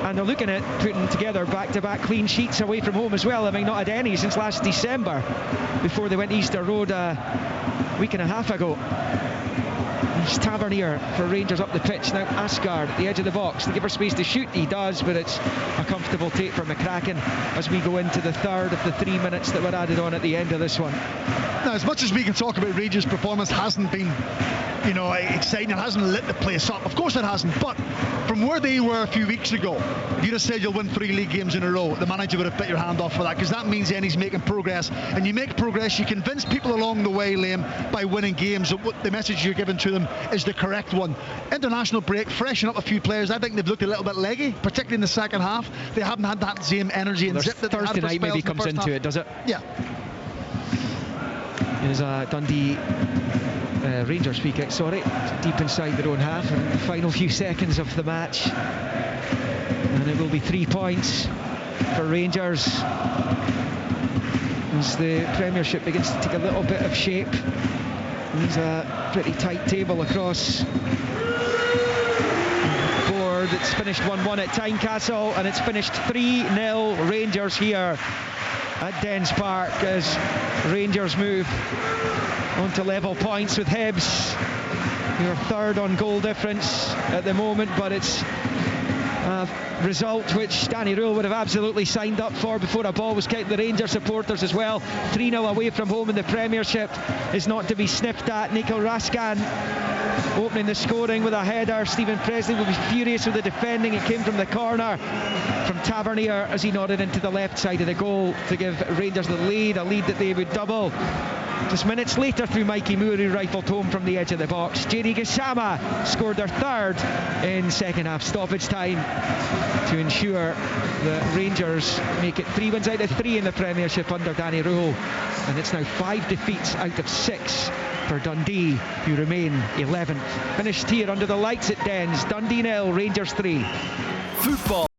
Speaker 4: and they're looking at putting together back-to-back clean sheets away from home as well. I mean, not had any since last December, before they went Easter Road a week and a half ago. It's Tavernier for Rangers up the pitch. Now Asgard at the edge of the box. They give her space to shoot. He does, but it's a comfortable take for McCracken as we go into the third of the 3 minutes that were added on at the end of this one.
Speaker 5: Now, as much as we can talk about Rangers' performance hasn't been, exciting, it hasn't lit the place up. Of course it hasn't, but from where they were a few weeks ago, if you'd have said you'll win 3 league games in a row, the manager would have bit your hand off for that, because that means then he's making progress, and you make progress, you convince people along the way, Liam, by winning games that what the message you're giving to them is the correct one. International break, freshen up a few players. I think they've looked a little bit leggy, particularly in the second half. They haven't had that same energy and zip that they had for
Speaker 4: Thursday night maybe comes into
Speaker 5: half.
Speaker 4: it, does it?
Speaker 5: Yeah.
Speaker 4: There's a Dundee Rangers free kick, deep inside their own half in the final few seconds of the match, and it will be 3 points for Rangers as the Premiership begins to take a little bit of shape. There's a pretty tight table across the board. It's finished 1-1 at Tynecastle, and it's finished 3-0 Rangers here at Dens Park as Rangers move on to level points with Hibs, who are third on goal difference at the moment, but it's a result which Danny Rule would have absolutely signed up for before a ball was kicked. The Rangers supporters as well. 3-0 away from home in the Premiership is not to be sniffed at. Nico Raskan opening the scoring with a header. Stephen Presley will be furious with the defending. It came from the corner from Tavernier as he nodded into the left side of the goal to give Rangers the lead, a lead that they would double. Just minutes later through Mikey Moore, who rifled home from the edge of the box. JD Gassama scored their third in second half stoppage time to ensure that Rangers make it 3 wins out of 3 in the Premiership under Danny Rule. And it's now 5 defeats out of 6 for Dundee, who remain 11th. Finished here under the lights at Dens. Dundee 0, Rangers 3.
Speaker 2: Football.